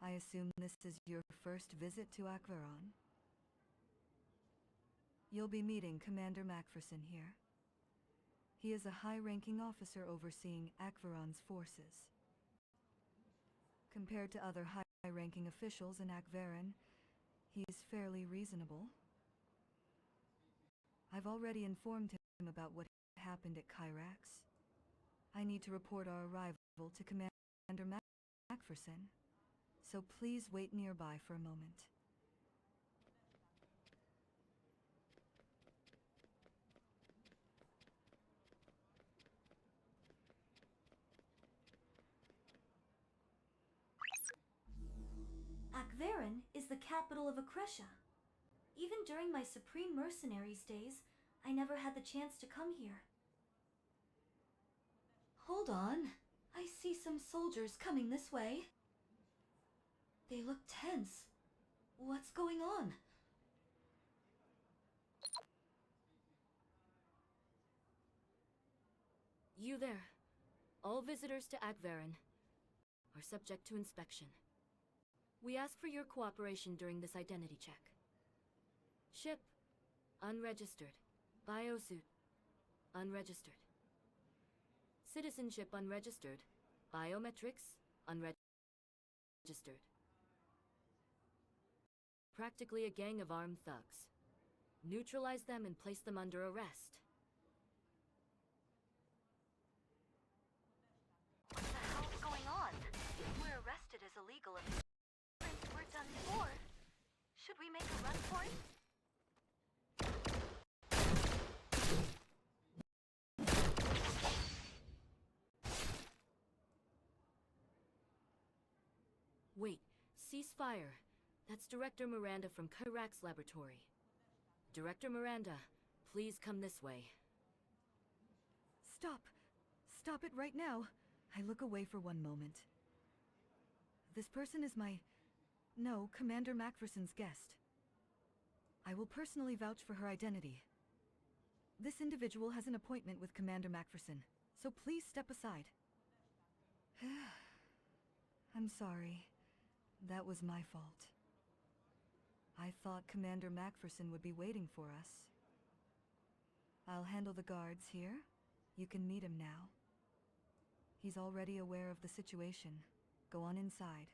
I assume this is your first visit to Akveron? You'll be meeting Commander Macpherson here. He is a high-ranking officer overseeing Akveron's forces. Compared to other high-ranking officials in Akveron, he's fairly reasonable. I've already informed him about what happened at Kyrax. I need to report our arrival to Commander Macpherson, so please wait nearby for a moment. Akveron is the capital of Akresha. Even during my Supreme Mercenaries days, I never had the chance to come here. Hold on. I see some soldiers coming this way. They look tense. What's going on? You there. All visitors to Akveron are subject to inspection. We ask for your cooperation during this identity check. Ship, unregistered. Biosuit, unregistered. Citizenship, unregistered. Biometrics, unregistered. Practically a gang of armed thugs. Neutralize them and place them under arrest. What the hell's going on? If we're arrested as illegal immigrants, we're done for. Should we make a run for it? Wait, ceasefire. That's Director Miranda from Kyrax Laboratory. Director Miranda, please come this way. Stop! Stop it right now! I look away for one moment. This person is Commander Macpherson's guest. I will personally vouch for her identity. This individual has an appointment with Commander Macpherson, so please step aside. I'm sorry. That was my fault. I thought Commander Macpherson would be waiting for us. I'll handle the guards here. You can meet him now. He's already aware of the situation. Go on inside.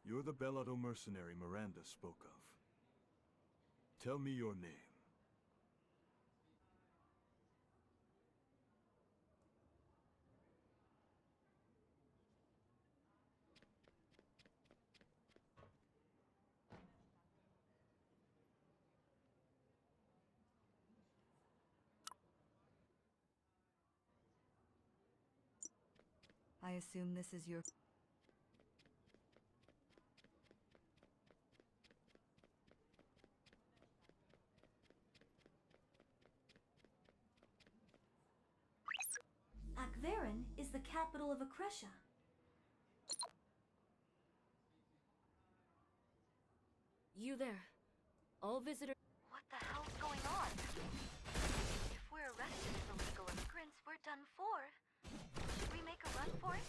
You're the Belado mercenary Miranda spoke of. Tell me your name. I assume this is your... Akveron is the capital of Akresha. You there. All visitors... What the hell's going on? If we're arrested as illegal immigrants, we're done for. Should we make a run for it?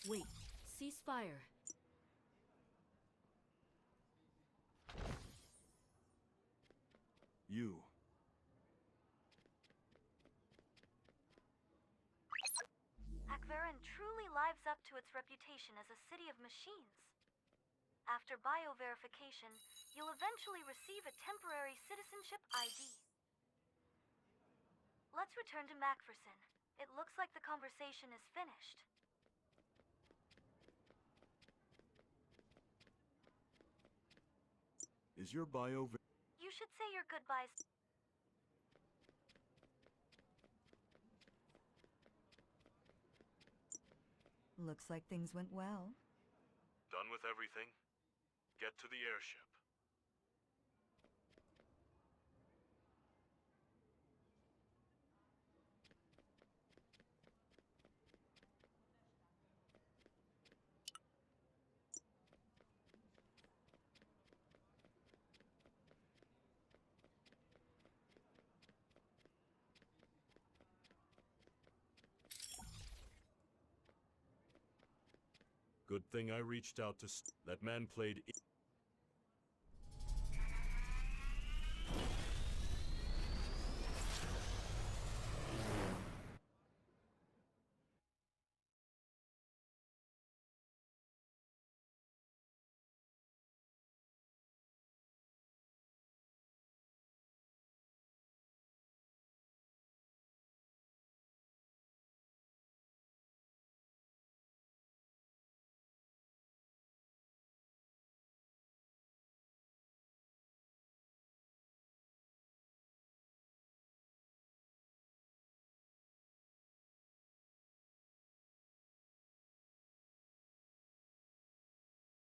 Wait, ceasefire. Akveron truly lives up to its reputation as a city of machines. After bio-verification, you'll eventually receive a temporary citizenship ID. Let's return to Macpherson. It looks like the conversation is finished. Is your bio... You should say your goodbyes. Looks like things went well. Done with everything? Get to the airship. Good thing I reached out to that man played